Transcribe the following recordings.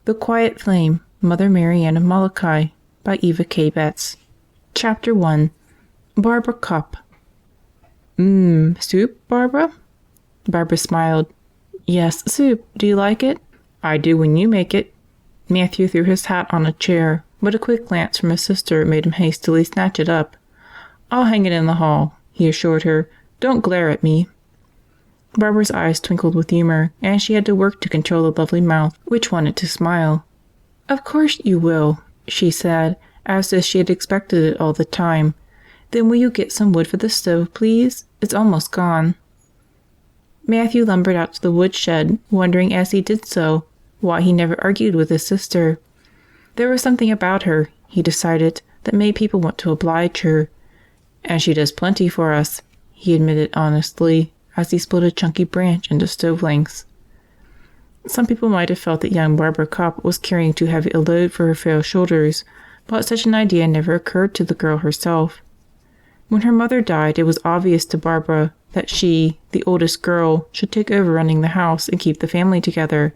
The Quiet Flame, Mother Marianne of Molokai, by Eva K. Betts. Chapter 1. Barbara Cup. Soup, Barbara? Barbara smiled. Yes, soup. Do you like it? I do when you make it. Matthew threw his hat on a chair, but a quick glance from his sister made him hastily snatch it up. I'll hang it in the hall, he assured her. Don't glare at me. Barbara's eyes twinkled with humor, and she had to work to control the lovely mouth which wanted to smile. Of course you will, she said, as if she had expected it all the time. Then will you get some wood for the stove, please? It's almost gone. Matthew lumbered out to the woodshed, wondering as he did so why he never argued with his sister. There was something about her, he decided, that made people want to oblige her. And she does plenty for us, he admitted honestly, as he split a chunky branch into stove lengths. Some people might have felt that young Barbara Kopp was carrying too heavy a load for her frail shoulders, but such an idea never occurred to the girl herself. When her mother died, it was obvious to Barbara that she, the oldest girl, should take over running the house and keep the family together.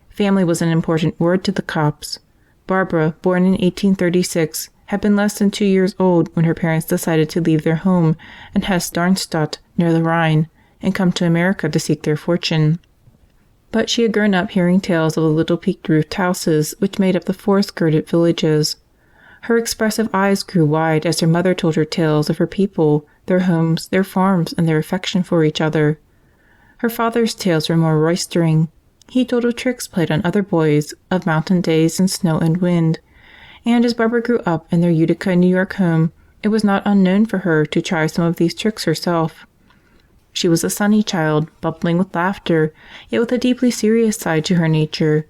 Family was an important word to the Kopps. Barbara, born in 1836, had been less than 2 years old when her parents decided to leave their home in Hesse-Darmstadt, near the Rhine, and come to America to seek their fortune. But she had grown up hearing tales of the little peaked-roofed houses which made up the forest-skirted villages. Her expressive eyes grew wide as her mother told her tales of her people, their homes, their farms, and their affection for each other. Her father's tales were more roistering. He told of tricks played on other boys, of mountain days in snow and wind. And as Barbara grew up in their Utica, New York home, it was not unknown for her to try some of these tricks herself. She was a sunny child, bubbling with laughter, yet with a deeply serious side to her nature.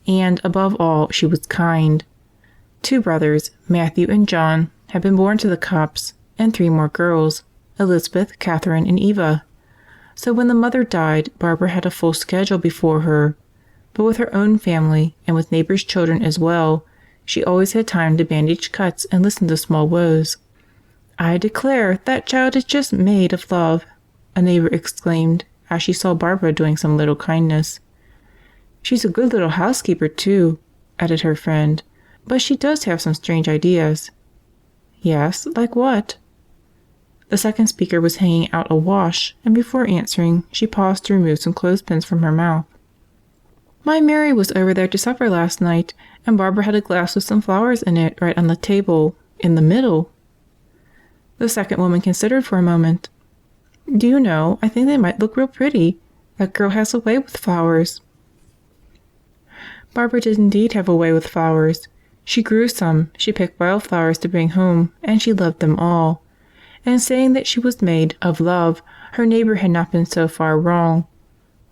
And, above all, she was kind. 2 brothers, Matthew and John, had been born to the Kopps, and 3 more girls, Elizabeth, Catherine, and Eva. So when the mother died, Barbara had a full schedule before her. But with her own family, and with neighbors' children as well, she always had time to bandage cuts and listen to small woes. I declare, that child is just made of love, a neighbor exclaimed as she saw Barbara doing some little kindness. She's a good little housekeeper, too, added her friend, but she does have some strange ideas. Yes, like what? The second speaker was hanging out a wash, and before answering, she paused to remove some clothespins from her mouth. My Mary was over there to supper last night, and Barbara had a glass with some flowers in it right on the table, in the middle. The second woman considered for a moment. Do you know, I think they might look real pretty. That girl has a way with flowers. Barbara did indeed have a way with flowers. She grew some, she picked wildflowers to bring home, and she loved them all. And saying that she was made of love, her neighbor had not been so far wrong.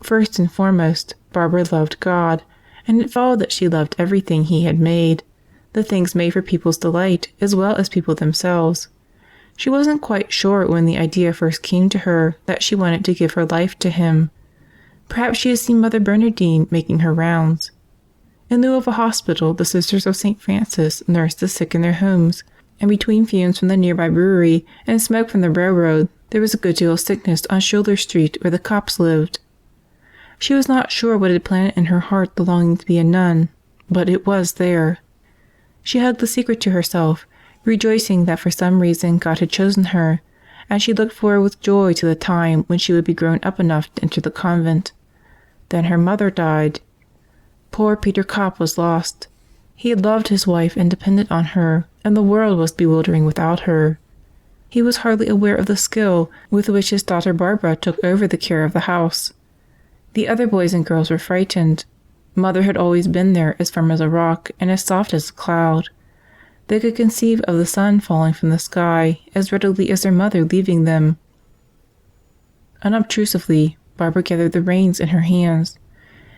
First and foremost, Barbara loved God, and it followed that she loved everything He had made, the things made for people's delight as well as people themselves. She wasn't quite sure when the idea first came to her that she wanted to give her life to Him. Perhaps she had seen Mother Bernardine making her rounds. In lieu of a hospital, the Sisters of St. Francis nursed the sick in their homes, and between fumes from the nearby brewery and smoke from the railroad, there was a good deal of sickness on Schuyler Street where the Kopps lived. She was not sure what had planted in her heart the longing to be a nun, but it was there. She hugged the secret to herself, rejoicing that for some reason God had chosen her, and she looked forward with joy to the time when she would be grown up enough to enter the convent. Then her mother died. Poor Peter Kopp was lost. He had loved his wife and depended on her, and the world was bewildering without her. He was hardly aware of the skill with which his daughter Barbara took over the care of the house. The other boys and girls were frightened. Mother had always been there, as firm as a rock and as soft as a cloud. They could conceive of the sun falling from the sky as readily as their mother leaving them. Unobtrusively, Barbara gathered the reins in her hands.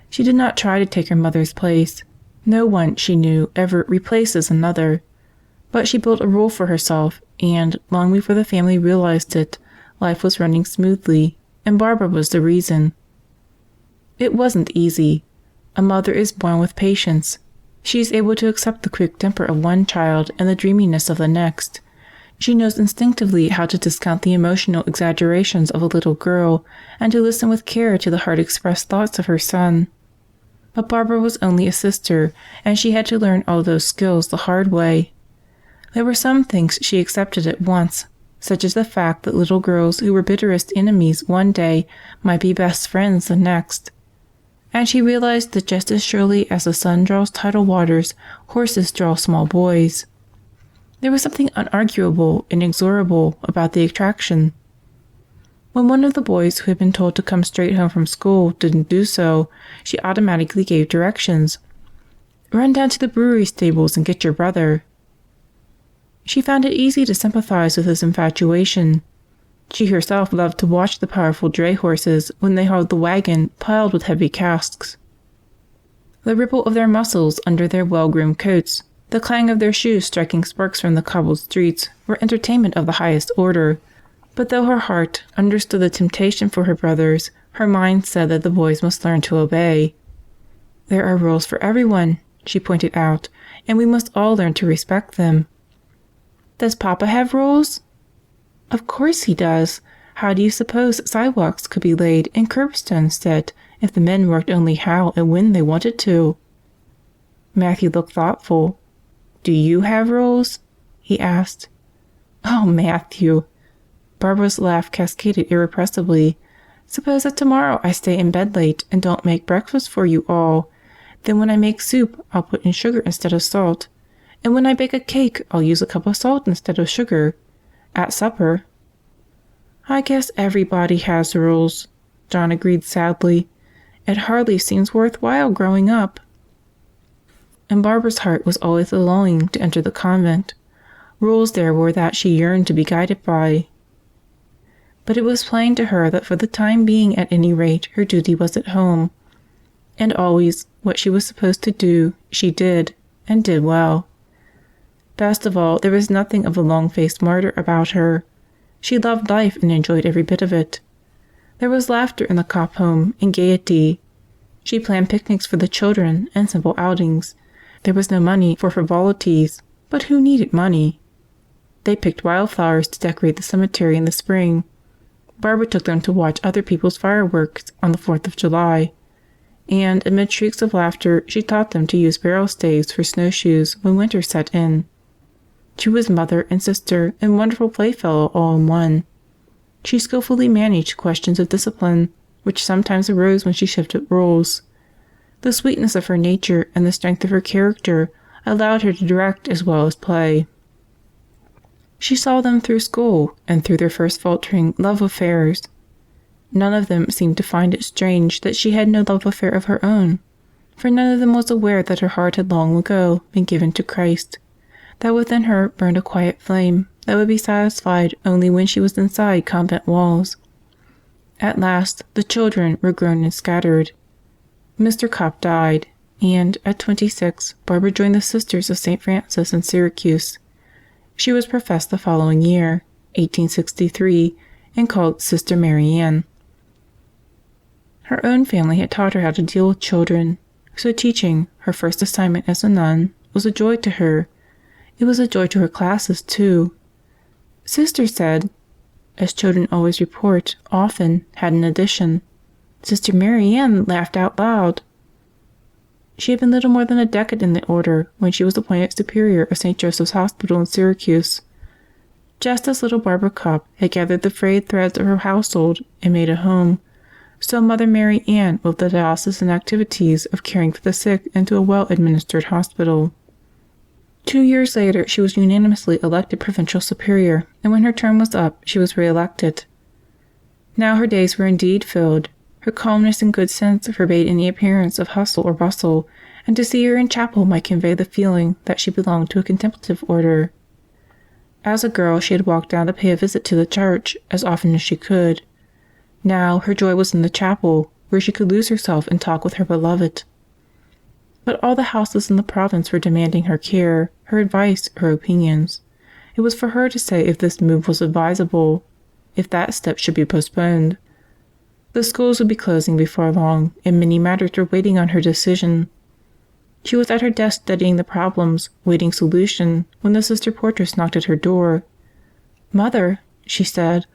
She did not try to take her mother's place. No one, she knew, ever replaces another. But she built a rule for herself, and, long before the family realized it, life was running smoothly, and Barbara was the reason. It wasn't easy. A mother is born with patience. She is able to accept the quick temper of one child and the dreaminess of the next. She knows instinctively how to discount the emotional exaggerations of a little girl and to listen with care to the heart-expressed thoughts of her son. But Barbara was only a sister, and she had to learn all those skills the hard way. There were some things she accepted at once, such as the fact that little girls who were bitterest enemies one day might be best friends the next. And she realized that just as surely as the sun draws tidal waters, horses draw small boys. There was something unarguable, inexorable about the attraction. When one of the boys who had been told to come straight home from school didn't do so, she automatically gave directions. "Run down to the brewery stables and get your brother." She found it easy to sympathize with his infatuation. She herself loved to watch the powerful dray horses when they hauled the wagon piled with heavy casks. The ripple of their muscles under their well-groomed coats, the clang of their shoes striking sparks from the cobbled streets, were entertainment of the highest order. But though her heart understood the temptation for her brothers, her mind said that the boys must learn to obey. "There are rules for everyone," she pointed out, "and we must all learn to respect them." "Does Papa have rules?" "Of course he does. How do you suppose sidewalks could be laid and curbstones set if the men worked only how and when they wanted to?" Matthew looked thoughtful. "Do you have rules?" he asked. "Oh, Matthew!" Barbara's laugh cascaded irrepressibly. "Suppose that tomorrow I stay in bed late and don't make breakfast for you all. Then when I make soup, I'll put in sugar instead of salt. And when I bake a cake, I'll use a cup of salt instead of sugar. At supper—" "I guess everybody has rules," John agreed sadly. "It hardly seems worthwhile growing up." In Barbara's heart was always a longing to enter the convent. Rules there were that she yearned to be guided by. But it was plain to her that for the time being at any rate her duty was at home. And always what she was supposed to do, she did, and did well. Best of all, there was nothing of the long-faced martyr about her. She loved life and enjoyed every bit of it. There was laughter in the Kopp home and gaiety. She planned picnics for the children and simple outings. There was no money for frivolities, but who needed money? They picked wildflowers to decorate the cemetery in the spring. Barbara took them to watch other people's fireworks on the 4th of July. And, amid shrieks of laughter, she taught them to use barrel staves for snowshoes when winter set in. She was mother and sister and wonderful playfellow all in one. She skillfully managed questions of discipline, which sometimes arose when she shifted rules. The sweetness of her nature and the strength of her character allowed her to direct as well as play. She saw them through school and through their first faltering love affairs. None of them seemed to find it strange that she had no love affair of her own, for none of them was aware that her heart had long ago been given to Christ, that within her burned a quiet flame that would be satisfied only when she was inside convent walls. At last the children were grown and scattered. Mr. Kopp died, and at 26 Barbara joined the Sisters of St. Francis in Syracuse. She was professed the following year, 1863, and called Sister Marianne. Her own family had taught her how to deal with children, so teaching, her first assignment as a nun, was a joy to her. It was a joy to her classes, too. Sister said, as children always report, often had an addition. Sister Marianne laughed out loud. She had been little more than a decade in the order when she was appointed superior of St. Joseph's Hospital in Syracuse. Just as little Barbara Kopp had gathered the frayed threads of her household and made a home, so Mother Marianne wove the diocesan activities of caring for the sick into a well-administered hospital. 2 years later, she was unanimously elected provincial superior, and when her term was up, she was re-elected. Now her days were indeed filled. Her calmness and good sense forbade any appearance of hustle or bustle, and to see her in chapel might convey the feeling that she belonged to a contemplative order. As a girl, she had walked down to pay a visit to the church as often as she could. Now her joy was in the chapel, where she could lose herself and talk with her beloved. But all the houses in the province were demanding her care, her advice, her opinions. It was for her to say if this move was advisable, if that step should be postponed. The schools would be closing before long, and many matters were waiting on her decision. She was at her desk studying the problems, waiting solution, when the sister portress knocked at her door. "Mother," she said,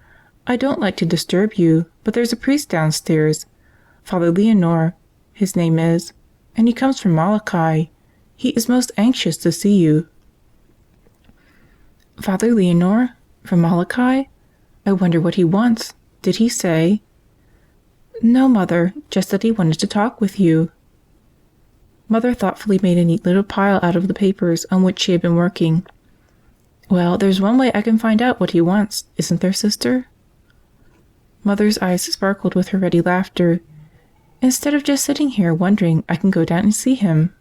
"I don't like to disturb you, but there's a priest downstairs. Father Leonor, his name is. and he comes from Molokai. He is most anxious to see you." "Father Leonor? From Molokai? I wonder what he wants. Did he say?" "No, Mother, just that he wanted to talk with you." Mother thoughtfully made a neat little pile out of the papers on which she had been working. "Well, there's one way I can find out what he wants, isn't there, Sister?" Mother's eyes sparkled with her ready laughter. "Instead of just sitting here wondering, I can go down and see him."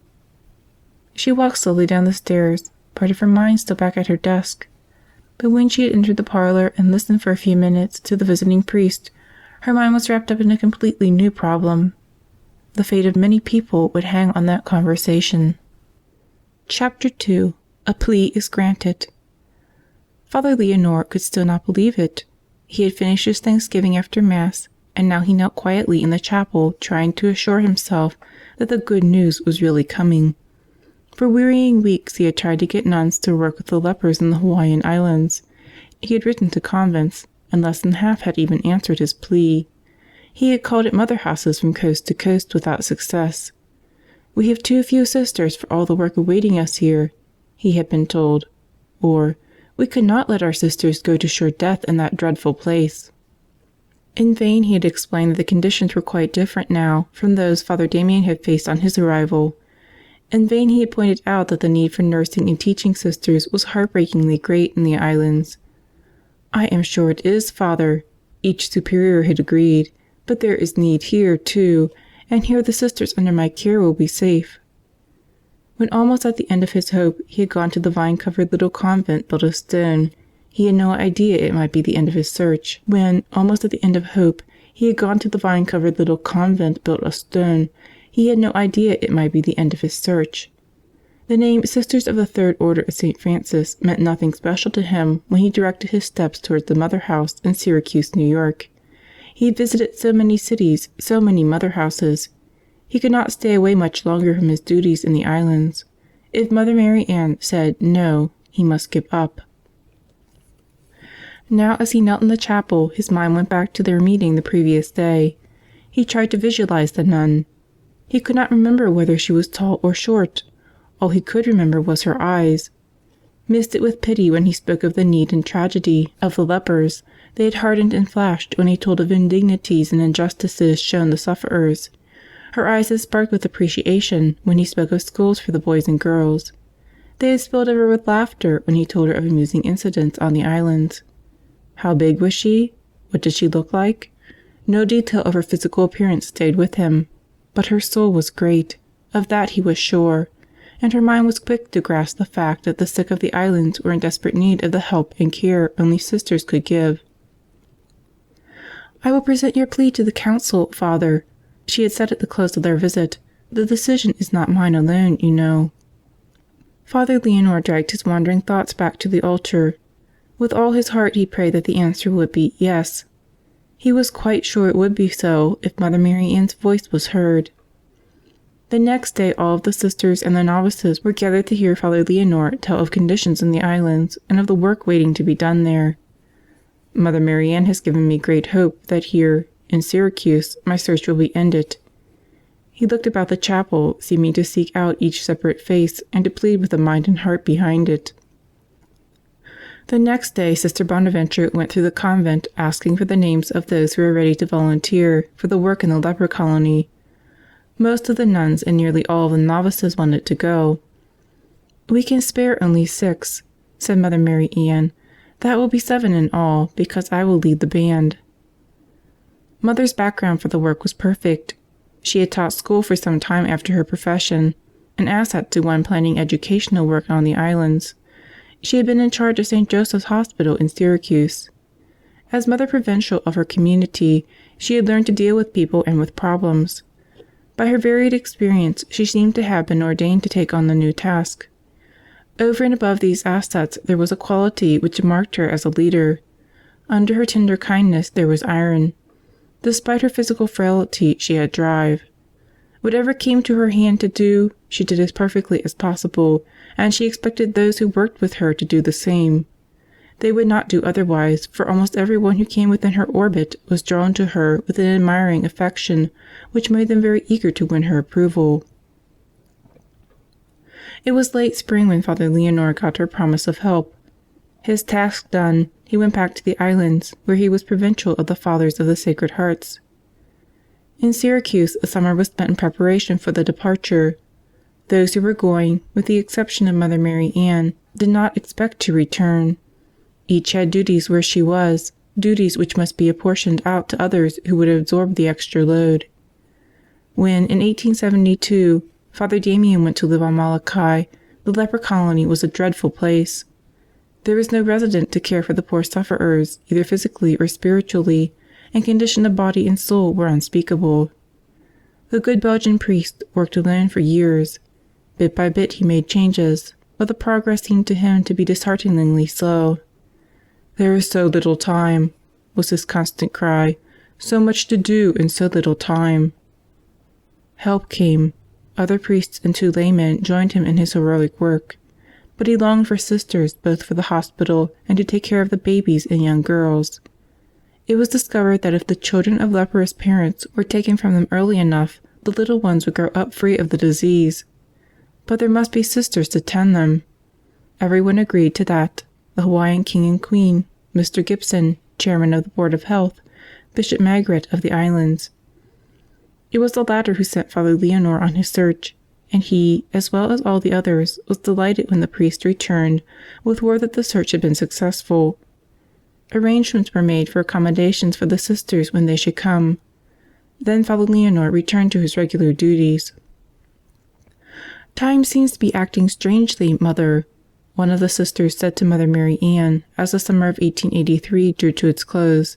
She walked slowly down the stairs, part of her mind still back at her desk. But when she had entered the parlor and listened for a few minutes to the visiting priest, her mind was wrapped up in a completely new problem. The fate of many people would hang on that conversation. Chapter 2. A Plea is Granted. Father Leonor could still not believe it. He had finished his Thanksgiving after Mass, and now he knelt quietly in the chapel trying to assure himself that the good news was really coming. For wearying weeks he had tried to get nuns to work with the lepers in the Hawaiian Islands. He had written to convents, and less than half had even answered his plea. He had called at mother houses from coast to coast without success. "We have too few sisters for all the work awaiting us here," he had been told, or "We could not let our sisters go to sure death in that dreadful place." In vain he had explained that the conditions were quite different now from those Father Damien had faced on his arrival. In vain he had pointed out that the need for nursing and teaching sisters was heartbreakingly great in the islands. "I am sure it is, Father," each superior had agreed, "but there is need here, too, and here the sisters under my care will be safe." When almost at the end of his hope, he had gone to the vine-covered little convent built of stone. He had no idea it might be the end of his search. When, almost at the end of hope, he had gone to the vine-covered little convent built of stone, he had no idea it might be the end of his search. The name Sisters of the Third Order of St. Francis meant nothing special to him when he directed his steps towards the Mother House in Syracuse, New York. He had visited so many cities, so many mother houses. He could not stay away much longer from his duties in the islands. If Mother Marianne said no, he must give up. Now, as he knelt in the chapel, his mind went back to their meeting the previous day. He tried to visualize the nun. He could not remember whether she was tall or short. All he could remember was her eyes. Misted with pity when he spoke of the need and tragedy of the lepers, they had hardened and flashed when he told of indignities and injustices shown the sufferers. Her eyes had sparkled with appreciation when he spoke of schools for the boys and girls. They had spilled over with laughter when he told her of amusing incidents on the islands. How big was she? What did she look like? No detail of her physical appearance stayed with him, but her soul was great, of that he was sure, and her mind was quick to grasp the fact that the sick of the islands were in desperate need of the help and care only sisters could give. "I will present your plea to the council, Father," she had said at the close of their visit. "The decision is not mine alone, you know." Father Leonor dragged his wandering thoughts back to the altar. With all his heart he prayed that the answer would be yes. He was quite sure it would be so if Mother Marianne's voice was heard. The next day all of the sisters and the novices were gathered to hear Father Leonor tell of conditions in the islands and of the work waiting to be done there. "Mother Marianne has given me great hope that here, in Syracuse, my search will be ended." He looked about the chapel, seeming to seek out each separate face and to plead with the mind and heart behind it. The next day Sister Bonaventure went through the convent asking for the names of those who were ready to volunteer for the work in the leper colony. Most of the nuns and nearly all of the novices wanted to go. "We can spare only 6, said Mother Marianne. "That will be 7 in all, because I will lead the band." Mother's background for the work was perfect. She had taught school for some time after her profession, an asset to one planning educational work on the islands. She had been in charge of St. Joseph's Hospital in Syracuse. As Mother Provincial of her community, she had learned to deal with people and with problems. By her varied experience, she seemed to have been ordained to take on the new task. Over and above these assets, there was a quality which marked her as a leader. Under her tender kindness there was iron. Despite her physical frailty, she had drive. Whatever came to her hand to do, she did as perfectly as possible, and she expected those who worked with her to do the same. They would not do otherwise, for almost everyone who came within her orbit was drawn to her with an admiring affection which made them very eager to win her approval. It was late spring when Father Leonor got her promise of help. His task done, he went back to the islands, where he was provincial of the Fathers of the Sacred Hearts. In Syracuse, the summer was spent in preparation for the departure. Those who were going, with the exception of Mother Marianne, did not expect to return. Each had duties where she was, duties which must be apportioned out to others who would absorb the extra load. When, in 1872, Father Damien went to live on Molokai, the leper colony was a dreadful place. There was no resident to care for the poor sufferers, either physically or spiritually, and condition of body and soul were unspeakable. The good Belgian priest worked alone for years. Bit by bit he made changes, but the progress seemed to him to be dishearteningly slow. "There is so little time," was his constant cry, "so much to do in so little time." Help came. Other priests and 2 laymen joined him in his heroic work, but he longed for sisters both for the hospital and to take care of the babies and young girls. It was discovered that if the children of leprous parents were taken from them early enough, the little ones would grow up free of the disease. But there must be sisters to tend them. Everyone agreed to that. The Hawaiian king and queen, Mr. Gibson, chairman of the Board of Health, Bishop Margaret of the islands. It was the latter who sent Father Leonor on his search, and he, as well as all the others, was delighted when the priest returned with word that the search had been successful. Arrangements were made for accommodations for the sisters when they should come. Then Father Leonor returned to his regular duties. "Time seems to be acting strangely, Mother," one of the sisters said to Mother Marianne as the summer of 1883 drew to its close.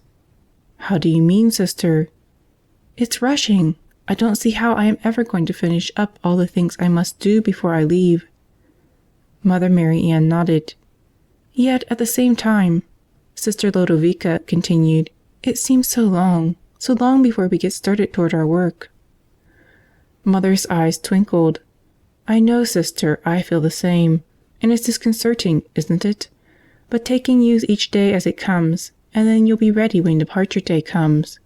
"How do you mean, Sister?" "It's rushing. I don't see how I am ever going to finish up all the things I must do before I leave." Mother Marianne nodded. "Yet, at the same time," Sister Lodovica continued, "it seems so long before we get started toward our work." Mother's eyes twinkled. "I know, Sister, I feel the same. And it's disconcerting, isn't it? But taking you each day as it comes, and then you'll be ready when departure day comes."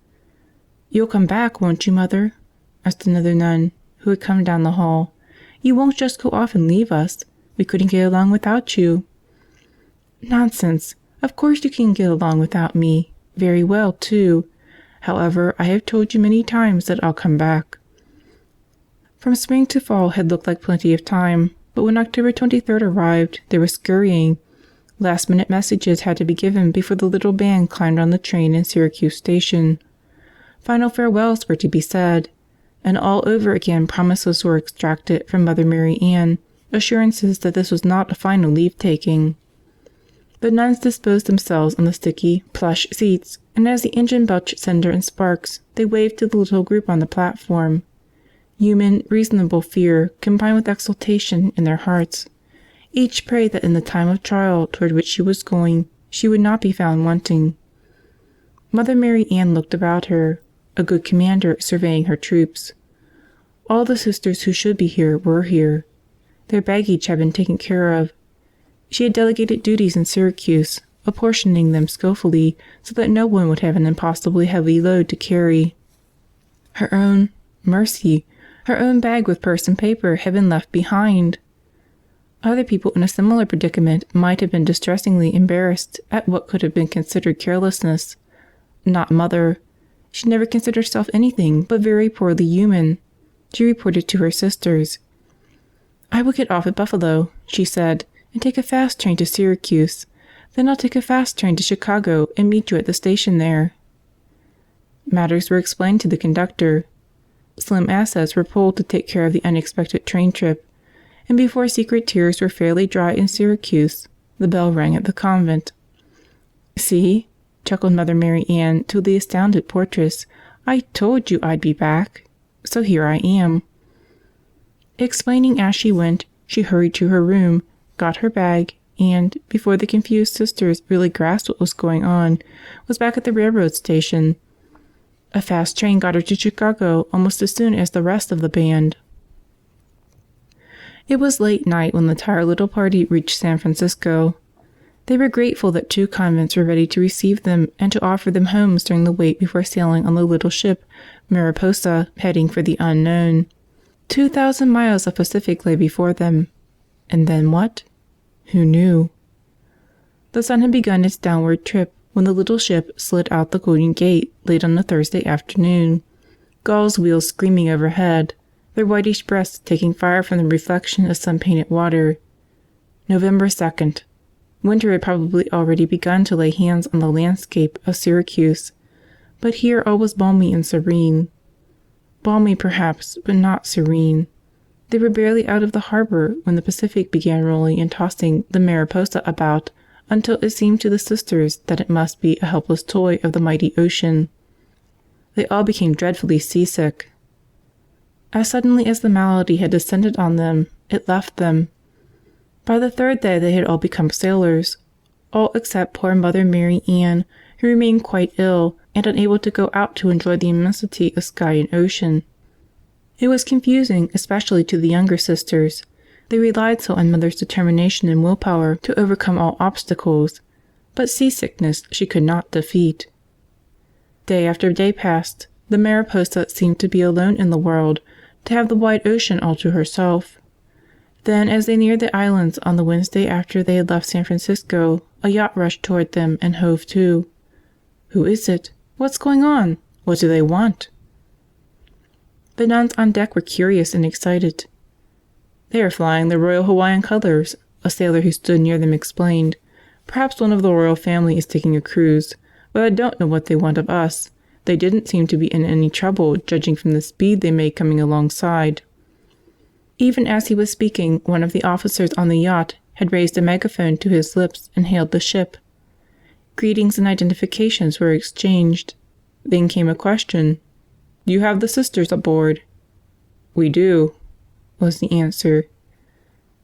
"You'll come back, won't you, Mother?" asked another nun, who had come down the hall. "You won't just go off and leave us. We couldn't get along without you." "Nonsense. Of course you can get along without me. Very well, too. However, I have told you many times that I'll come back." From spring to fall had looked like plenty of time, but when October 23rd arrived, there was scurrying. Last-minute messages had to be given before the little band climbed on the train in Syracuse Station. Final farewells were to be said, and all over again promises were extracted from Mother Marianne, assurances that this was not a final leave-taking. The nuns disposed themselves on the sticky, plush seats, and as the engine belched cinder and sparks, they waved to the little group on the platform. Human, reasonable fear combined with exultation in their hearts. Each prayed that in the time of trial toward which she was going, she would not be found wanting. Mother Marianne looked about her, a good commander surveying her troops. All the sisters who should be here were here. Their baggage had been taken care of. She had delegated duties in Syracuse, apportioning them skillfully so that no one would have an impossibly heavy load to carry. Her own bag with purse and paper had been left behind. Other people in a similar predicament might have been distressingly embarrassed at what could have been considered carelessness. Not Mother. She never considered herself anything but very poorly human. She reported to her sisters. "I will get off at Buffalo," she said, "and take a fast train to Syracuse. Then I'll take a fast train to Chicago and meet you at the station there." Matters were explained to the conductor. Slim assets were pulled to take care of the unexpected train trip, and before secret tears were fairly dry in Syracuse, the bell rang at the convent. "See?" chuckled Mother Marianne to the astounded portress. "I told you I'd be back. So here I am." Explaining as she went, she hurried to her room, got her bag, and, before the confused sisters really grasped what was going on, was back at the railroad station. A fast train got her to Chicago almost as soon as the rest of the band. It was late night when the tired little party reached San Francisco. They were grateful that 2 convents were ready to receive them and to offer them homes during the wait before sailing on the little ship Mariposa, heading for the unknown. 2,000 miles of Pacific lay before them. And then what? Who knew? The sun had begun its downward trip when the little ship slid out the Golden Gate late on a Thursday afternoon, gulls' wheels screaming overhead, their whitish breasts taking fire from the reflection of sun-painted water. November 2nd. Winter had probably already begun to lay hands on the landscape of Syracuse, but here all was balmy and serene. Balmy, perhaps, but not serene. They were barely out of the harbor when the Pacific began rolling and tossing the Mariposa about until it seemed to the sisters that it must be a helpless toy of the mighty ocean. They all became dreadfully seasick. As suddenly as the malady had descended on them, it left them. By the third day they had all become sailors, all except poor Mother Marianne, who remained quite ill and unable to go out to enjoy the immensity of sky and ocean. It was confusing, especially to the younger sisters. They relied so on Mother's determination and willpower to overcome all obstacles, but seasickness she could not defeat. Day after day passed. The Mariposa seemed to be alone in the world, to have the wide ocean all to herself. Then, as they neared the islands on the Wednesday after they had left San Francisco, a yacht rushed toward them and hove to. Who is it? What's going on? What do they want? The nuns on deck were curious and excited. They are flying the Royal Hawaiian colors, a sailor who stood near them explained. Perhaps one of the royal family is taking a cruise, but I don't know what they want of us. They didn't seem to be in any trouble, judging from the speed they made coming alongside. Even as he was speaking, one of the officers on the yacht had raised a megaphone to his lips and hailed the ship. Greetings and identifications were exchanged. Then came a question. "Do you have the sisters aboard?" "We do," was the answer.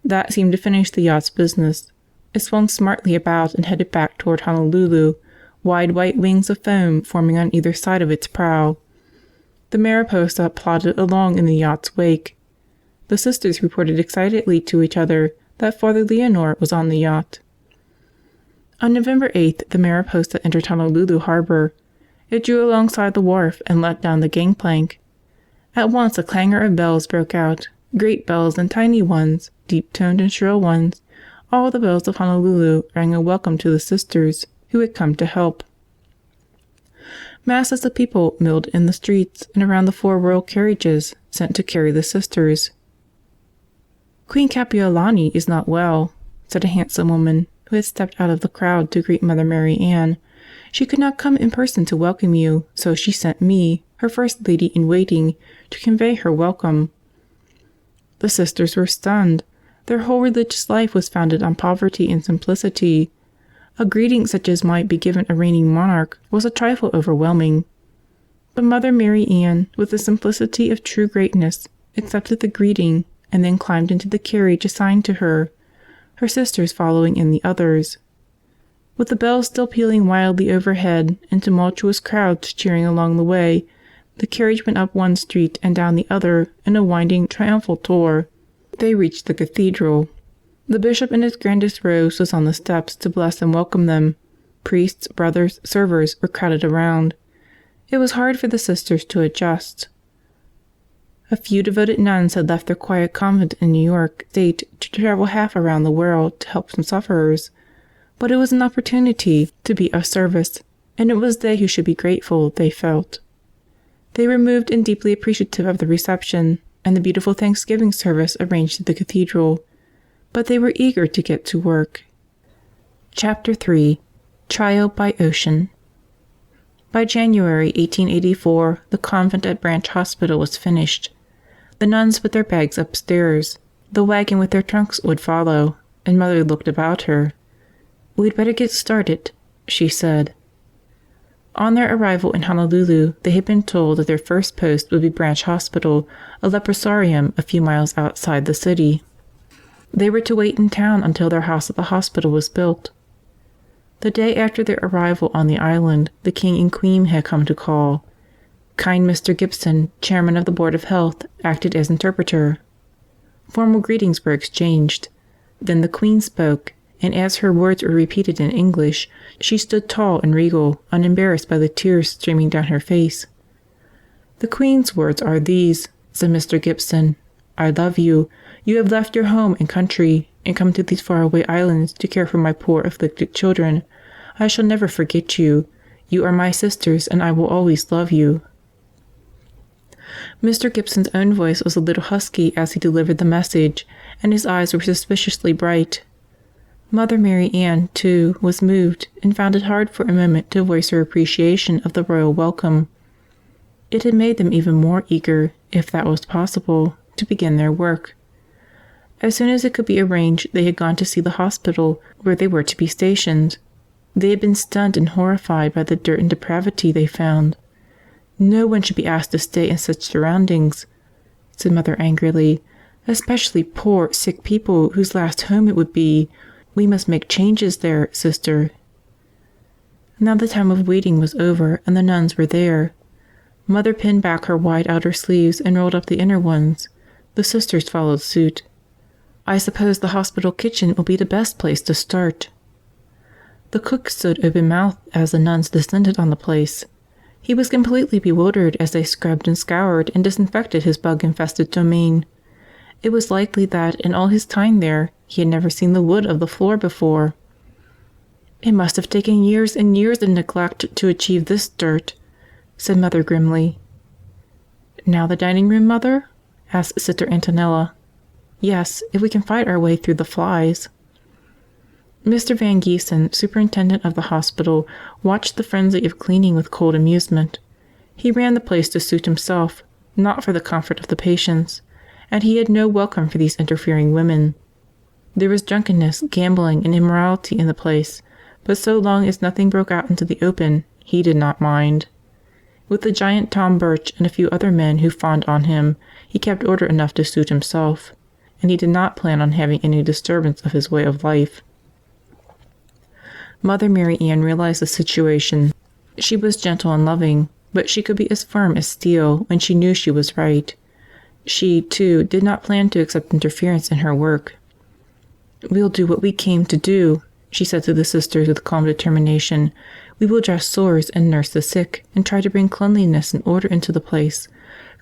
That seemed to finish the yacht's business. It swung smartly about and headed back toward Honolulu, wide white wings of foam forming on either side of its prow. The Mariposa plodded along in the yacht's wake. The sisters reported excitedly to each other that Father Leonor was on the yacht. On November 8th, the Mariposa entered Honolulu harbor. It drew alongside the wharf and let down the gangplank. At once a clangor of bells broke out, great bells and tiny ones, deep-toned and shrill ones. All the bells of Honolulu rang a welcome to the sisters who had come to help. Masses of people milled in the streets and around the 4 royal carriages sent to carry the sisters. "Queen Kapiolani is not well," said a handsome woman who had stepped out of the crowd to greet Mother Marianne. "She could not come in person to welcome you, so she sent me, her first lady-in-waiting, to convey her welcome." The sisters were stunned. Their whole religious life was founded on poverty and simplicity. A greeting such as might be given a reigning monarch was a trifle overwhelming. But Mother Marianne, with the simplicity of true greatness, accepted the greeting and then climbed into the carriage assigned to her, her sisters following in the others. With the bells still pealing wildly overhead and tumultuous crowds cheering along the way, the carriage went up one street and down the other in a winding, triumphal tour. They reached the cathedral. The bishop in his grandest robes was on the steps to bless and welcome them. Priests, brothers, servers were crowded around. It was hard for the sisters to adjust. A few devoted nuns had left their quiet convent in New York State to travel half around the world to help some sufferers. But it was an opportunity to be of service, and it was they who should be grateful, they felt. They were moved and deeply appreciative of the reception and the beautiful Thanksgiving service arranged at the cathedral, but they were eager to get to work. Chapter 3. Trial by Ocean. By January 1884, the convent at Branch Hospital was finished. The nuns put their bags upstairs. The wagon with their trunks would follow, and Mother looked about her. "We'd better get started," she said. On their arrival in Honolulu, they had been told that their first post would be Branch Hospital, a leprosarium a few miles outside the city. They were to wait in town until their house at the hospital was built. The day after their arrival on the island, the King and Queen had come to call. Kind Mr. Gibson, chairman of the Board of Health, acted as interpreter. Formal greetings were exchanged. Then the Queen spoke, and as her words were repeated in English, she stood tall and regal, unembarrassed by the tears streaming down her face. "The Queen's words are these," said Mr. Gibson. "I love you. You have left your home and country, and come to these faraway islands to care for my poor afflicted children. I shall never forget you. You are my sisters, and I will always love you." Mr. Gibson's own voice was a little husky as he delivered the message, and his eyes were suspiciously bright. Mother Marianne, too, was moved, and found it hard for a moment to voice her appreciation of the royal welcome. It had made them even more eager, if that was possible, to begin their work. As soon as it could be arranged, they had gone to see the hospital where they were to be stationed. They had been stunned and horrified by the dirt and depravity they found. "No one should be asked to stay in such surroundings," said Mother angrily, "especially poor, sick people whose last home it would be. We must make changes there, sister." Now the time of waiting was over, and the nuns were there. Mother pinned back her wide outer sleeves and rolled up the inner ones. The sisters followed suit. "I suppose the hospital kitchen will be the best place to start." The cook stood open-mouthed as the nuns descended on the place. He was completely bewildered as they scrubbed and scoured and disinfected his bug-infested domain. It was likely that, in all his time there, he had never seen the wood of the floor before. "It must have taken years and years of neglect to achieve this dirt," said Mother grimly. "Now the dining room, Mother?" asked Sister Antonella. "Yes, if we can fight our way through the flies." Mr. Van Giesen, superintendent of the hospital, watched the frenzy of cleaning with cold amusement. He ran the place to suit himself, not for the comfort of the patients, and he had no welcome for these interfering women. There was drunkenness, gambling, and immorality in the place, but so long as nothing broke out into the open, he did not mind. With the giant Tom Birch and a few other men who fawned on him, he kept order enough to suit himself, and he did not plan on having any disturbance of his way of life. Mother Marianne realized the situation. She was gentle and loving, but she could be as firm as steel when she knew she was right. She, too, did not plan to accept interference in her work. "We'll do what we came to do," she said to the sisters with calm determination. "We will dress sores and nurse the sick, and try to bring cleanliness and order into the place,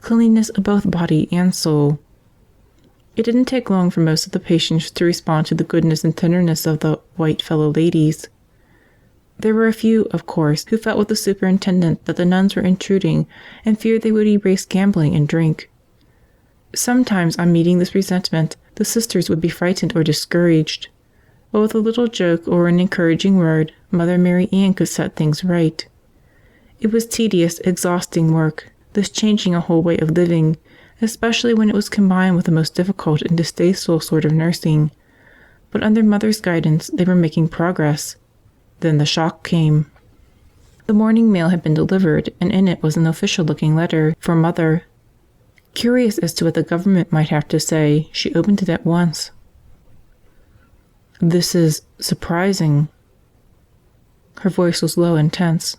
cleanliness of both body and soul." It didn't take long for most of the patients to respond to the goodness and tenderness of the white fellow ladies. There were a few, of course, who felt with the superintendent that the nuns were intruding and feared they would erase gambling and drink. Sometimes, on meeting this resentment, the sisters would be frightened or discouraged, but with a little joke or an encouraging word, Mother Marianne could set things right. It was tedious, exhausting work, this changing a whole way of living, especially when it was combined with the most difficult and distasteful sort of nursing. But under Mother's guidance, they were making progress. Then the shock came. The morning mail had been delivered, and in it was an official-looking letter for Mother. Curious as to what the government might have to say, she opened it at once. "This is surprising." Her voice was low and tense.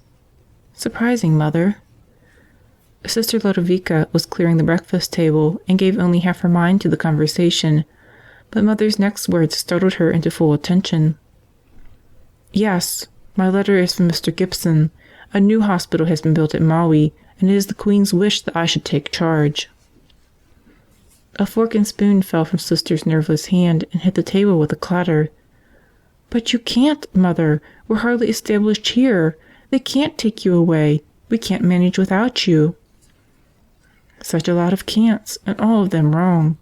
"Surprising, Mother?" Sister Lodovica was clearing the breakfast table and gave only half her mind to the conversation, but Mother's next words startled her into full attention. "Yes, my letter is from Mr. Gibson. A new hospital has been built at Maui, and it is the Queen's wish that I should take charge." A fork and spoon fell from Sister's nerveless hand and hit the table with a clatter. "But you can't, Mother. We're hardly established here. They can't take you away. We can't manage without you." Such a lot of can'ts, and all of them wrong.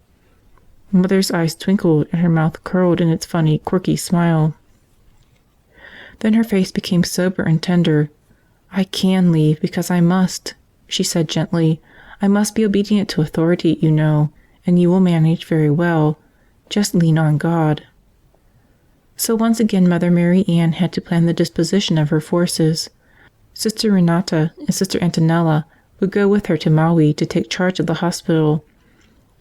Mother's eyes twinkled and her mouth curled in its funny, quirky smile. Then her face became sober and tender. "I can leave because I must," she said gently. "I must be obedient to authority, you know, and you will manage very well. Just lean on God." So once again Mother Marianne had to plan the disposition of her forces. Sister Renata and Sister Antonella would go with her to Maui to take charge of the hospital.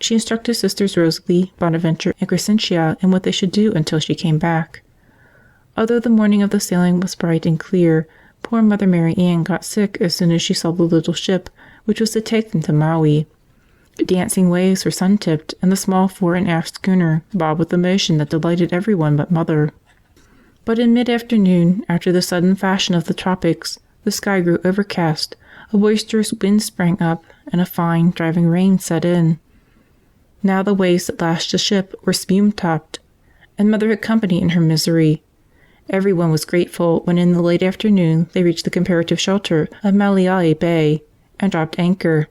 She instructed Sisters Rosalie, Bonaventure, and Crescentia in what they should do until she came back. Although the morning of the sailing was bright and clear, poor Mother Marianne got sick as soon as she saw the little ship which was to take them to Maui. Dancing waves were sun-tipped, and the small fore and aft schooner bobbed with a motion that delighted everyone but Mother. But in mid-afternoon, after the sudden fashion of the tropics, the sky grew overcast, a boisterous wind sprang up, and a fine, driving rain set in. Now the waves that lashed the ship were spume-topped, and Mother had company in her misery. Everyone was grateful when in the late afternoon they reached the comparative shelter of Maliai Bay and dropped anchor.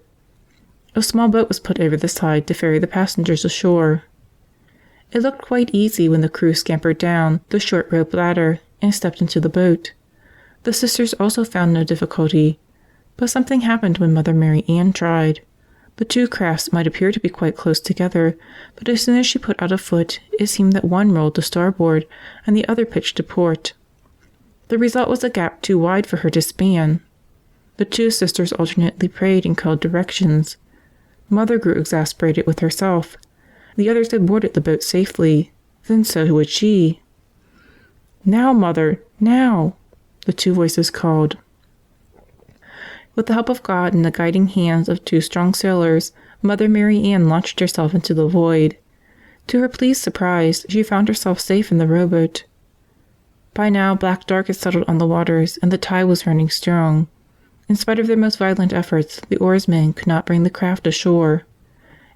A small boat was put over the side to ferry the passengers ashore. It looked quite easy when the crew scampered down the short rope ladder and stepped into the boat. The sisters also found no difficulty, but something happened when Mother Marianne tried. The two crafts might appear to be quite close together, but as soon as she put out a foot, it seemed that one rolled to starboard and the other pitched to port. The result was a gap too wide for her to span. The two sisters alternately prayed and called directions. Mother grew exasperated with herself. The others had boarded the boat safely. Then so would she. "Now, Mother, now!" the two voices called. With the help of God and the guiding hands of two strong sailors, Mother Marianne launched herself into the void. To her pleased surprise, she found herself safe in the rowboat. By now, black dark had settled on the waters, and the tide was running strong. In spite of their most violent efforts, the oarsmen could not bring the craft ashore.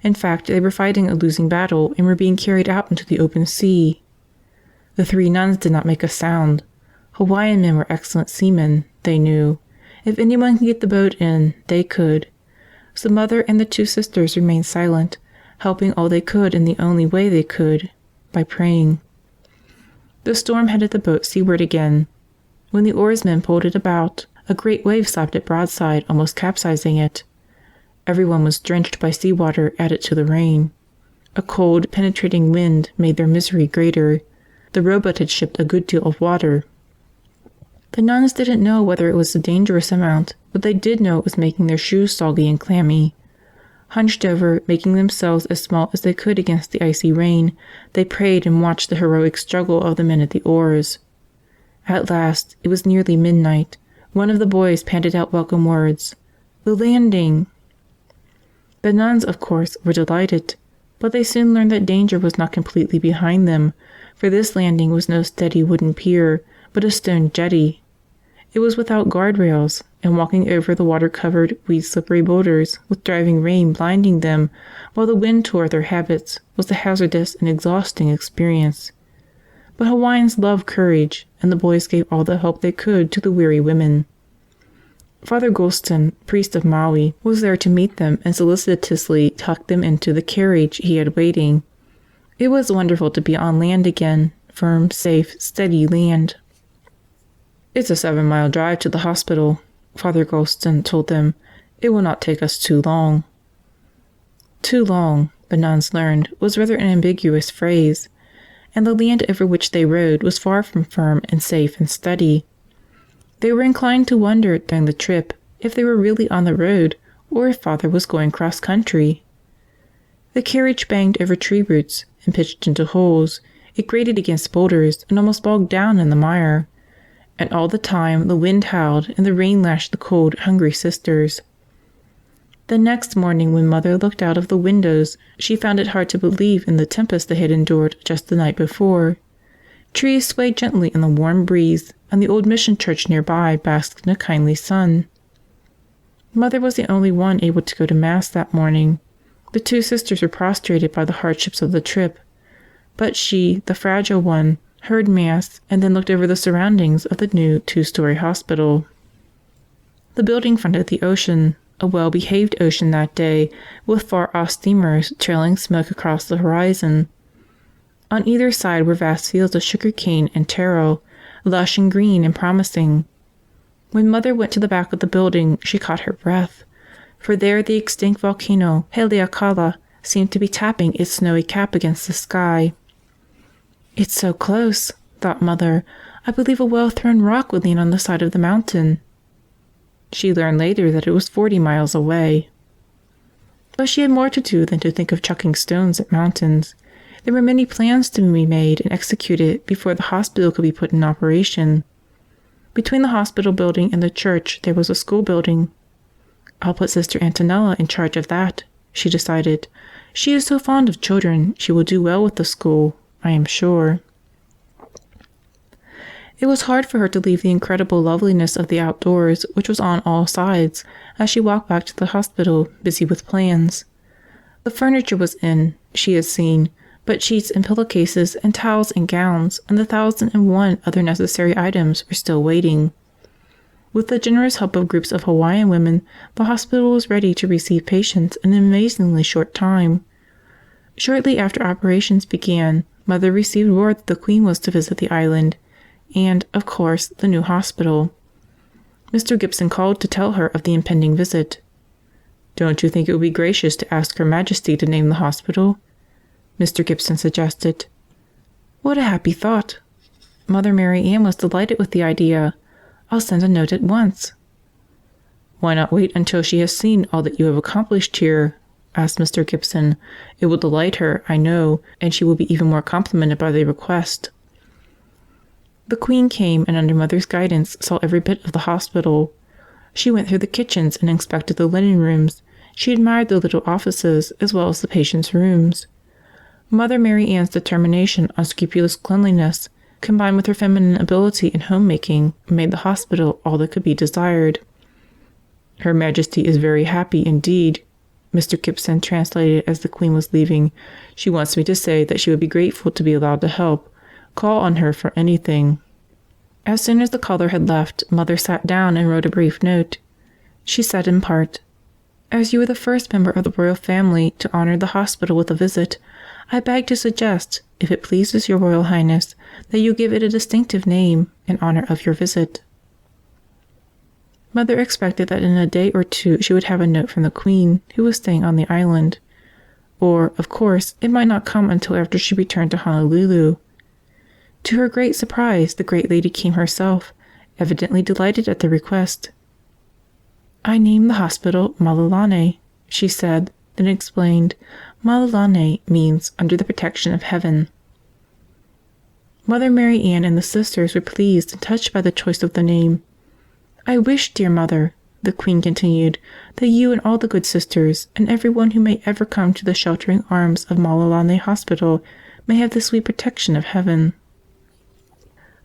In fact, they were fighting a losing battle and were being carried out into the open sea. The three nuns did not make a sound. Hawaiian men were excellent seamen, they knew. If anyone could get the boat in, they could. So Mother and the two sisters remained silent, helping all they could in the only way they could, by praying. The storm headed the boat seaward again. When the oarsmen pulled it about, a great wave slapped it broadside, almost capsizing it. Everyone was drenched by seawater added to the rain. A cold, penetrating wind made their misery greater. The rowboat had shipped a good deal of water. The nuns didn't know whether it was a dangerous amount, but they did know it was making their shoes soggy and clammy. Hunched over, making themselves as small as they could against the icy rain, they prayed and watched the heroic struggle of the men at the oars. At last, it was nearly midnight. One of the boys panted out welcome words. "The landing!" The nuns, of course, were delighted, but they soon learned that danger was not completely behind them, for this landing was no steady wooden pier, but a stone jetty. It was without guardrails, and walking over the water-covered, weed-slippery boulders, with driving rain blinding them while the wind tore their habits, was a hazardous and exhausting experience. But Hawaiians love courage, and the boys gave all the help they could to the weary women. Father Gulston, priest of Maui, was there to meet them and solicitously tuck them into the carriage he had waiting. It was wonderful to be on land again, firm, safe, steady land. "It's a 7-mile drive to the hospital," Father Gulston told them. "It will not take us too long." Too long, the nuns learned, was rather an ambiguous phrase, and the land over which they rode was far from firm and safe and steady. They were inclined to wonder during the trip if they were really on the road or if Father was going cross-country. The carriage banged over tree roots and pitched into holes. It grated against boulders and almost bogged down in the mire. And all the time the wind howled and the rain lashed the cold, hungry sisters. The next morning when Mother looked out of the windows, she found it hard to believe in the tempest they had endured just the night before. Trees swayed gently in the warm breeze, and the old mission church nearby basked in a kindly sun. Mother was the only one able to go to Mass that morning. The two sisters were prostrated by the hardships of the trip, but she, the fragile one, heard Mass and then looked over the surroundings of the new 2-story hospital. The building fronted the ocean, a well-behaved ocean that day, with far-off steamers trailing smoke across the horizon. On either side were vast fields of sugar cane and taro, lush and green and promising. When Mother went to the back of the building, she caught her breath, for there the extinct volcano Haleakala seemed to be tapping its snowy cap against the sky. "It's so close," thought Mother. "I believe a well-thrown rock would lean on the side of the mountain." She learned later that it was 40 miles away. But she had more to do than to think of chucking stones at mountains. There were many plans to be made and executed before the hospital could be put in operation. Between the hospital building and the church there was a school building. "I'll put Sister Antonella in charge of that," she decided. "She is so fond of children, she will do well with the school, I am sure." It was hard for her to leave the incredible loveliness of the outdoors, which was on all sides, as she walked back to the hospital, busy with plans. The furniture was in, she had seen, but sheets and pillowcases and towels and gowns and the 1,001 other necessary items were still waiting. With the generous help of groups of Hawaiian women, the hospital was ready to receive patients in an amazingly short time. Shortly after operations began, Mother received word that the Queen was to visit the island, and, of course, the new hospital. Mr. Gibson called to tell her of the impending visit. "Don't you think it would be gracious to ask Her Majesty to name the hospital?" Mr. Gibson suggested. "What a happy thought!" Mother Marianne was delighted with the idea. "I'll send a note at once." "Why not wait until she has seen all that you have accomplished here?" asked Mr. Gibson. "It will delight her, I know, and she will be even more complimented by the request." The Queen came and under Mother's guidance saw every bit of the hospital. She went through the kitchens and inspected the linen rooms. She admired the little offices as well as the patients' rooms. Mother Marianne's determination on scrupulous cleanliness, combined with her feminine ability in homemaking, made the hospital all that could be desired. "Her Majesty is very happy indeed," Mr. Gibson translated as the Queen was leaving. "She wants me to say that she would be grateful to be allowed to help. Call on her for anything." As soon as the caller had left, Mother sat down and wrote a brief note. She said in part, "As you are the first member of the royal family to honor the hospital with a visit, I beg to suggest, if it pleases your Royal Highness, that you give it a distinctive name in honor of your visit." Mother expected that in a day or two she would have a note from the Queen, who was staying on the island. Or, of course, it might not come until after she returned to Honolulu. To her great surprise, the great lady came herself, evidently delighted at the request. "I named the hospital Malulane," she said, then explained, "Malulane means under the protection of heaven." Mother Marianne and the sisters were pleased and touched by the choice of the name. "I wish, dear Mother," the Queen continued, "that you and all the good sisters, and everyone who may ever come to the sheltering arms of Malulane Hospital, may have the sweet protection of heaven."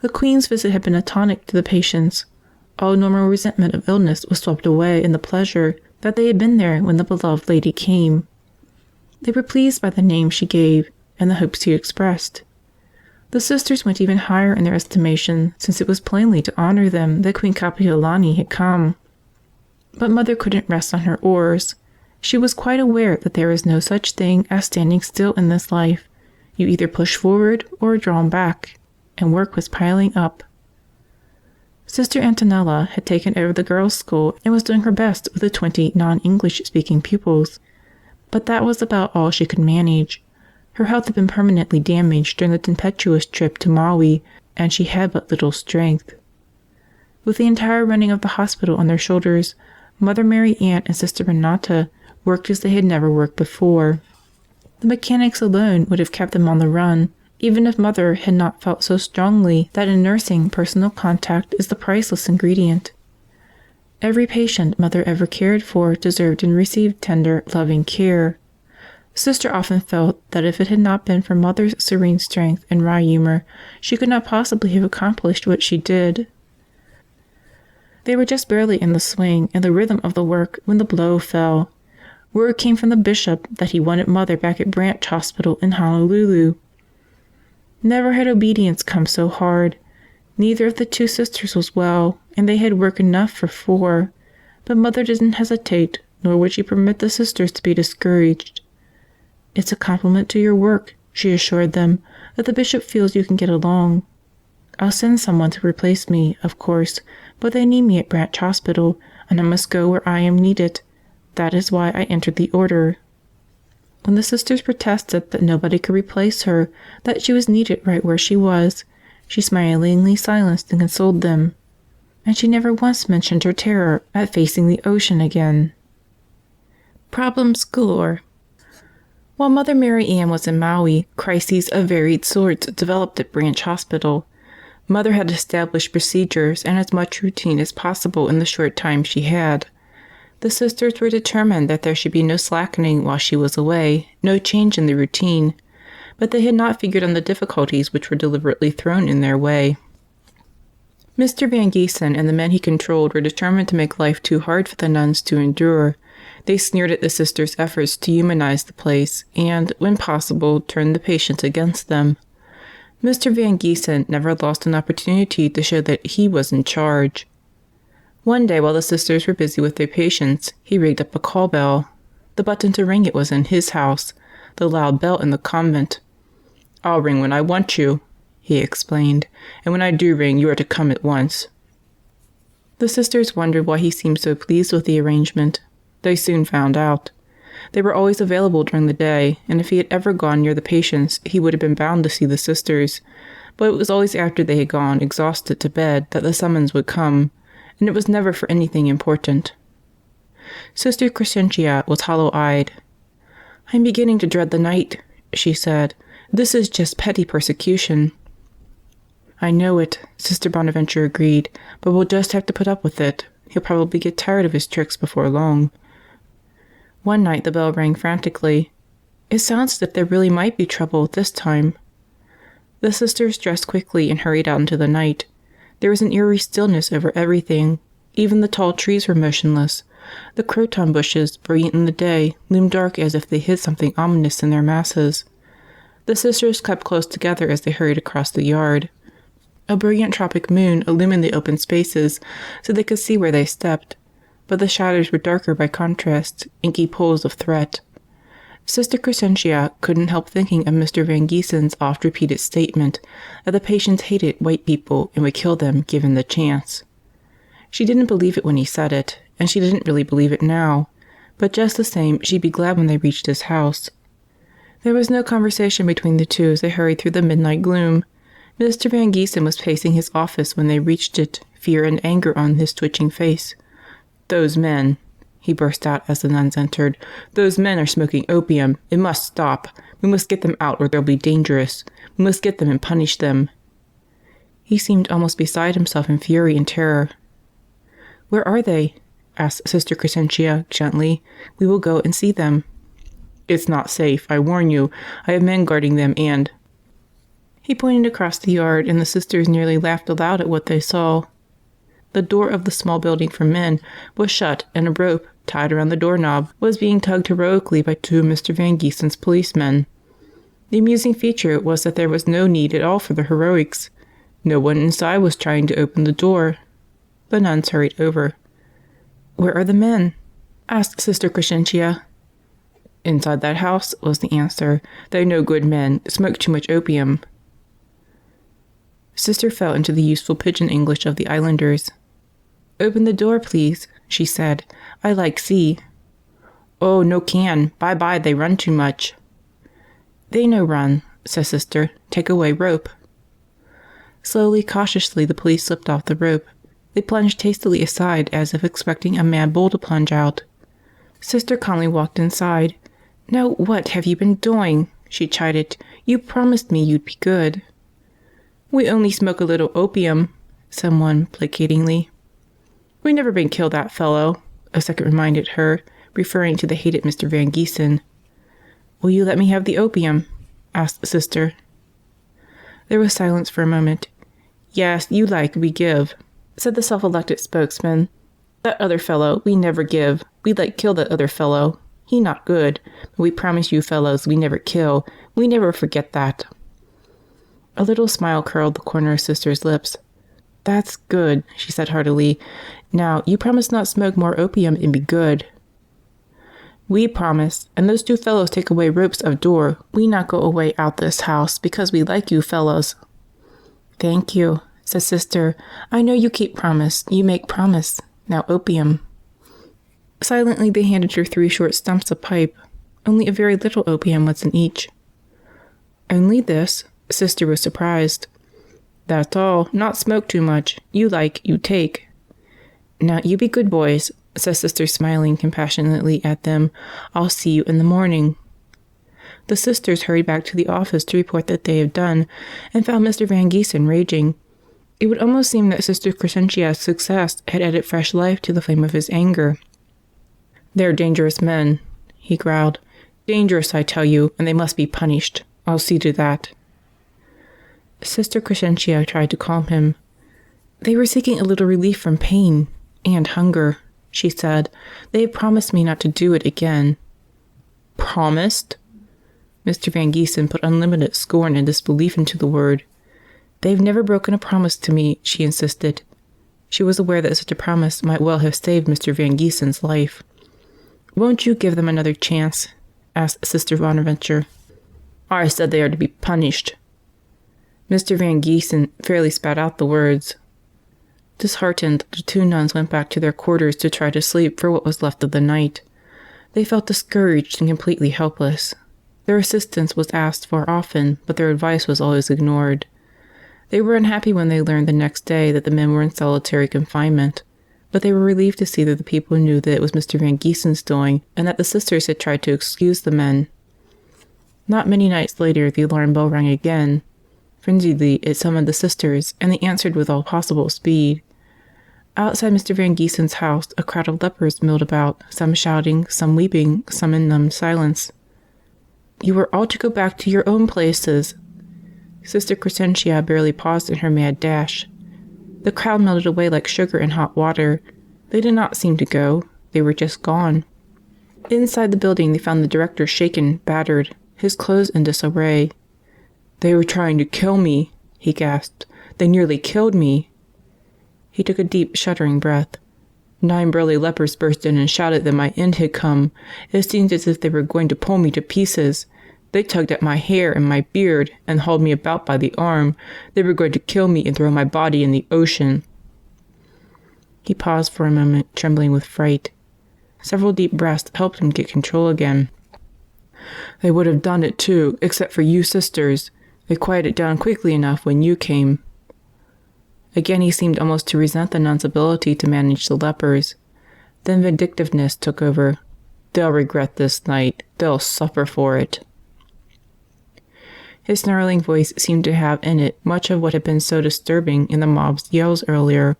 The Queen's visit had been a tonic to the patients. All normal resentment of illness was swept away in the pleasure that they had been there when the beloved lady came. They were pleased by the name she gave and the hopes she expressed. The sisters went even higher in their estimation, since it was plainly to honor them that Queen Kapiolani had come. But Mother couldn't rest on her oars. She was quite aware that there is no such thing as standing still in this life. You either push forward or are drawn back, and work was piling up. Sister Antonella had taken over the girls' school and was doing her best with the 20 non-English speaking pupils. But that was about all she could manage. Her health had been permanently damaged during the tempestuous trip to Maui, and she had but little strength. With the entire running of the hospital on their shoulders, Mother Marianne and Sister Renata worked as they had never worked before. The mechanics alone would have kept them on the run, even if Mother had not felt so strongly that in nursing personal contact is the priceless ingredient. Every patient Mother ever cared for deserved and received tender, loving care. Sister often felt that if it had not been for Mother's serene strength and wry humor, she could not possibly have accomplished what she did. They were just barely in the swing and the rhythm of the work when the blow fell. Word came from the bishop that he wanted Mother back at Branch Hospital in Honolulu. Never had obedience come so hard. Neither of the two sisters was well, and they had work enough for 4. But Mother didn't hesitate, nor would she permit the sisters to be discouraged. "It's a compliment to your work," she assured them, "that the bishop feels you can get along. I'll send someone to replace me, of course, but they need me at Branch Hospital, and I must go where I am needed. That is why I entered the order." When the sisters protested that nobody could replace her, that she was needed right where she was, she smilingly silenced and consoled them. And she never once mentioned her terror at facing the ocean again. Problems galore. While Mother Marianne was in Maui, crises of varied sorts developed at Branch Hospital. Mother had established procedures and as much routine as possible in the short time she had. The sisters were determined that there should be no slackening while she was away, no change in the routine, but they had not figured on the difficulties which were deliberately thrown in their way. Mr. Van Giesen and the men he controlled were determined to make life too hard for the nuns to endure. They sneered at the sisters' efforts to humanize the place and, when possible, turned the patients against them. Mr. Van Giesen never lost an opportunity to show that he was in charge. One day, while the sisters were busy with their patients, he rigged up a call bell. The button to ring it was in his house, the loud bell in the convent. "I'll ring when I want you," he explained, "and when I do ring, you are to come at once." The sisters wondered why he seemed so pleased with the arrangement. They soon found out. They were always available during the day, and if he had ever gone near the patients, he would have been bound to see the sisters. But it was always after they had gone, exhausted, to bed that the summons would come, and it was never for anything important. Sister Crescentia was hollow-eyed. "I'm beginning to dread the night," she said. "This is just petty persecution." "I know it," Sister Bonaventure agreed, "but we'll just have to put up with it. He'll probably get tired of his tricks before long." One night the bell rang frantically. It sounds as if there really might be trouble this time. The sisters dressed quickly and hurried out into the night. There was an eerie stillness over everything. Even the tall trees were motionless. The croton bushes, brilliant in the day, loomed dark as if they hid something ominous in their masses. The sisters kept close together as they hurried across the yard. A brilliant tropic moon illumined the open spaces so they could see where they stepped, but the shadows were darker by contrast, inky pools of threat. Sister Crescentia couldn't help thinking of Mr. Van Giesen's oft-repeated statement that the patients hated white people and would kill them given the chance. She didn't believe it when he said it, and she didn't really believe it now, but just the same she'd be glad when they reached his house. There was no conversation between the two as they hurried through the midnight gloom. Mr. Van Giesen was pacing his office when they reached it, fear and anger on his twitching face. "Those men," he burst out as the nuns entered, "those men are smoking opium. It must stop. We must get them out or they'll be dangerous. We must get them and punish them." He seemed almost beside himself in fury and terror. "Where are they?" asked Sister Crescentia gently. "We will go and see them." "It's not safe, I warn you. I have men guarding them and—" He pointed across the yard, and the sisters nearly laughed aloud at what they saw. The door of the small building for men was shut, and a rope, tied around the doorknob, was being tugged heroically by two of Mr. Van Giesen's policemen. The amusing feature was that there was no need at all for the heroics. No one inside was trying to open the door. The nuns hurried over. "Where are the men?" asked Sister Crescentia. "Inside that house," was the answer. "They're no good men. Smoke too much opium." Sister fell into the useful pidgin English of the islanders. "Open the door, please," she said. "I like see." "Oh, no can. Bye-bye, they run too much." "They no run," said Sister. "Take away rope." Slowly, cautiously, the police slipped off the rope. They plunged hastily aside as if expecting a mad bull to plunge out. Sister calmly walked inside. "Now what have you been doing?" she chided. "You promised me you'd be good." "We only smoke a little opium," said one placatingly. "We never been kill that fellow," a second reminded her, referring to the hated Mr. Van Giesen. "Will you let me have the opium?" asked Sister. There was silence for a moment. "Yes, you like, we give," said the self-elected spokesman. "That other fellow, we never give. We like kill that other fellow. He not good, but we promise you fellows we never kill. We never forget that." A little smile curled the corner of Sister's lips. "That's good," she said heartily. "Now, you promise not smoke more opium and be good." "We promise, and those two fellows take away ropes of door. We not go away out this house because we like you fellows." "Thank you," said Sister. "I know you keep promise. You make promise. Now opium." Silently they handed her 3 short stumps of pipe. Only a very little opium was in each. "Only this?" Sister was surprised. "That's all. Not smoke too much. You like, you take." "Now you be good boys," said Sister, smiling compassionately at them. "I'll see you in the morning." The sisters hurried back to the office to report that they had done, and found Mr. Van Giesen raging. It would almost seem that Sister Crescentia's success had added fresh life to the flame of his anger. "They're dangerous men," he growled. "Dangerous, I tell you, and they must be punished. I'll see to that." Sister Crescentia tried to calm him. They were seeking a little relief from pain and hunger, she said. "They have promised me not to do it again." "Promised?" Mr. Van Giesen put unlimited scorn and disbelief into the word. "They've never broken a promise to me," she insisted. She was aware that such a promise might well have saved Mr. Van Giesen's life. "Won't you give them another chance?" asked Sister Bonaventure. "I said they are to be punished." Mr. Van Giesen fairly spat out the words. Disheartened, the two nuns went back to their quarters to try to sleep for what was left of the night. They felt discouraged and completely helpless. Their assistance was asked for often, but their advice was always ignored. They were unhappy when they learned the next day that the men were in solitary confinement, but they were relieved to see that the people knew that it was Mr. Van Giesen's doing and that the sisters had tried to excuse the men. Not many nights later, the alarm bell rang again. Frenziedly, it summoned the sisters, and they answered with all possible speed. Outside Mr. Van Giesen's house, a crowd of lepers milled about, some shouting, some weeping, some in numbed silence. "You are all to go back to your own places." Sister Crescentia barely paused in her mad dash. The crowd melted away like sugar in hot water. They did not seem to go. They were just gone. Inside the building, they found the director shaken, battered, his clothes in disarray. "They were trying to kill me," he gasped. "They nearly killed me." He took a deep, shuddering breath. 9 burly lepers burst in and shouted that my end had come. It seemed as if they were going to pull me to pieces. They tugged at my hair and my beard and hauled me about by the arm. They were going to kill me and throw my body in the ocean. He paused for a moment, trembling with fright. Several deep breaths helped him get control again. "They would have done it too, except for you sisters. They quieted down quickly enough when you came." Again he seemed almost to resent the nun's ability to manage the lepers. Then vindictiveness took over. "They'll regret this night. They'll suffer for it." His snarling voice seemed to have in it much of what had been so disturbing in the mob's yells earlier.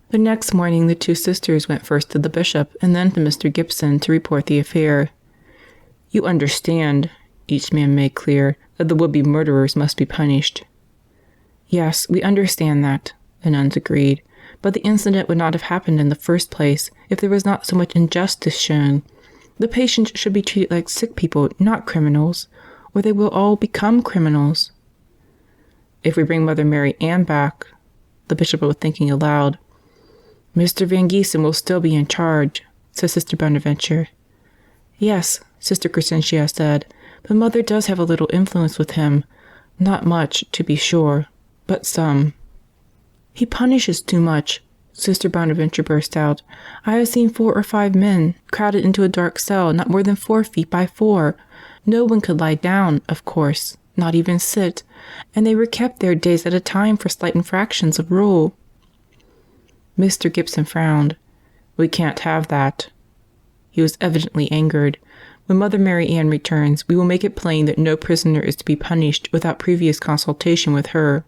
The next morning the two sisters went first to the bishop and then to Mr. Gibson to report the affair. "You understand," each man made clear, "that the would-be murderers must be punished." "Yes, we understand that," the nuns agreed, "but the incident would not have happened in the first place if there was not so much injustice shown. The patients should be treated like sick people, not criminals, or they will all become criminals." "If we bring Mother Marianne back," the bishop was thinking aloud. "Mr. Van Giesen will still be in charge," said Sister Bonaventure. "Yes," Sister Crescentia said, "but Mother does have a little influence with him. Not much, to be sure, but some." "He punishes too much," Sister Bonaventure burst out. "I have seen 4 or 5 men crowded into a dark cell not more than 4 feet by 4. No one could lie down, of course, not even sit, and they were kept there days at a time for slight infractions of rule." Mr. Gibson frowned. "We can't have that." He was evidently angered. "When Mother Marianne returns, we will make it plain that no prisoner is to be punished without previous consultation with her."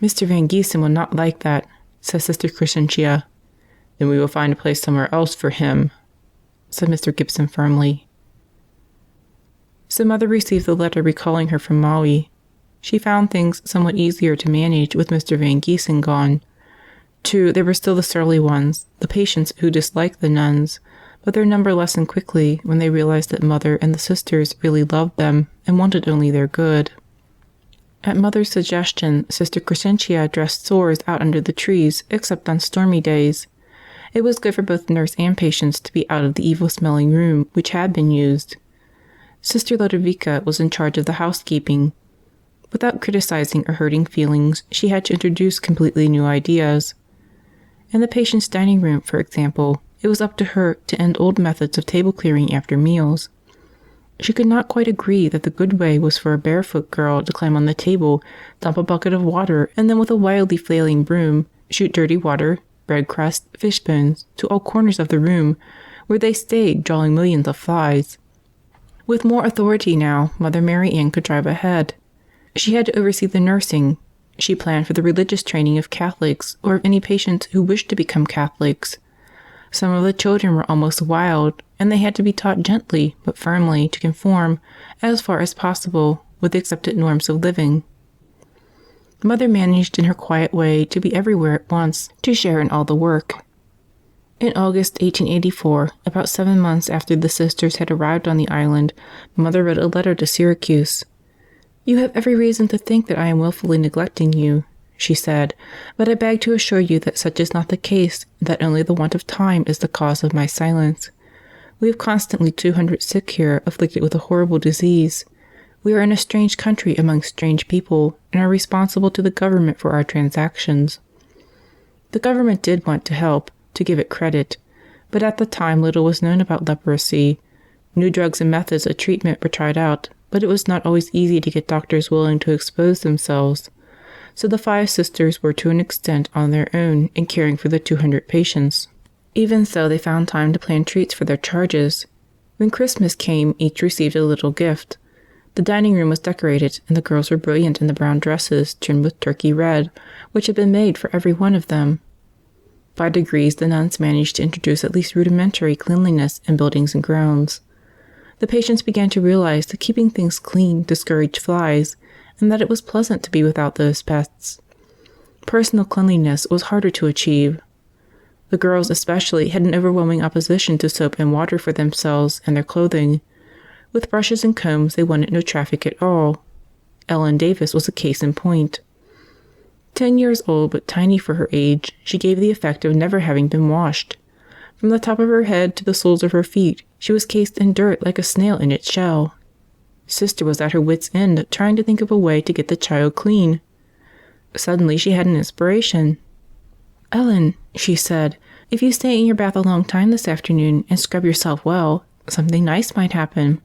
"Mr. Van Giesen will not like that," said Sister Crescentia. "Then we will find a place somewhere else for him," said Mr. Gibson firmly. So Mother received the letter recalling her from Maui. She found things somewhat easier to manage with Mr. Van Giesen gone. True, there were still the surly ones, the patients who disliked the nuns, but their number lessened quickly when they realized that Mother and the sisters really loved them and wanted only their good. At Mother's suggestion, Sister Crescentia dressed sores out under the trees, except on stormy days. It was good for both nurse and patients to be out of the evil-smelling room which had been used. Sister Lodovica was in charge of the housekeeping. Without criticizing or hurting feelings, she had to introduce completely new ideas. In the patient's dining room, for example, it was up to her to end old methods of table clearing after meals. She could not quite agree that the good way was for a barefoot girl to climb on the table, dump a bucket of water, and then with a wildly flailing broom, shoot dirty water, bread crust, fish bones, to all corners of the room, where they stayed, drawing millions of flies. With more authority now, Mother Marianne could drive ahead. She had to oversee the nursing. She planned for the religious training of Catholics or of any patients who wished to become Catholics. Some of the children were almost wild, and they had to be taught gently but firmly to conform, as far as possible, with the accepted norms of living. Mother managed in her quiet way to be everywhere at once, to share in all the work. In August 1884, about 7 months after the sisters had arrived on the island, Mother wrote a letter to Syracuse. "You have every reason to think that I am wilfully neglecting you," she said, "but I beg to assure you that such is not the case, that only the want of time is the cause of my silence. We have constantly 200 sick here, afflicted with a horrible disease. We are in a strange country among strange people, and are responsible to the government for our transactions." The government did want to help, to give it credit, but at the time little was known about leprosy. New drugs and methods of treatment were tried out, but it was not always easy to get doctors willing to expose themselves. So the 5 sisters were to an extent on their own in caring for the 200 patients. Even so, they found time to plan treats for their charges. When Christmas came, each received a little gift. The dining room was decorated, and the girls were brilliant in the brown dresses trimmed with turkey red, which had been made for every one of them. By degrees, the nuns managed to introduce at least rudimentary cleanliness in buildings and grounds. The patients began to realize that keeping things clean discouraged flies, and that it was pleasant to be without those pests. Personal cleanliness was harder to achieve. The girls especially had an overwhelming opposition to soap and water for themselves and their clothing. With brushes and combs, they wanted no traffic at all. Ellen Davis was a case in point. 10 years old, but tiny for her age, she gave the effect of never having been washed. From the top of her head to the soles of her feet, she was cased in dirt like a snail in its shell. Sister was at her wit's end, trying to think of a way to get the child clean. Suddenly she had an inspiration. "Ellen," she said, "if you stay in your bath a long time this afternoon and scrub yourself well, something nice might happen."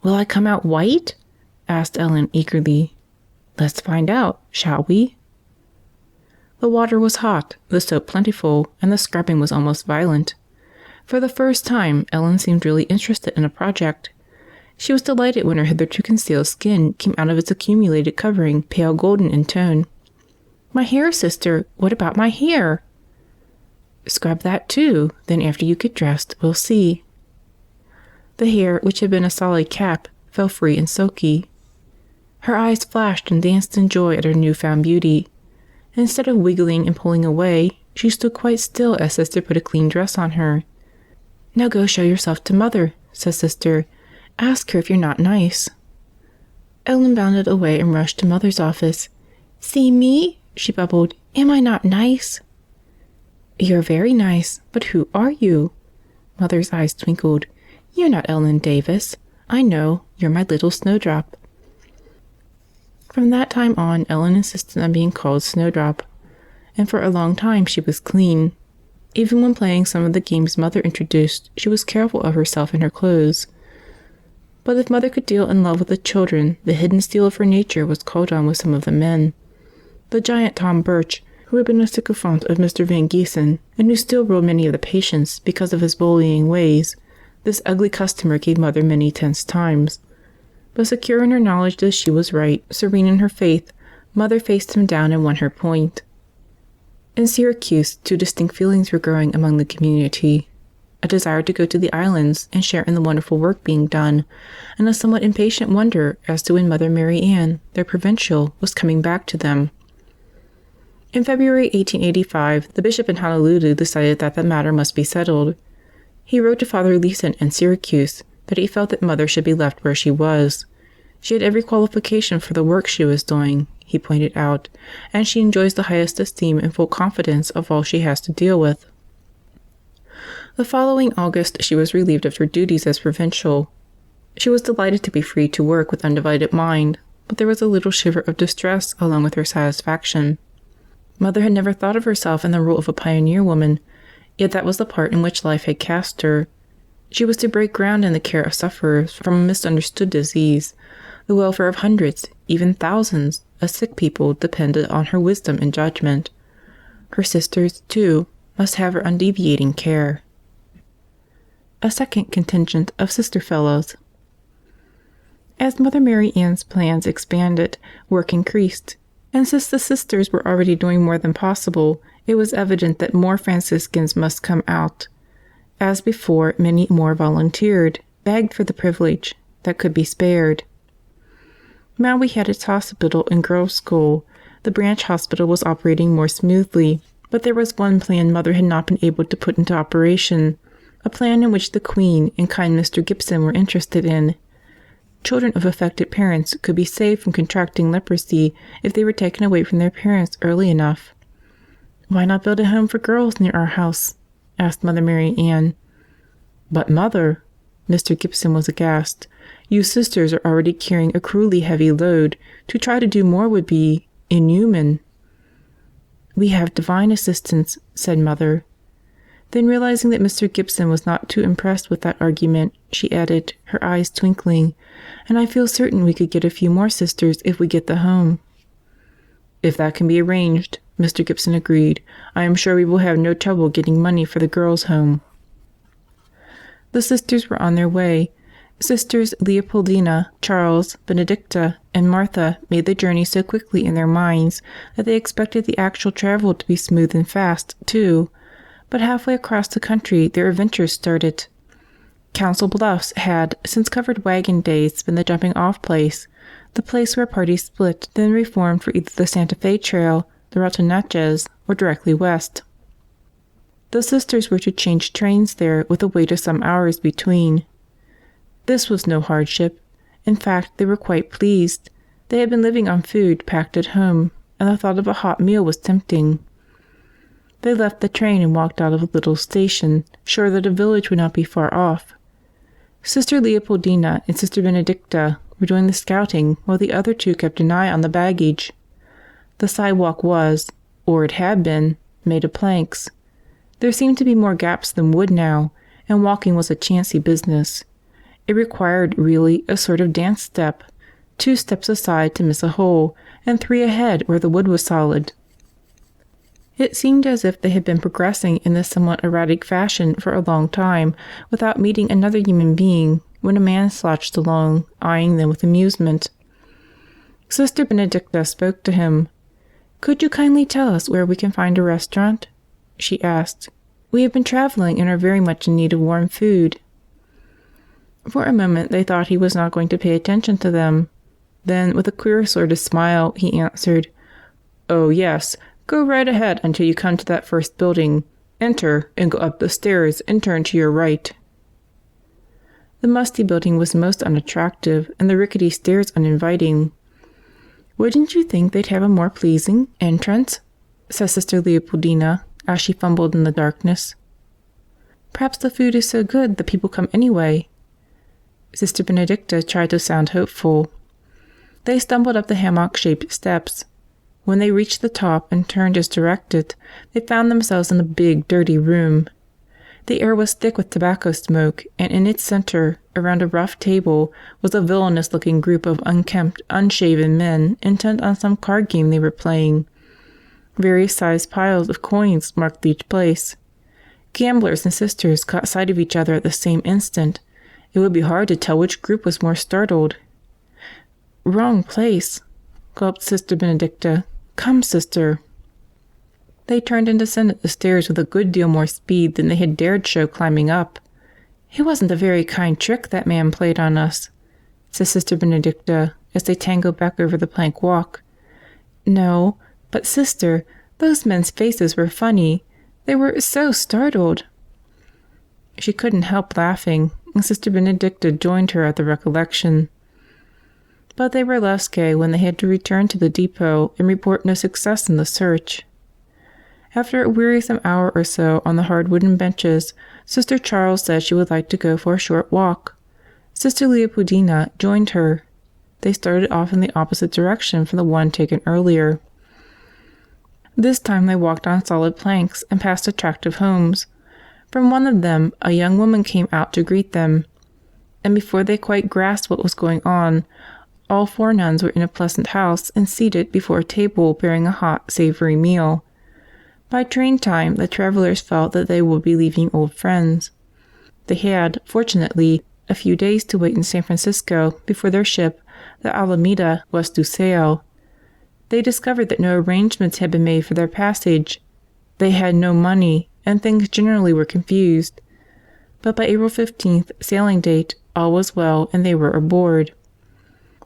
"Will I come out white?" asked Ellen eagerly. "Let's find out, shall we?" The water was hot, the soap plentiful, and the scrubbing was almost violent. For the first time, Ellen seemed really interested in a project. She was delighted when her hitherto concealed skin came out of its accumulated covering, pale golden in tone. "My hair, sister! What about my hair?" "Scrub that too, then after you get dressed, we'll see." The hair, which had been a solid cap, fell free and silky. Her eyes flashed and danced in joy at her new-found beauty. Instead of wiggling and pulling away, she stood quite still as Sister put a clean dress on her. "Now go show yourself to Mother," said Sister. "Ask her if you're not nice." Ellen bounded away and rushed to Mother's office. "See me?" she bubbled. "Am I not nice?" "You're very nice, but who are you?" Mother's eyes twinkled. "You're not Ellen Davis. I know, you're my little Snowdrop." From that time on, Ellen insisted on being called Snowdrop, and for a long time she was clean. Even when playing some of the games Mother introduced, she was careful of herself and her clothes. But if Mother could deal in love with the children, the hidden steel of her nature was called on with some of the men. The giant Tom Birch, who had been a sycophant of Mr. Van Giesen, and who still ruled many of the patients because of his bullying ways, this ugly customer gave Mother many tense times. But secure in her knowledge that she was right, serene in her faith, Mother faced him down and won her point. In Syracuse, 2 distinct feelings were growing among the community: a desire to go to the islands and share in the wonderful work being done, and a somewhat impatient wonder as to when Mother Marianne, their provincial, was coming back to them. In February 1885, the bishop in Honolulu decided that the matter must be settled. He wrote to Father Leeson in Syracuse that he felt that Mother should be left where she was. She had every qualification for the work she was doing, he pointed out, and she enjoys the highest esteem and full confidence of all she has to deal with. The following August, she was relieved of her duties as provincial. She was delighted to be free to work with undivided mind, but there was a little shiver of distress along with her satisfaction. Mother had never thought of herself in the role of a pioneer woman, yet that was the part in which life had cast her. She was to break ground in the care of sufferers from a misunderstood disease. The welfare of hundreds, even thousands, of sick people depended on her wisdom and judgment. Her sisters, too, must have her undeviating care. A second contingent of sister fellows. As Mother Marianne's plans expanded, work increased, and since the sisters were already doing more than possible, it was evident that more Franciscans must come out. As before, many more volunteered, begged for the privilege that could be spared. Maui had its hospital and girls' school. The branch hospital was operating more smoothly. But there was one plan Mother had not been able to put into operation, a plan in which the Queen and kind Mr. Gibson were interested in. Children of affected parents could be saved from contracting leprosy if they were taken away from their parents early enough. "Why not build a home for girls near our house?" asked Mother Marianne. "But, Mother," Mr. Gibson was aghast, "you sisters are already carrying a cruelly heavy load. To try to do more would be inhuman." "We have divine assistance," said Mother. Then, realizing that Mr. Gibson was not too impressed with that argument, she added, her eyes twinkling, "And I feel certain we could get a few more sisters if we get the home." "If that can be arranged," Mr. Gibson agreed, "I am sure we will have no trouble getting money for the girls' home." The sisters were on their way. Sisters Leopoldina, Charles, Benedicta, and Martha made the journey so quickly in their minds that they expected the actual travel to be smooth and fast, too. But halfway across the country their adventures started. Council Bluffs had, since covered wagon days, been the jumping-off place, the place where parties split, then reformed for either the Santa Fe Trail, the Ruta Natchez, or directly west. The sisters were to change trains there with a wait of some hours between. This was no hardship. In fact, they were quite pleased. They had been living on food packed at home, and the thought of a hot meal was tempting. They left the train and walked out of a little station, sure that a village would not be far off. Sister Leopoldina and Sister Benedicta were doing the scouting, while the other two kept an eye on the baggage. The sidewalk was, or it had been, made of planks. There seemed to be more gaps than wood now, and walking was a chancy business. It required, really, a sort of dance step, 2 steps aside to miss a hole, and 3 ahead where the wood was solid. It seemed as if they had been progressing in this somewhat erratic fashion for a long time without meeting another human being, when a man slouched along, eyeing them with amusement. Sister Benedicta spoke to him. "Could you kindly tell us where we can find a restaurant?" she asked. "We have been traveling and are very much in need of warm food." For a moment they thought he was not going to pay attention to them. Then, with a queer sort of smile, he answered, "Oh, yes. Go right ahead until you come to that first building. Enter, and go up the stairs and turn to your right." The musty building was most unattractive, and the rickety stairs uninviting. "Wouldn't you think they'd have a more pleasing entrance?" said Sister Leopoldina, as she fumbled in the darkness. "Perhaps the food is so good that people come anyway." Sister Benedicta tried to sound hopeful. They stumbled up the hammock-shaped steps. When they reached the top and turned as directed, they found themselves in a big, dirty room. The air was thick with tobacco smoke, and in its center, around a rough table, was a villainous-looking group of unkempt, unshaven men intent on some card game they were playing. Various sized piles of coins marked each place. Gamblers and sisters caught sight of each other at the same instant. It would be hard to tell which group was more startled. "Wrong place," gulped Sister Benedicta. "Come, sister." They turned and descended the stairs with a good deal more speed than they had dared show climbing up. "It wasn't a very kind trick that man played on us," said Sister Benedicta, as they tangled back over the plank walk. "No, but, sister, those men's faces were funny. They were so startled." She couldn't help laughing, and Sister Benedicta joined her at the recollection. But they were less gay when they had to return to the depot and report no success in the search. After a wearisome hour or so on the hard wooden benches, Sister Charles said she would like to go for a short walk. Sister Leopoldina joined her. They started off in the opposite direction from the one taken earlier. This time they walked on solid planks and past attractive homes. From one of them a young woman came out to greet them, and before they quite grasped what was going on, all 4 nuns were in a pleasant house and seated before a table bearing a hot, savory meal. By train time, the travelers felt that they would be leaving old friends. They had, fortunately, a few days to wait in San Francisco before their ship, the Alameda, was to sail. They discovered that no arrangements had been made for their passage. They had no money, and things generally were confused. But by April 15th, sailing date, all was well and they were aboard.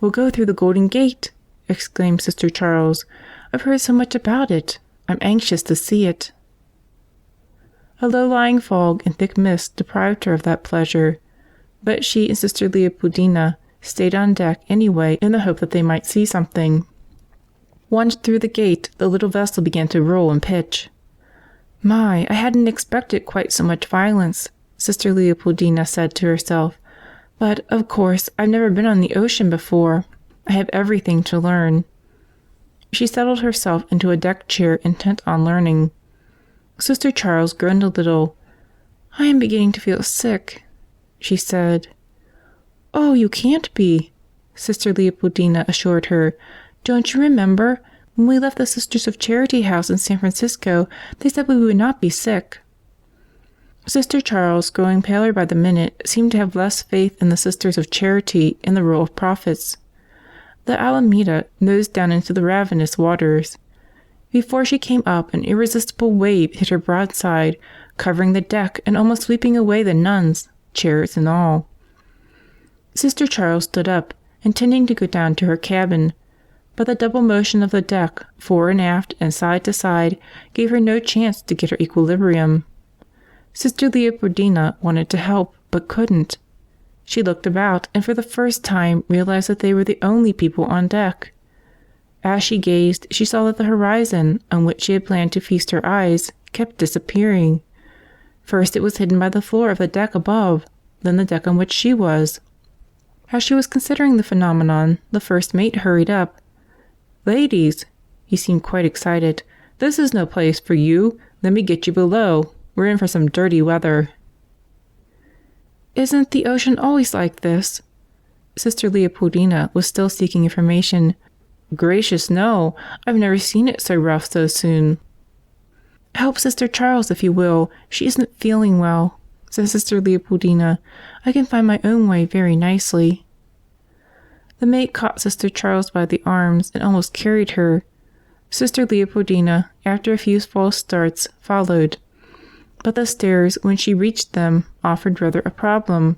"We'll go through the Golden Gate!" exclaimed Sister Charles. "I've heard so much about it. I'm anxious to see it." A low-lying fog and thick mist deprived her of that pleasure, but she and Sister Leopoldina stayed on deck anyway in the hope that they might see something. Once through the gate, the little vessel began to roll and pitch. "My, I hadn't expected quite so much violence," Sister Leopoldina said to herself. "But, of course, I've never been on the ocean before. I have everything to learn." She settled herself into a deck chair, intent on learning. Sister Charles groaned a little. "I am beginning to feel sick," she said. "Oh, you can't be," Sister Leopoldina assured her. "Don't you remember? When we left the Sisters of Charity house in San Francisco, they said we would not be sick." Sister Charles, growing paler by the minute, seemed to have less faith in the Sisters of Charity and the role of prophets. The Alameda nosed down into the ravenous waters. Before she came up, an irresistible wave hit her broadside, covering the deck and almost sweeping away the nuns, chairs and all. Sister Charles stood up, intending to go down to her cabin, but the double motion of the deck, fore and aft and side to side, gave her no chance to get her equilibrium. Sister Leopoldina wanted to help, but couldn't. She looked about and for the first time realized that they were the only people on deck. As she gazed, she saw that the horizon, on which she had planned to feast her eyes, kept disappearing. First it was hidden by the floor of the deck above, then the deck on which she was. As she was considering the phenomenon, the first mate hurried up. "Ladies," he seemed quite excited, "this is no place for you. Let me get you below. We're in for some dirty weather." "Isn't the ocean always like this?" Sister Leopoldina was still seeking information. "Gracious, no. I've never seen it so rough so soon." "Help Sister Charles if you will. She isn't feeling well," said Sister Leopoldina. "I can find my own way very nicely." The mate caught Sister Charles by the arms and almost carried her. Sister Leopoldina, after a few false starts, followed. But the stairs, when she reached them, offered rather a problem.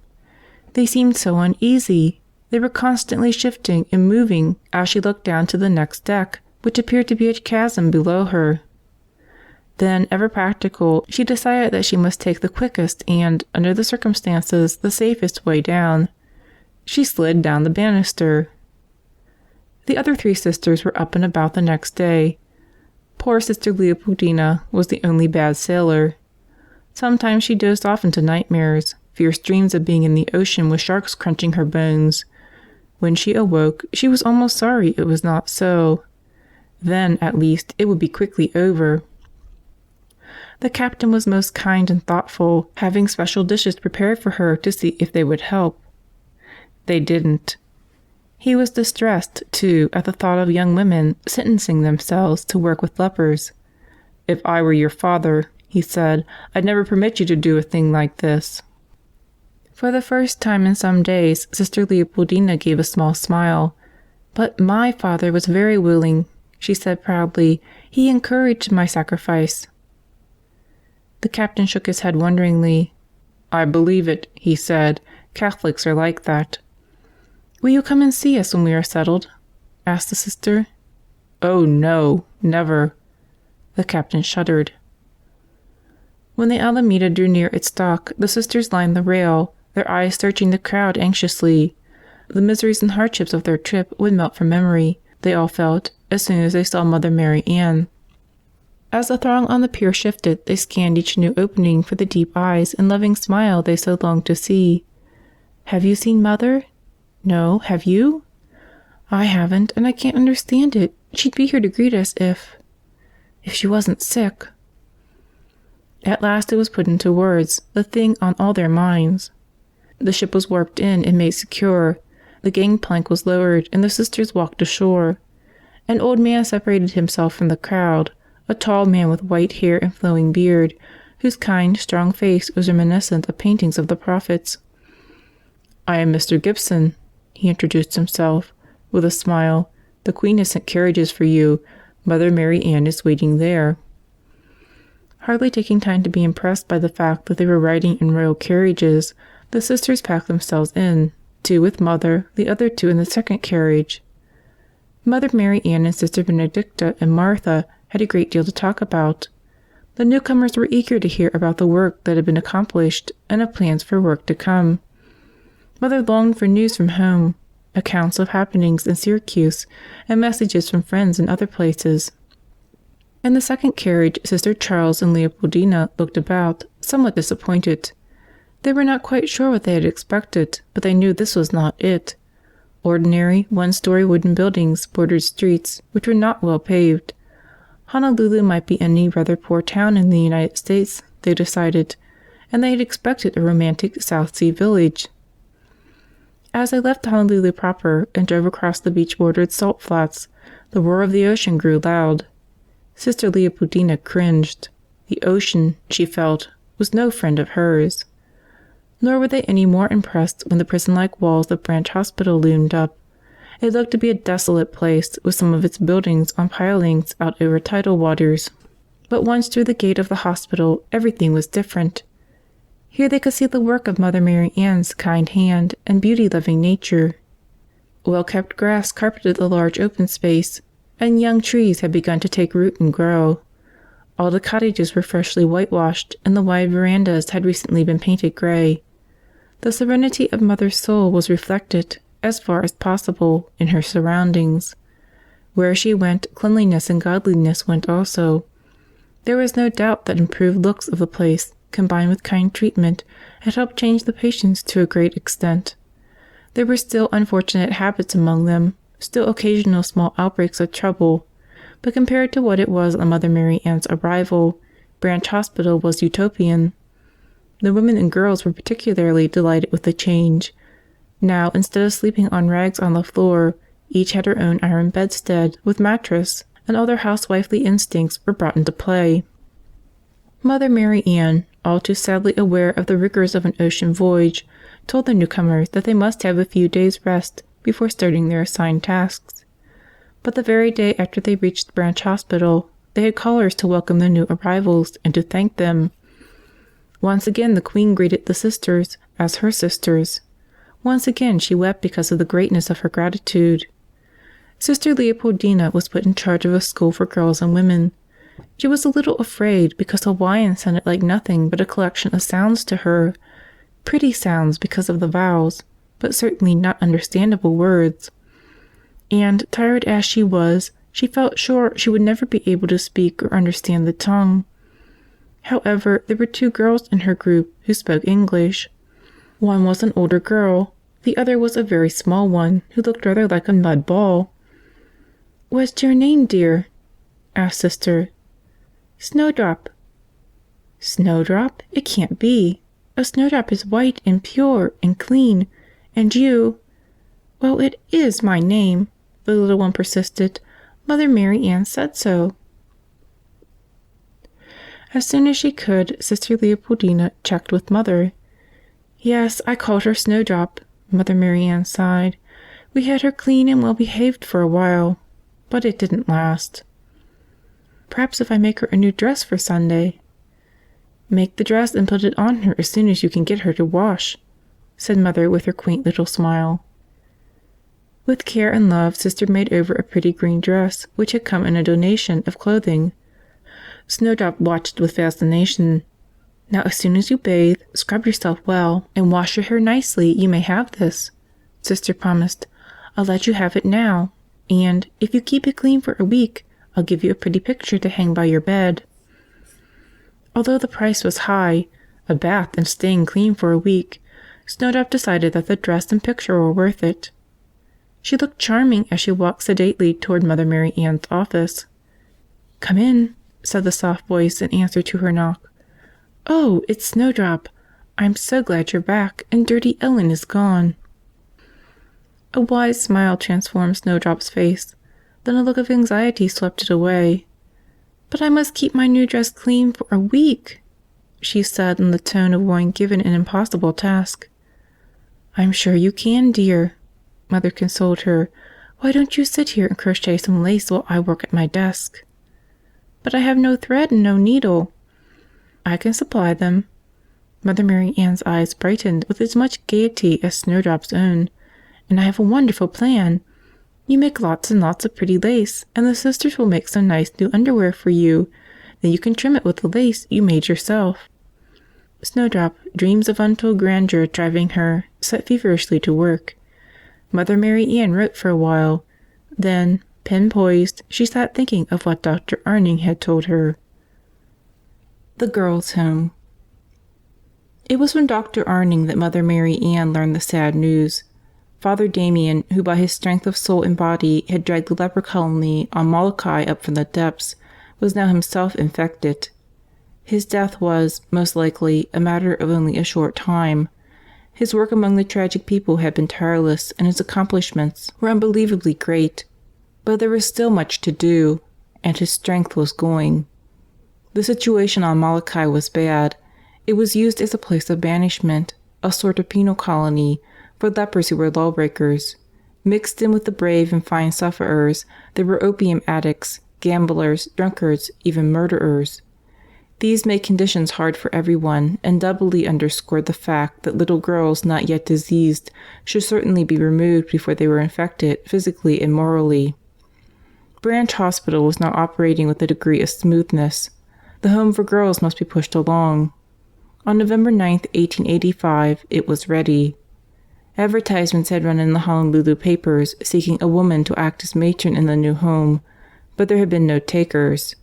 They seemed so uneasy. They were constantly shifting and moving as she looked down to the next deck, which appeared to be a chasm below her. Then, ever practical, she decided that she must take the quickest and, under the circumstances, the safest way down. She slid down the banister. The other 3 sisters were up and about the next day. Poor Sister Leopoldina was the only bad sailor. Sometimes she dozed off into nightmares, fierce dreams of being in the ocean with sharks crunching her bones. When she awoke, she was almost sorry it was not so. Then, at least, it would be quickly over. The captain was most kind and thoughtful, having special dishes prepared for her to see if they would help. They didn't. He was distressed, too, at the thought of young women sentencing themselves to work with lepers. "If I were your father," he said, "I'd never permit you to do a thing like this." For the first time in some days, Sister Leopoldina gave a small smile. "But my father was very willing," she said proudly. "He encouraged my sacrifice." The captain shook his head wonderingly. "I believe it," he said. "Catholics are like that." "Will you come and see us when we are settled?" asked the sister. "Oh, no, never." The captain shuddered. When the Alameda drew near its dock, the sisters lined the rail, their eyes searching the crowd anxiously. The miseries and hardships of their trip would melt from memory, they all felt, as soon as they saw Mother Marianne. As the throng on the pier shifted, they scanned each new opening for the deep eyes and loving smile they so longed to see. "Have you seen Mother?" "No, have you?" "I haven't, and I can't understand it. She'd be here to greet us if she wasn't sick." At last it was put into words, the thing on all their minds. The ship was warped in and made secure. The gangplank was lowered, and the sisters walked ashore. An old man separated himself from the crowd, a tall man with white hair and flowing beard, whose kind, strong face was reminiscent of paintings of the prophets. "I am Mr. Gibson," he introduced himself, with a smile. "The Queen has sent carriages for you. Mother Marianne is waiting there." Hardly taking time to be impressed by the fact that they were riding in royal carriages, the sisters packed themselves in, 2 with Mother, the other 2 in the second carriage. Mother Marianne and Sister Benedicta and Martha had a great deal to talk about. The newcomers were eager to hear about the work that had been accomplished and of plans for work to come. Mother longed for news from home, accounts of happenings in Syracuse, and messages from friends in other places. In the second carriage, Sister Charles and Leopoldina looked about, somewhat disappointed. They were not quite sure what they had expected, but they knew this was not it. Ordinary, one-story wooden buildings bordered streets which were not well paved. Honolulu might be any rather poor town in the United States, they decided, and they had expected a romantic South Sea village. As they left Honolulu proper and drove across the beach-bordered salt flats, the roar of the ocean grew loud. Sister Leopoldina cringed. The ocean, she felt, was no friend of hers. Nor were they any more impressed when the prison-like walls of Branch Hospital loomed up. It looked to be a desolate place, with some of its buildings on pilings out over tidal waters. But once through the gate of the hospital, everything was different. Here they could see the work of Mother Marianne's kind hand and beauty-loving nature. Well-kept grass carpeted the large open space, and young trees had begun to take root and grow. All the cottages were freshly whitewashed, and the wide verandas had recently been painted gray. The serenity of Mother's soul was reflected, as far as possible, in her surroundings. Where she went, cleanliness and godliness went also. There was no doubt that improved looks of the place, combined with kind treatment, had helped change the patients to a great extent. There were still unfortunate habits among them, still occasional small outbreaks of trouble, but compared to what it was on Mother Marianne's arrival, Branch Hospital was utopian. The women and girls were particularly delighted with the change. Now, instead of sleeping on rags on the floor, each had her own iron bedstead with mattress, and all their housewifely instincts were brought into play. Mother Marianne, all too sadly aware of the rigors of an ocean voyage, told the newcomers that they must have a few days' rest before starting their assigned tasks. But the very day after they reached Branch Hospital, they had callers to welcome the new arrivals and to thank them. Once again the Queen greeted the sisters as her sisters. Once again she wept because of the greatness of her gratitude. Sister Leopoldina was put in charge of a school for girls and women. She was a little afraid because Hawaiian sounded like nothing but a collection of sounds to her, pretty sounds because of the vowels, but certainly not understandable words. And, tired as she was, she felt sure she would never be able to speak or understand the tongue. However, there were 2 girls in her group who spoke English. One was an older girl, the other was a very small one who looked rather like a mud ball. "What's your name, dear?" asked Sister. "Snowdrop." "Snowdrop? It can't be. A snowdrop is white and pure and clean, and you—" "Well, it is my name," the little one persisted. "Mother Marianne said so." As soon as she could, Sister Leopoldina checked with Mother. "Yes, I called her Snowdrop," Mother Marianne sighed. "We had her clean and well behaved for a while, but it didn't last." "Perhaps if I make her a new dress for Sunday." "Make the dress and put it on her as soon as you can get her to wash," said Mother with her quaint little smile. With care and love, Sister made over a pretty green dress, which had come in a donation of clothing. Snowdrop watched with fascination. "Now, as soon as you bathe, scrub yourself well, and wash your hair nicely, you may have this," Sister promised. "I'll let you have it now, and, if you keep it clean for a week, I'll give you a pretty picture to hang by your bed." Although the price was high, a bath and staying clean for a week, Snowdrop decided that the dress and picture were worth it. She looked charming as she walked sedately toward Mother Marianne's office. "Come in," said the soft voice in answer to her knock. "Oh, it's Snowdrop. I'm so glad you're back, and Dirty Ellen is gone." A wise smile transformed Snowdrop's face. Then a look of anxiety swept it away. "But I must keep my new dress clean for a week," she said in the tone of one given an impossible task. "I'm sure you can, dear," Mother consoled her. "Why don't you sit here and crochet some lace while I work at my desk?" "But I have no thread and no needle." "I can supply them." Mother Marianne's eyes brightened with as much gaiety as Snowdrop's own. "And I have a wonderful plan. You make lots and lots of pretty lace, and the sisters will make some nice new underwear for you. Then you can trim it with the lace you made yourself." Snowdrop, dreams of untold grandeur driving her, set feverishly to work. Mother Marianne wrote for a while. Then, pen poised, she sat thinking of what Dr. Arning had told her. The Girls' Home. It was from Dr. Arning that Mother Marianne learned the sad news. Father Damien, who by his strength of soul and body had dragged the leper colony on Molokai up from the depths, was now himself infected. His death was, most likely, a matter of only a short time. His work among the tragic people had been tireless, and his accomplishments were unbelievably great. But there was still much to do, and his strength was going. The situation on Molokai was bad. It was used as a place of banishment, a sort of penal colony, for lepers who were lawbreakers. Mixed in with the brave and fine sufferers, there were opium addicts, gamblers, drunkards, even murderers. These made conditions hard for everyone, and doubly underscored the fact that little girls not yet diseased should certainly be removed before they were infected physically and morally. Branch Hospital was now operating with a degree of smoothness. The home for girls must be pushed along. On November 9, 1885, it was ready. Advertisements had run in the Honolulu papers seeking a woman to act as matron in the new home, but there had been no takers.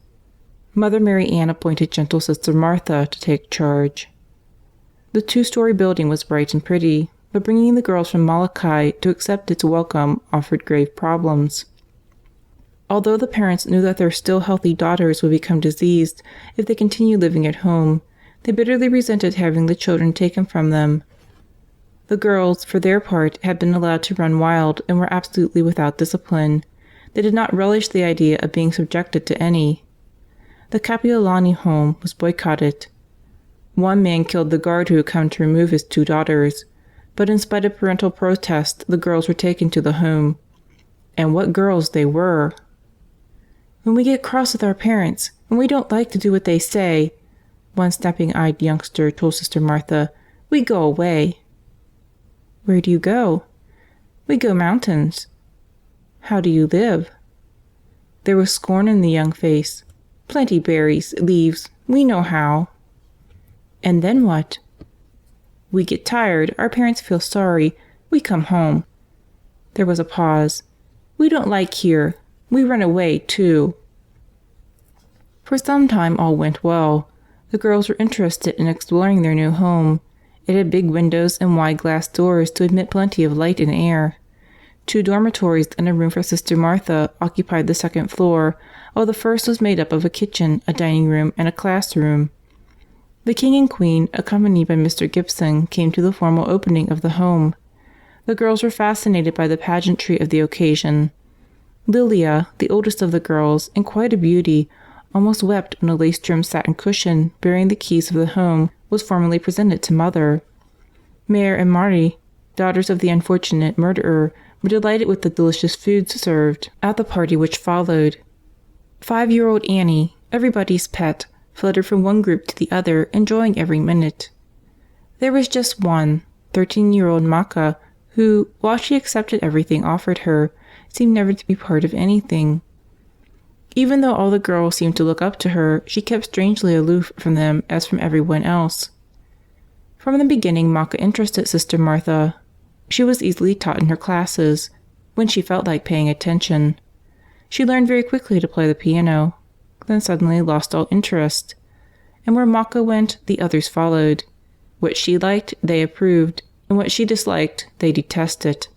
Mother Marianne appointed gentle Sister Martha to take charge. The 2-story building was bright and pretty, but bringing the girls from Molokai to accept its welcome offered grave problems. Although the parents knew that their still healthy daughters would become diseased if they continued living at home, they bitterly resented having the children taken from them. The girls, for their part, had been allowed to run wild and were absolutely without discipline. They did not relish the idea of being subjected to any. The Kapiolani home was boycotted. One man killed the guard who had come to remove his 2 daughters, but in spite of parental protest, the girls were taken to the home. And what girls they were! "When we get cross with our parents, when we don't like to do what they say," one snapping-eyed youngster told Sister Martha, "we go away." "Where do you go?" "We go mountains." "How do you live?" There was scorn in the young face. "Plenty berries, leaves, we know how." "And then what?" "We get tired, our parents feel sorry, we come home." There was a pause. "We don't like here, we run away, too." For some time all went well. The girls were interested in exploring their new home. It had big windows and wide glass doors to admit plenty of light and air. 2 dormitories and a room for Sister Martha occupied the 2nd floor, while the first was made up of a kitchen, a dining room, and a classroom. The King and Queen, accompanied by Mr. Gibson, came to the formal opening of the home. The girls were fascinated by the pageantry of the occasion. Lilia, the oldest of the girls, and quite a beauty, almost wept when a lace-trimmed satin cushion bearing the keys of the home was formally presented to Mother. Mare and Marty, daughters of the unfortunate murderer, were delighted with the delicious foods served at the party which followed. 5-year-old Annie, everybody's pet, fluttered from one group to the other, enjoying every minute. There was just one, 13-year-old Maka, who, while she accepted everything offered her, seemed never to be part of anything. Even though all the girls seemed to look up to her, she kept strangely aloof from them as from everyone else. From the beginning, Maka interested Sister Martha. She was easily taught in her classes, when she felt like paying attention. She learned very quickly to play the piano, then suddenly lost all interest. And where Maka went, the others followed. What she liked, they approved, and what she disliked, they detested.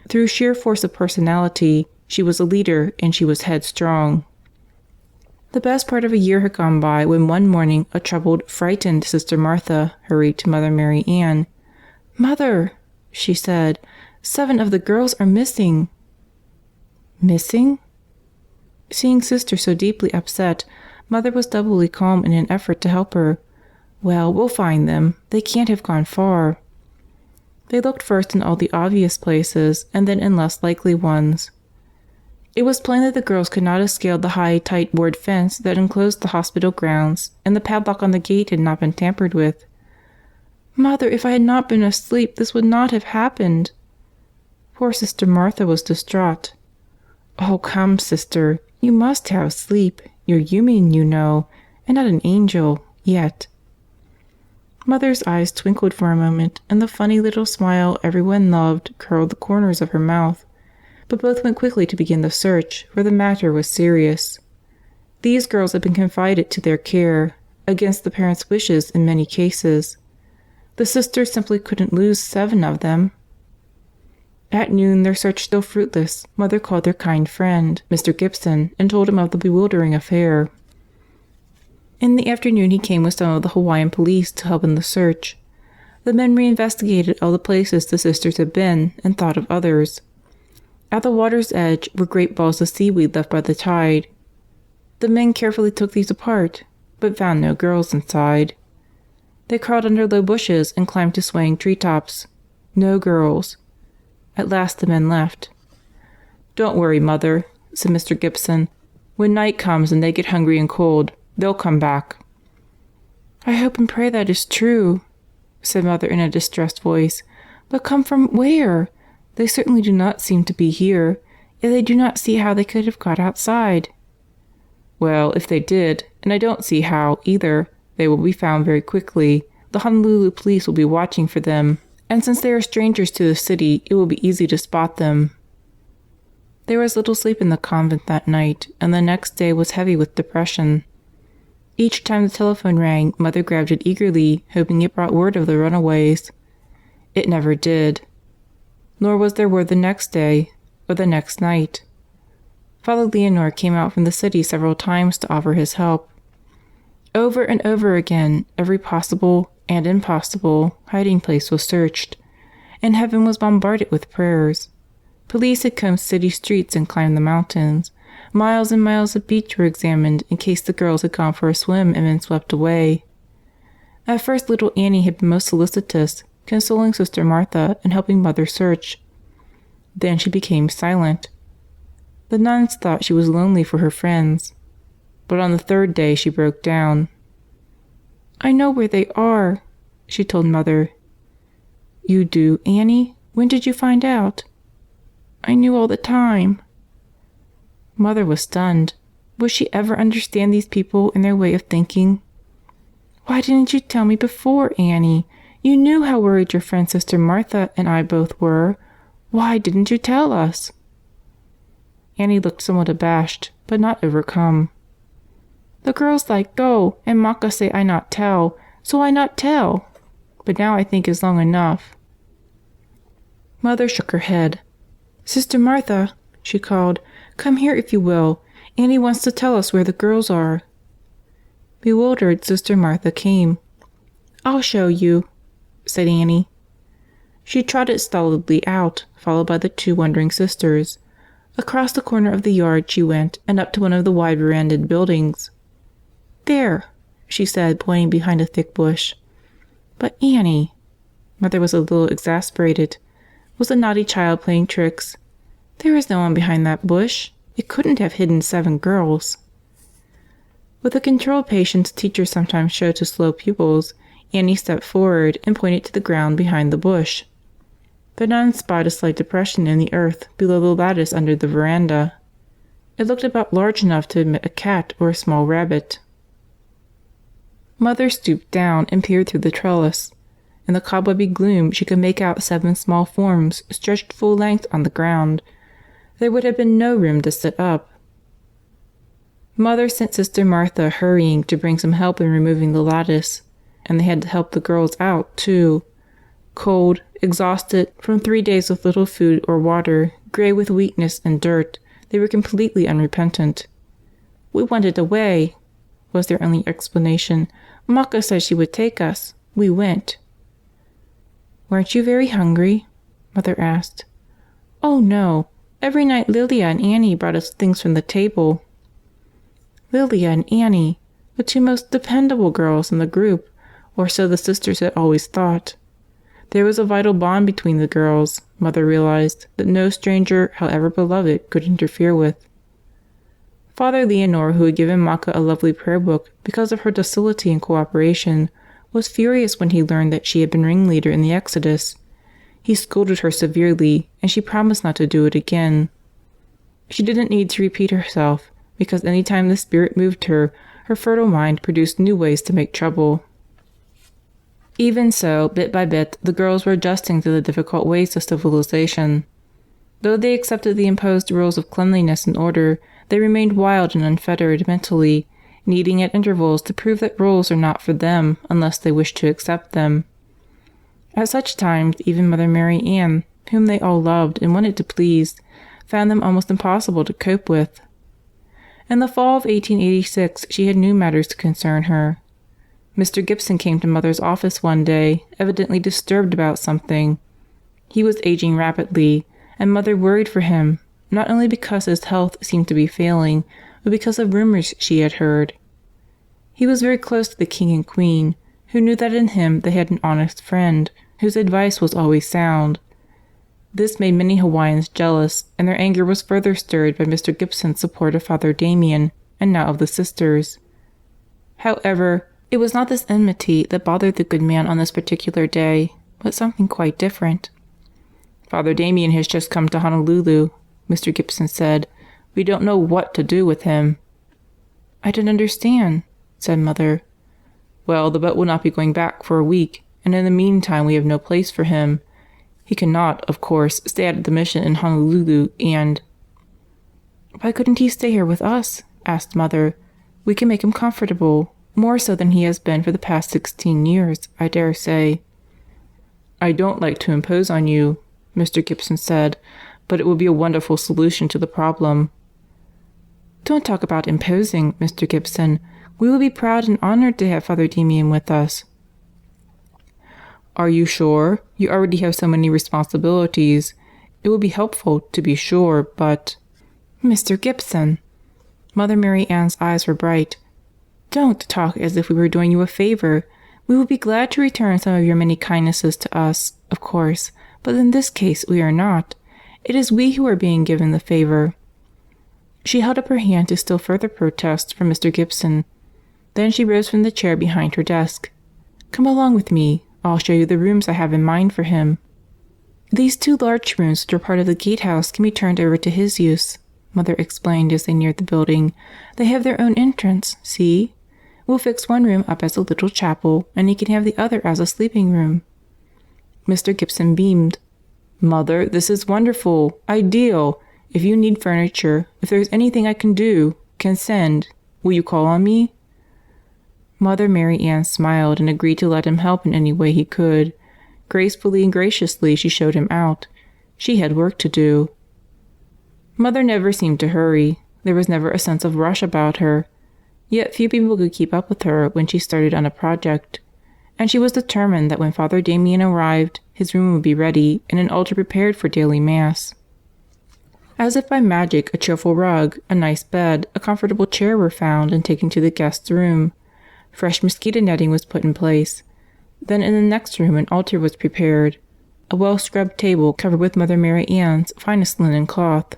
Through sheer force of personality, she was a leader, and she was headstrong. The best part of a year had gone by when one morning a troubled, frightened Sister Martha hurried to Mother Marianne. "Mother," she said, "7 of the girls are missing." "Missing?" Seeing Sister so deeply upset, Mother was doubly calm in an effort to help her. "Well, we'll find them. They can't have gone far." They looked first in all the obvious places, and then in less likely ones. It was plain that the girls could not have scaled the high, tight board fence that enclosed the hospital grounds, and the padlock on the gate had not been tampered with. "Mother, if I had not been asleep, this would not have happened." Poor Sister Martha was distraught. Oh, come, sister. You must have sleep. You're human, you know, and not an angel, yet. Mother's eyes twinkled for a moment, and the funny little smile everyone loved curled the corners of her mouth. But both went quickly to begin the search, for the matter was serious. These girls had been confided to their care, against the parents' wishes in many cases. The sisters simply couldn't lose 7 of them. At noon, their search still fruitless, Mother called their kind friend, Mr. Gibson, and told him of the bewildering affair. In the afternoon he came with some of the Hawaiian police to help in the search. The men reinvestigated all the places the sisters had been and thought of others. At the water's edge were great balls of seaweed left by the tide. The men carefully took these apart, but found no girls inside. They crawled under low bushes and climbed to swaying treetops. No girls. At last the men left. "Don't worry, Mother," said Mr. Gibson. "When night comes and they get hungry and cold, they'll come back." "I hope and pray that is true," said Mother in a distressed voice. "But come from where? They certainly do not seem to be here, yet I do not see how they could have got outside." "Well, if they did, and I don't see how, either, they will be found very quickly. The Honolulu police will be watching for them, and since they are strangers to the city, it will be easy to spot them." There was little sleep in the convent that night, and the next day was heavy with depression. Each time the telephone rang, Mother grabbed it eagerly, hoping it brought word of the runaways. It never did. Nor was there word the next day, or the next night. Father Leonor came out from the city several times to offer his help. Over and over again, every possible and impossible hiding place was searched, and heaven was bombarded with prayers. Police had combed city streets and climbed the mountains. Miles and miles of beach were examined in case the girls had gone for a swim and been swept away. At first little Annie had been most solicitous, consoling Sister Martha and helping Mother search. Then she became silent. The nuns thought she was lonely for her friends. But on the 3rd day she broke down. "I know where they are," she told Mother. "You do, Annie? When did you find out?" "I knew all the time." Mother was stunned. Would she ever understand these people and their way of thinking? "Why didn't you tell me before, Annie? You knew how worried your friend Sister Martha and I both were. Why didn't you tell us?" Annie looked somewhat abashed, but not overcome. "The girls like go, and Maka say I not tell, so I not tell. But now I think is long enough." Mother shook her head. "Sister Martha," she called, "come here if you will. Annie wants to tell us where the girls are." Bewildered, Sister Martha came. "I'll show you," said Annie. She trotted stolidly out, followed by the 2 wondering sisters. Across the corner of the yard she went, and up to one of the wide verandahed buildings. "There," she said, pointing behind a thick bush. "But Annie," Mother was a little exasperated. Was the naughty child playing tricks? "There is no one behind that bush. It couldn't have hidden 7 girls." With the controlled patience teachers sometimes show to slow pupils, Annie stepped forward and pointed to the ground behind the bush. The nuns spied a slight depression in the earth below the lattice under the veranda. It looked about large enough to admit a cat or a small rabbit. Mother stooped down and peered through the trellis. In the cobwebby gloom she could make out 7 small forms stretched full length on the ground. There would have been no room to sit up. Mother sent Sister Martha hurrying to bring some help in removing the lattice, and they had to help the girls out, too. Cold, exhausted, from 3 days with little food or water, gray with weakness and dirt, they were completely unrepentant. "We wanted away," was their only explanation. "Maka said she would take us. We went." "Weren't you very hungry?" Mother asked. "Oh, no. Every night Lilia and Annie brought us things from the table." Lilia and Annie, the 2 most dependable girls in the group, or so the sisters had always thought. There was a vital bond between the girls, Mother realized, that no stranger, however beloved, could interfere with. Father Leonor, who had given Maka a lovely prayer book because of her docility and cooperation, was furious when he learned that she had been ringleader in the exodus. He scolded her severely, and she promised not to do it again. She didn't need to repeat herself, because any time the Spirit moved her, her fertile mind produced new ways to make trouble. Even so, bit by bit, the girls were adjusting to the difficult ways of civilization. Though they accepted the imposed rules of cleanliness and order, they remained wild and unfettered mentally, needing at intervals to prove that rules are not for them unless they wish to accept them. At such times, even Mother Marianne, whom they all loved and wanted to please, found them almost impossible to cope with. In the fall of 1886, she had new matters to concern her. Mr. Gibson came to Mother's office one day, evidently disturbed about something. He was aging rapidly, and Mother worried for him, not only because his health seemed to be failing, but because of rumors she had heard. He was very close to the King and Queen, who knew that in him they had an honest friend, whose advice was always sound. This made many Hawaiians jealous, and their anger was further stirred by Mr. Gibson's support of Father Damien, and now of the sisters. However, it was not this enmity that bothered the good man on this particular day, but something quite different. "Father Damien has just come to Honolulu," Mr. Gibson said. "We don't know what to do with him." "I don't understand," said Mother. "Well, the boat will not be going back for a week, and in the meantime we have no place for him. He cannot, of course, stay at the mission in Honolulu, and—" "Why couldn't he stay here with us?" asked Mother. "We can make him comfortable, more so than he has been for the past 16 years, I dare say." "I don't like to impose on you," Mr. Gibson said, "but it would be a wonderful solution to the problem." "Don't talk about imposing, Mr. Gibson. We will be proud and honored to have Father Damien with us." "Are you sure? You already have so many responsibilities. It would be helpful, to be sure, but—" "Mr. Gibson!" Mother Marianne's eyes were bright. "Don't talk as if we were doing you a favor. We will be glad to return some of your many kindnesses to us, of course, but in this case we are not. It is we who are being given the favor." She held up her hand to still further protest from Mr. Gibson. Then she rose from the chair behind her desk. "Come along with me. I'll show you the rooms I have in mind for him." "These 2 large rooms which are part of the gatehouse can be turned over to his use," Mother explained as they neared the building. "They have their own entrance, see? We'll fix one room up as a little chapel, and he can have the other as a sleeping room." Mr. Gibson beamed. "Mother, this is wonderful! Ideal! If you need furniture, if there's anything I can do, can send, will you call on me?" Mother Marianne smiled and agreed to let him help in any way he could. Gracefully and graciously she showed him out. She had work to do. Mother never seemed to hurry. There was never a sense of rush about her. Yet few people could keep up with her when she started on a project. And she was determined that when Father Damien arrived, his room would be ready and an altar prepared for daily Mass. As if by magic, a cheerful rug, a nice bed, a comfortable chair were found and taken to the guest's room. Fresh mosquito netting was put in place. Then in the next room an altar was prepared, a well-scrubbed table covered with Mother Marianne's finest linen cloth.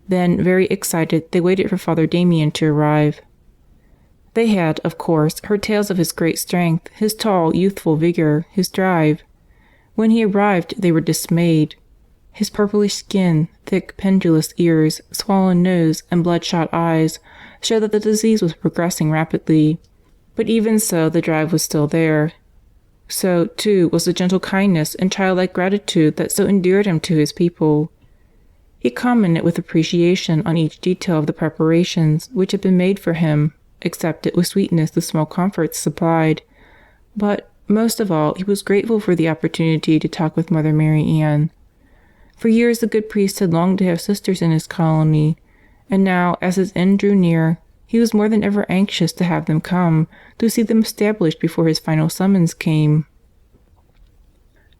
Then, very excited, they waited for Father Damien to arrive. They had, of course, heard tales of his great strength, his tall, youthful vigor, his drive. When he arrived, they were dismayed. His purplish skin, thick, pendulous ears, swollen nose, and bloodshot eyes showed that the disease was progressing rapidly. But even so, the drive was still there. So, too, was the gentle kindness and childlike gratitude that so endeared him to his people. He commented with appreciation on each detail of the preparations which had been made for him, accepted with sweetness the small comforts supplied. But, most of all, he was grateful for the opportunity to talk with Mother Marianne. For years the good priest had longed to have sisters in his colony, and now, as his end drew near, he was more than ever anxious to have them come, to see them established before his final summons came.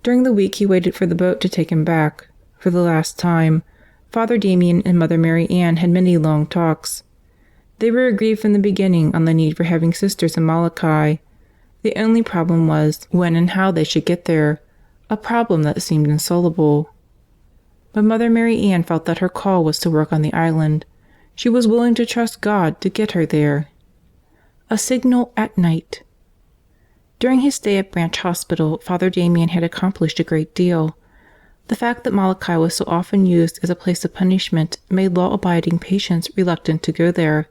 During the week he waited for the boat to take him back. For the last time, Father Damien and Mother Marianne had many long talks. They were agreed from the beginning on the need for having sisters in Molokai. The only problem was when and how they should get there, a problem that seemed insoluble. But Mother Marianne felt that her call was to work on the island. She was willing to trust God to get her there. A signal at night. During his stay at Branch Hospital, Father Damien had accomplished a great deal. The fact that Molokai was so often used as a place of punishment made law-abiding patients reluctant to go there.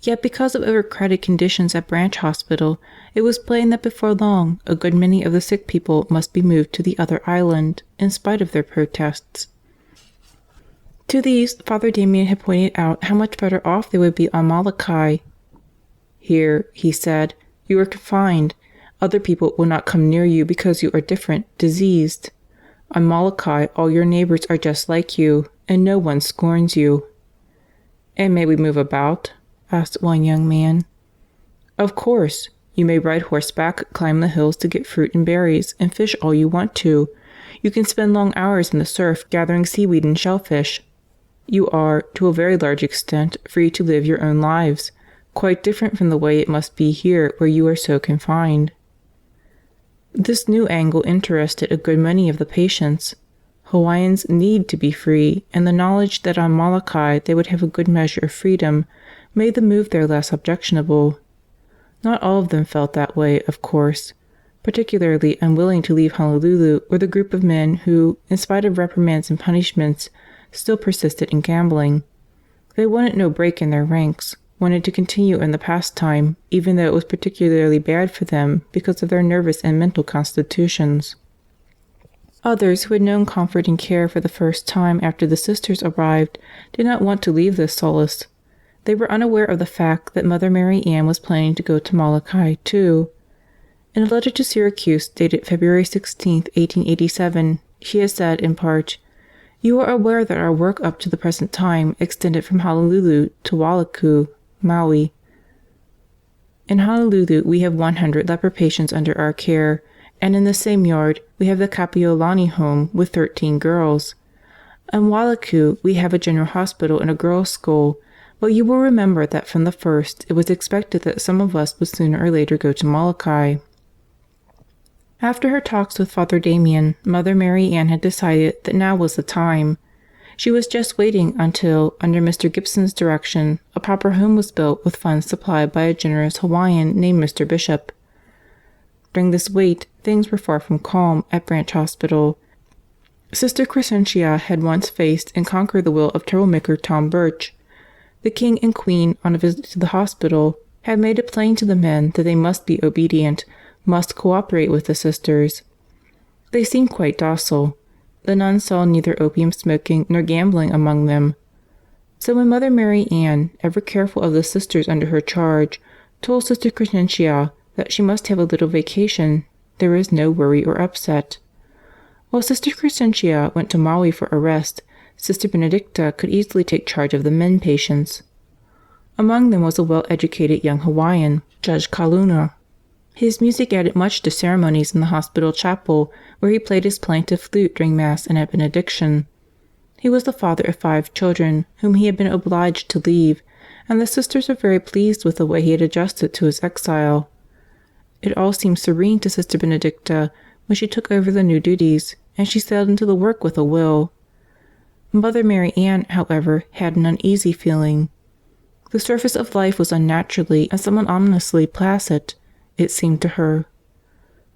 Yet because of overcrowded conditions at Branch Hospital, it was plain that before long a good many of the sick people must be moved to the other island, in spite of their protests. To these, Father Damien had pointed out how much better off they would be on Molokai. "Here," he said, "you are confined. Other people will not come near you because you are different, diseased. On Molokai, all your neighbors are just like you, and no one scorns you." "And may we move about?" asked one young man. "Of course. You may ride horseback, climb the hills to get fruit and berries, and fish all you want to. You can spend long hours in the surf gathering seaweed and shellfish. You are, to a very large extent, free to live your own lives, quite different from the way it must be here where you are so confined." This new angle interested a good many of the patients. Hawaiians need to be free, and the knowledge that on Molokai they would have a good measure of freedom made the move there less objectionable. Not all of them felt that way, of course. Particularly unwilling to leave Honolulu were the group of men who, in spite of reprimands and punishments, still persisted in gambling. They wanted no break in their ranks, wanted to continue in the pastime, even though it was particularly bad for them because of their nervous and mental constitutions. Others, who had known comfort and care for the first time after the sisters arrived, did not want to leave this solace. They were unaware of the fact that Mother Marianne was planning to go to Molokai, too. In a letter to Syracuse dated February 16, 1887, she had said, in part, "You are aware that our work up to the present time extended from Honolulu to Wailuku, Maui. In Honolulu we have 100 leper patients under our care, and in the same yard we have the Kapiolani home with 13 girls. In Wailuku we have a general hospital and a girls' school, but you will remember that from the first it was expected that some of us would sooner or later go to Molokai." After her talks with Father Damien, Mother Marianne had decided that now was the time. She was just waiting until, under Mr. Gibson's direction, a proper home was built with funds supplied by a generous Hawaiian named Mr. Bishop. During this wait, things were far from calm at Branch Hospital. Sister Crescentia had once faced and conquered the will of troublemaker Tom Birch. The king and queen, on a visit to the hospital, had made it plain to the men that they must be obedient, must cooperate with the sisters. They seemed quite docile. The nuns saw neither opium smoking nor gambling among them. So when Mother Marianne, ever careful of the sisters under her charge, told Sister Crescentia that she must have a little vacation, there was no worry or upset. While Sister Crescentia went to Maui for a rest, Sister Benedicta could easily take charge of the men patients. Among them was a well-educated young Hawaiian, Judge Kaluna. His music added much to ceremonies in the hospital chapel, where he played his plaintive flute during Mass and at benediction. He was the father of 5 children, whom he had been obliged to leave, and the sisters were very pleased with the way he had adjusted to his exile. It all seemed serene to Sister Benedicta when she took over the new duties, and she sailed into the work with a will. Mother Marianne, however, had an uneasy feeling. The surface of life was unnaturally and somewhat ominously placid, it seemed to her.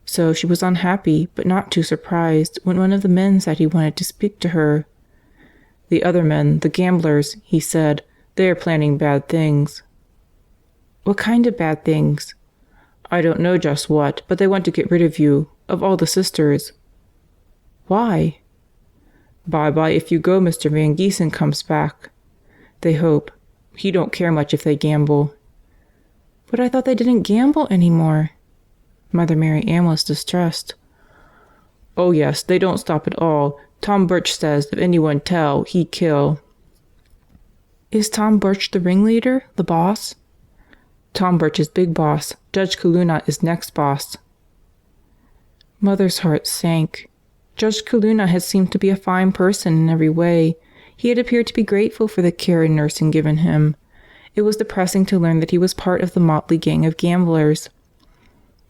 So she was unhappy, but not too surprised, when one of the men said he wanted to speak to her. "The other men, the gamblers," he said, "they are planning bad things." "What kind of bad things?" "I don't know just what, but they want to get rid of you, of all the sisters." "Why?" "Bye-bye if you go, Mr. Van Giesen comes back. They hope. He don't care much if they gamble." "But I thought they didn't gamble anymore." Mother Marianne was distressed. "Oh yes, they don't stop at all. Tom Birch says if anyone tell, he kill." "Is Tom Birch the ringleader, the boss?" "Tom Birch is big boss. Judge Kaluna is next boss." Mother's heart sank. Judge Kaluna had seemed to be a fine person in every way. He had appeared to be grateful for the care and nursing given him. It was depressing to learn that he was part of the motley gang of gamblers.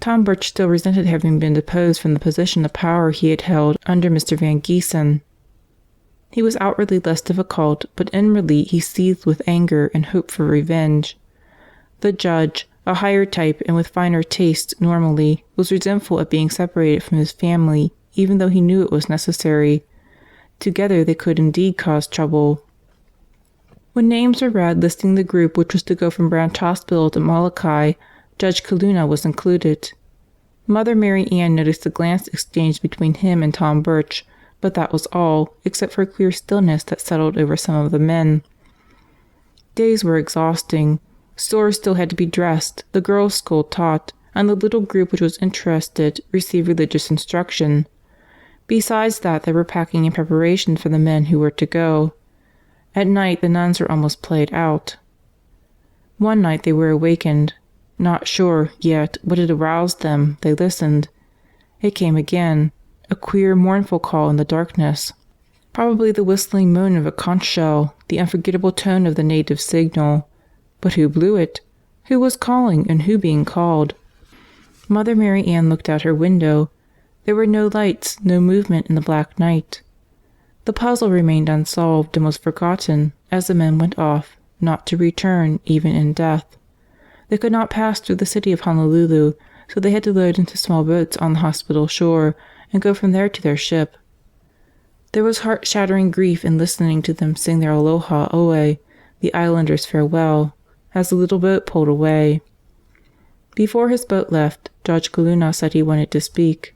Tom Birch still resented having been deposed from the position of power he had held under Mr. Van Giesen. He was outwardly less difficult, but inwardly he seethed with anger and hope for revenge. The judge, a higher type and with finer tastes normally, was resentful at being separated from his family, even though he knew it was necessary. Together they could indeed cause trouble. When names were read listing the group which was to go from Branch Hospital to Molokai, Judge Colonna was included. Mother Marianne noticed a glance exchanged between him and Tom Birch, but that was all, except for a queer stillness that settled over some of the men. Days were exhausting. Stores still had to be dressed, the girls' school taught, and the little group which was interested received religious instruction. Besides that, they were packing in preparation for the men who were to go. At night the nuns were almost played out. One night they were awakened. Not sure, yet, what had aroused them, they listened. It came again, a queer, mournful call in the darkness. Probably the whistling moan of a conch shell, the unforgettable tone of the native signal. But who blew it? Who was calling, and who being called? Mother Marianne looked out her window. There were no lights, no movement in the black night. The puzzle remained unsolved and was forgotten as the men went off, not to return, even in death. They could not pass through the city of Honolulu, so they had to load into small boats on the hospital shore and go from there to their ship. There was heart-shattering grief in listening to them sing their aloha oe, the islanders' farewell, as the little boat pulled away. Before his boat left, Judge Colonna said he wanted to speak.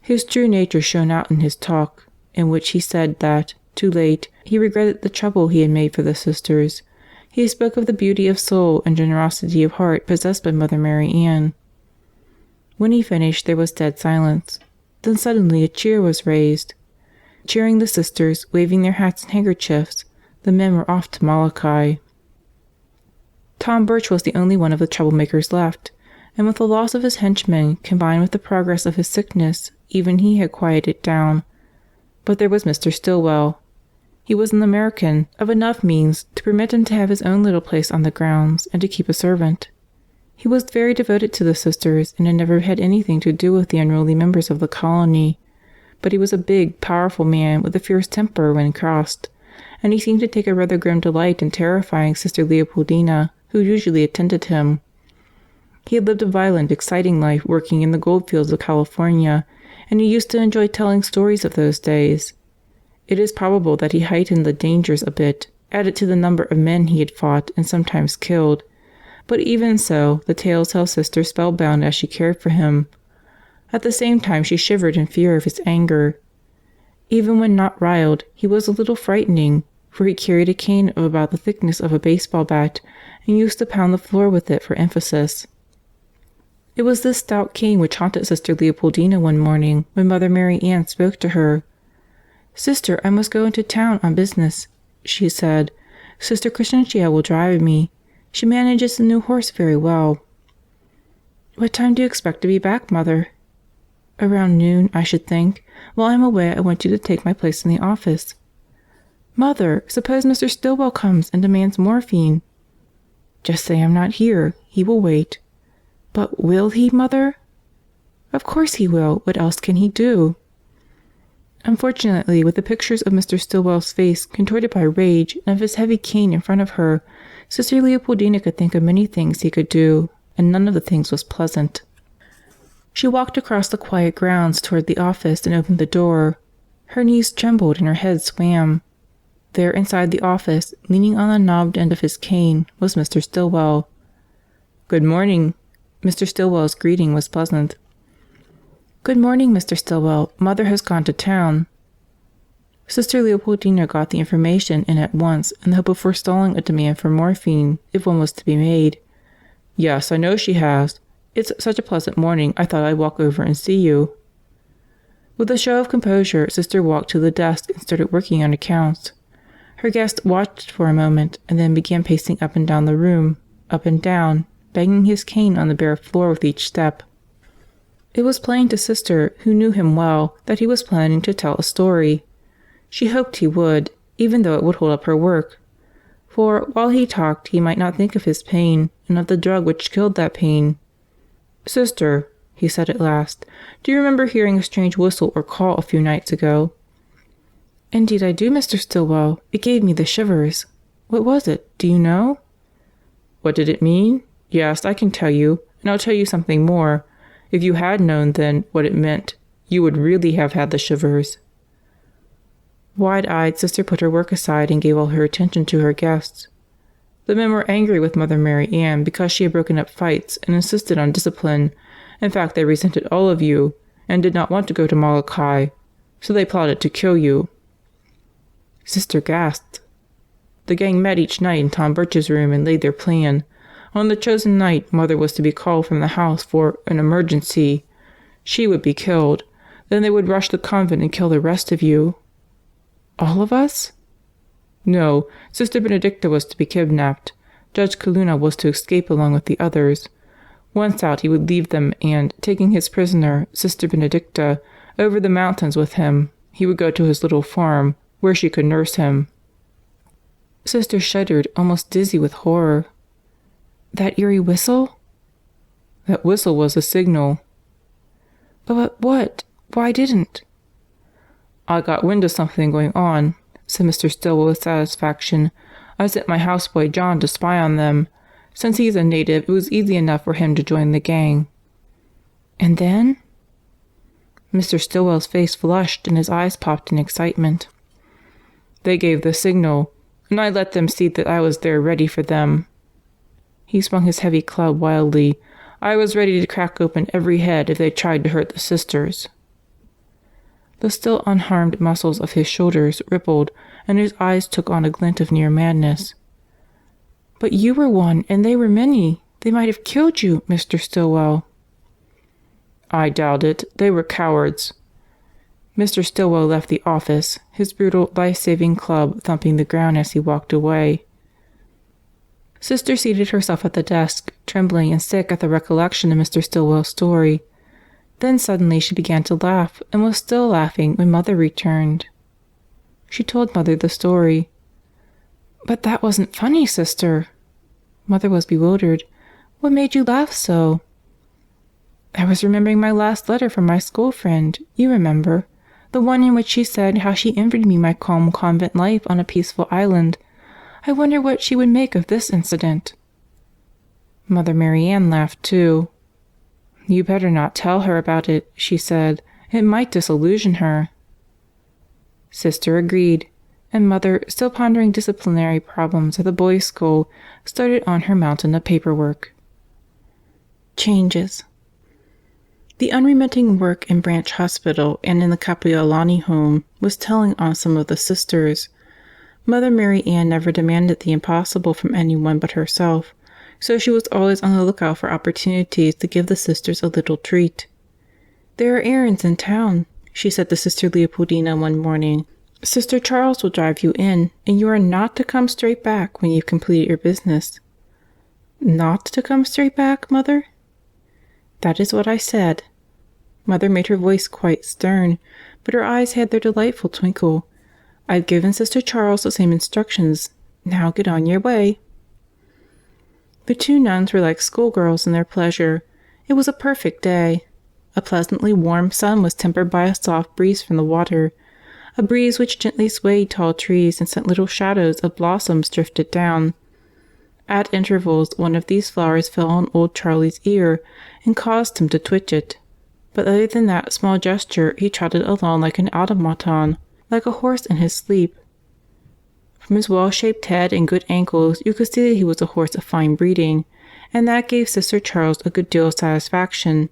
His true nature shone out in his talk, in which he said that, too late, he regretted the trouble he had made for the sisters. He spoke of the beauty of soul and generosity of heart possessed by Mother Marianne. When he finished, there was dead silence. Then suddenly a cheer was raised. Cheering the sisters, waving their hats and handkerchiefs, the men were off to Molokai. Tom Birch was the only one of the troublemakers left, and with the loss of his henchmen, combined with the progress of his sickness, even he had quieted down. But there was Mr. Stillwell. He was an American, of enough means to permit him to have his own little place on the grounds and to keep a servant. He was very devoted to the sisters and had never had anything to do with the unruly members of the colony. But he was a big, powerful man with a fierce temper when crossed, and he seemed to take a rather grim delight in terrifying Sister Leopoldina, who usually attended him. He had lived a violent, exciting life working in the goldfields of California, and he used to enjoy telling stories of those days. It is probable that he heightened the dangers a bit, added to the number of men he had fought and sometimes killed. But even so, the tales held Sister spellbound as she cared for him. At the same time she shivered in fear of his anger. Even when not riled, he was a little frightening, for he carried a cane of about the thickness of a baseball bat and used to pound the floor with it for emphasis. It was this stout cane which haunted Sister Leopoldina one morning when Mother Marianne spoke to her. "Sister, I must go into town on business," she said. "Sister Crescentia will drive me. She manages the new horse very well." "What time do you expect to be back, Mother?" "Around noon, I should think. While I'm away, I want you to take my place in the office." "Mother, suppose Mr. Stillwell comes and demands morphine?" "Just say I'm not here. He will wait." "But will he, Mother?" "Of course he will. What else can he do?" Unfortunately, with the pictures of Mr. Stillwell's face contorted by rage and of his heavy cane in front of her, Sister Leopoldina could think of many things he could do, and none of the things was pleasant. She walked across the quiet grounds toward the office and opened the door. Her knees trembled and her head swam. There inside the office, leaning on the knobbed end of his cane, was Mr. Stillwell. "Good morning." Mr. Stillwell's greeting was pleasant. "Good morning, Mr. Stillwell. Mother has gone to town." Sister Leopoldina got the information in at once in the hope of forestalling a demand for morphine, if one was to be made. "Yes, I know she has. It's such a pleasant morning, I thought I'd walk over and see you." With a show of composure, Sister walked to the desk and started working on accounts. Her guest watched for a moment and then began pacing up and down the room, up and down, banging his cane on the bare floor with each step. It was plain to Sister, who knew him well, that he was planning to tell a story. She hoped he would, even though it would hold up her work. For while he talked, he might not think of his pain and of the drug which killed that pain. "Sister," he said at last, "do you remember hearing a strange whistle or call a few nights ago?" "Indeed I do, Mr. Stillwell. It gave me the shivers. What was it? Do you know?" "What did it mean? Yes, I can tell you, and I'll tell you something more. If you had known then what it meant, you would really have had the shivers." Wide-eyed, Sister put her work aside and gave all her attention to her guests. The men were angry with Mother Marianne because she had broken up fights and insisted on discipline. In fact, they resented all of you and did not want to go to Molokai, so they plotted to kill you. Sister gasped. The gang met each night in Tom Birch's room and laid their plan. On the chosen night, Mother was to be called from the house for an emergency. She would be killed. Then they would rush the convent and kill the rest of you. All of us? No, Sister Benedicta was to be kidnapped. Judge Coluna was to escape along with the others. Once out, he would leave them and, taking his prisoner, Sister Benedicta, over the mountains with him, he would go to his little farm, where she could nurse him. Sister shuddered, almost dizzy with horror. That eerie whistle? That whistle was a signal. But what? Why didn't? I got wind of something going on, said Mr. Stillwell with satisfaction. I sent my houseboy John to spy on them. Since he's a native, it was easy enough for him to join the gang. And then? Mr. Stillwell's face flushed and his eyes popped in excitement. They gave the signal, and I let them see that I was there ready for them. He swung his heavy club wildly. I was ready to crack open every head if they tried to hurt the sisters. The still unharmed muscles of his shoulders rippled, and his eyes took on a glint of near madness. But you were one, and they were many. They might have killed you, Mr. Stillwell. I doubt it. They were cowards. Mr. Stillwell left the office, his brutal, life-saving club thumping the ground as he walked away. Sister seated herself at the desk, trembling and sick at the recollection of Mr. Stillwell's story. Then suddenly she began to laugh, and was still laughing when Mother returned. She told Mother the story. But that wasn't funny, Sister. Mother was bewildered. What made you laugh so? I was remembering my last letter from my school friend, you remember, the one in which she said how she envied me my calm convent life on a peaceful island. I wonder what she would make of this incident. Mother Marianne laughed too. You better not tell her about it, she said. It might disillusion her. Sister agreed, and Mother, still pondering disciplinary problems at the boys' school, started on her mountain of paperwork. Changes. The unremitting work in Branch Hospital and in the Capiolani home was telling on some of the sisters. Mother Marianne never demanded the impossible from anyone but herself, so she was always on the lookout for opportunities to give the sisters a little treat. There are errands in town, she said to Sister Leopoldina one morning. Sister Charles will drive you in, and you are not to come straight back when you've completed your business. Not to come straight back, Mother? That is what I said. Mother made her voice quite stern, but her eyes had their delightful twinkle. I've given Sister Charles the same instructions. Now get on your way. The two nuns were like schoolgirls in their pleasure. It was a perfect day. A pleasantly warm sun was tempered by a soft breeze from the water, a breeze which gently swayed tall trees and sent little shadows of blossoms drifted down. At intervals, one of these flowers fell on old Charlie's ear and caused him to twitch it. But other than that small gesture, he trotted along like an automaton, like a horse in his sleep. From his well-shaped head and good ankles, you could see that he was a horse of fine breeding, and that gave Sister Charles a good deal of satisfaction.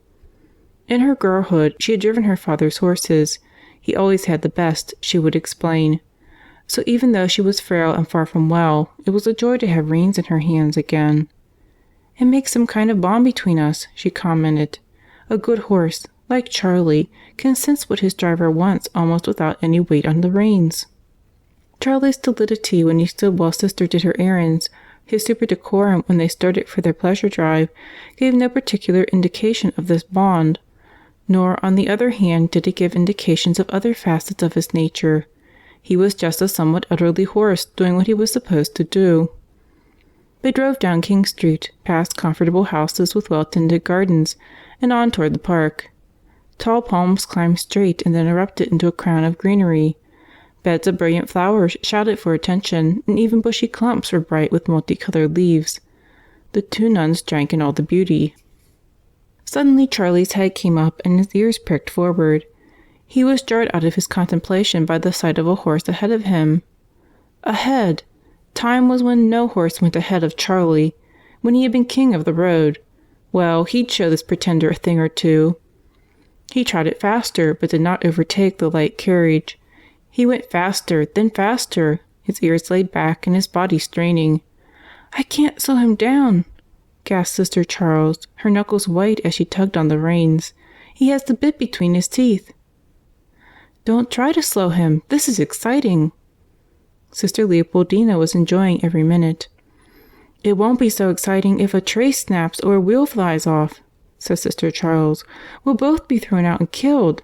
In her girlhood, she had driven her father's horses. He always had the best, she would explain. So even though she was frail and far from well, it was a joy to have reins in her hands again. It makes some kind of bond between us, she commented. A good horse, like Charlie, can sense what his driver wants almost without any weight on the reins. Charlie's stolidity when he stood while Sister did her errands, his super decorum when they started for their pleasure drive, gave no particular indication of this bond, nor, on the other hand, did it give indications of other facets of his nature. He was just a somewhat utterly horse doing what he was supposed to do. They drove down King Street, past comfortable houses with well-tended gardens, and on toward the park. Tall palms climbed straight and then erupted into a crown of greenery. Beds of brilliant flowers shouted for attention, and even bushy clumps were bright with multicolored leaves. The two nuns drank in all the beauty. Suddenly Charlie's head came up and his ears pricked forward. He was jarred out of his contemplation by the sight of a horse ahead of him. Ahead! Time was when no horse went ahead of Charlie, when he had been king of the road. Well, he'd show this pretender a thing or two. He trotted faster, but did not overtake the light carriage. He went faster, then faster, his ears laid back and his body straining. "I can't slow him down," gasped Sister Charles, her knuckles white as she tugged on the reins. "He has the bit between his teeth." "Don't try to slow him. This is exciting." Sister Leopoldina was enjoying every minute. "It won't be so exciting if a trace snaps or a wheel flies off," said Sister Charles. "We'll both be thrown out and killed."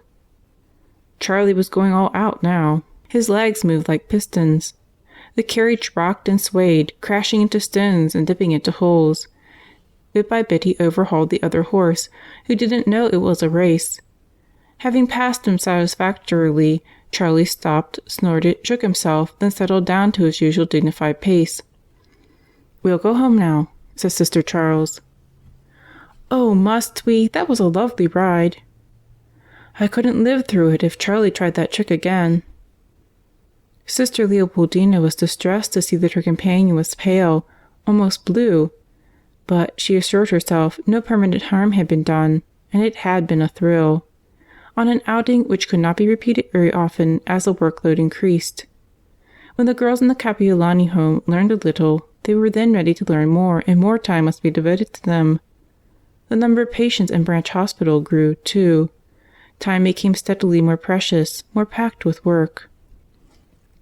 Charlie was going all out now. His legs moved like pistons. The carriage rocked and swayed, crashing into stones and dipping into holes. Bit by bit he overhauled the other horse, who didn't know it was a race. Having passed him satisfactorily, Charlie stopped, snorted, shook himself, then settled down to his usual dignified pace. "We'll go home now," said Sister Charles. "Oh, must we? That was a lovely ride." "I couldn't live through it if Charlie tried that trick again." Sister Leopoldina was distressed to see that her companion was pale, almost blue, but she assured herself no permanent harm had been done, and it had been a thrill, on an outing which could not be repeated very often as the workload increased. When the girls in the Capiolani home learned a little, they were then ready to learn more, and more time must be devoted to them. The number of patients in Branch Hospital grew, too. Time became steadily more precious, more packed with work.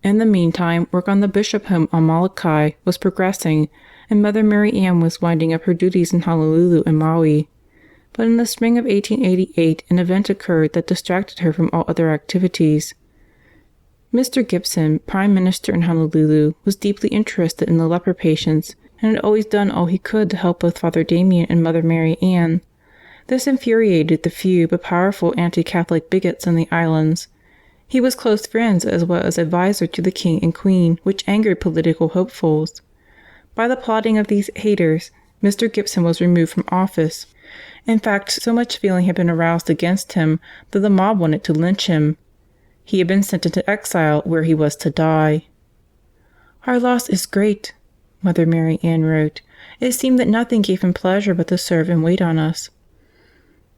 In the meantime, work on the Bishop home on Molokai was progressing, and Mother Marianne was winding up her duties in Honolulu and Maui. But in the spring of 1888, an event occurred that distracted her from all other activities. Mr. Gibson, Prime Minister in Honolulu, was deeply interested in the leper patients, and had always done all he could to help both Father Damien and Mother Marianne. This infuriated the few but powerful anti-Catholic bigots in the islands. He was close friends as well as advisor to the king and queen, which angered political hopefuls. By the plotting of these haters, Mr. Gibson was removed from office. In fact, so much feeling had been aroused against him that the mob wanted to lynch him. He had been sent into exile where he was to die. "Our loss is great," Mother Marianne wrote. "It seemed that nothing gave him pleasure but to serve and wait on us."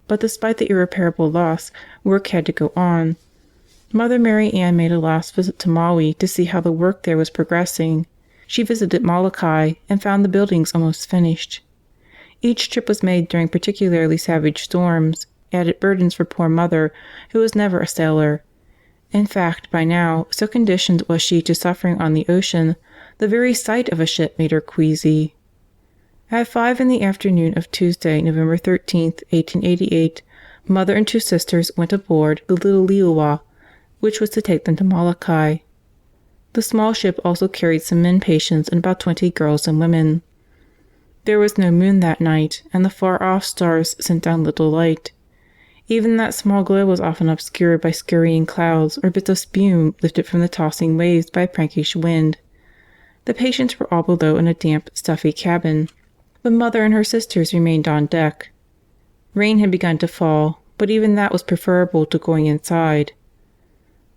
But despite the irreparable loss, work had to go on. Mother Marianne made a last visit to Maui to see how the work there was progressing. She visited Molokai and found the buildings almost finished. Each trip was made during particularly savage storms, added burdens for poor Mother, who was never a sailor. In fact, by now, so conditioned was she to suffering on the ocean, the very sight of a ship made her queasy. At 5 in the afternoon of Tuesday, November 13th, 1888, Mother and two sisters went aboard the little Liuwa, which was to take them to Molokai. The small ship also carried some men patients and about 20 girls and women. There was no moon that night, and the far-off stars sent down little light. Even that small glow was often obscured by scurrying clouds or bits of spume lifted from the tossing waves by a prankish wind. The patients were all below in a damp, stuffy cabin, but Mother and her sisters remained on deck. Rain had begun to fall, but even that was preferable to going inside.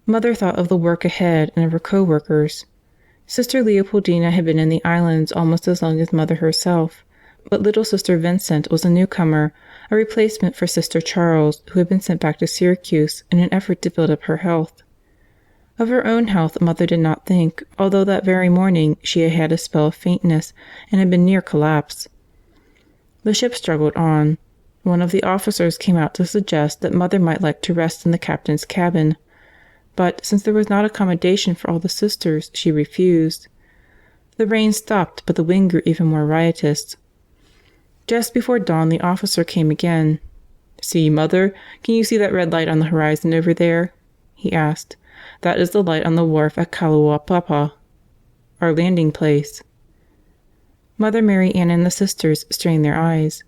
Mother thought of the work ahead and of her co-workers. Sister Leopoldina had been in the islands almost as long as Mother herself, but little Sister Vincent was a newcomer, a replacement for Sister Charles, who had been sent back to Syracuse in an effort to build up her health. Of her own health Mother did not think, although that very morning she had had a spell of faintness and had been near collapse. The ship struggled on. One of the officers came out to suggest that Mother might like to rest in the captain's cabin, but since there was not accommodation for all the sisters, she refused. The rain stopped, but the wind grew even more riotous. Just before dawn the officer came again. "See, Mother, can you see that red light on the horizon over there?" he asked. "That is the light on the wharf at Kaluapapa, our landing place." Mother Marianne and the sisters strained their eyes.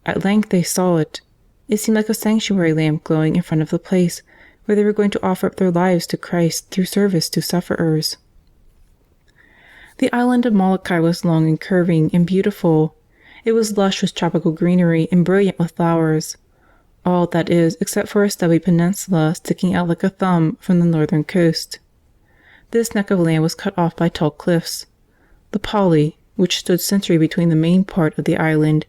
At length they saw it. It seemed like a sanctuary lamp glowing in front of the place where they were going to offer up their lives to Christ through service to sufferers. The island of Molokai was long and curving and beautiful. It was lush with tropical greenery and brilliant with flowers. all, that is, except for a stubby peninsula sticking out like a thumb from the northern coast. This neck of land was cut off by tall cliffs, the Pali, which stood sentry between the main part of the island,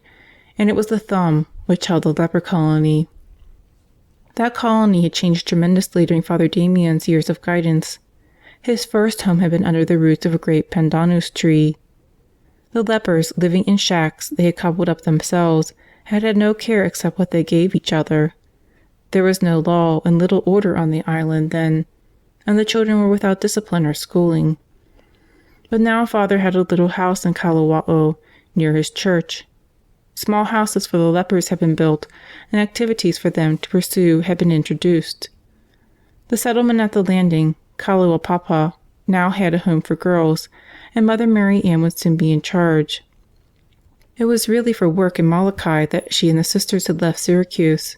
and it was the thumb which held the leper colony. That colony had changed tremendously during Father Damien's years of guidance. His first home had been under the roots of a great pandanus tree. The lepers, living in shacks they had cobbled up themselves, had had no care except what they gave each other. There was no law and little order on the island then, and the children were without discipline or schooling. But now Father had a little house in Kalawa'o, near his church. Small houses for the lepers had been built, and activities for them to pursue had been introduced. The settlement at the landing, Kalawapapa, now had a home for girls, and Mother Marianne would soon be in charge. It was really for work in Molokai that she and the sisters had left Syracuse.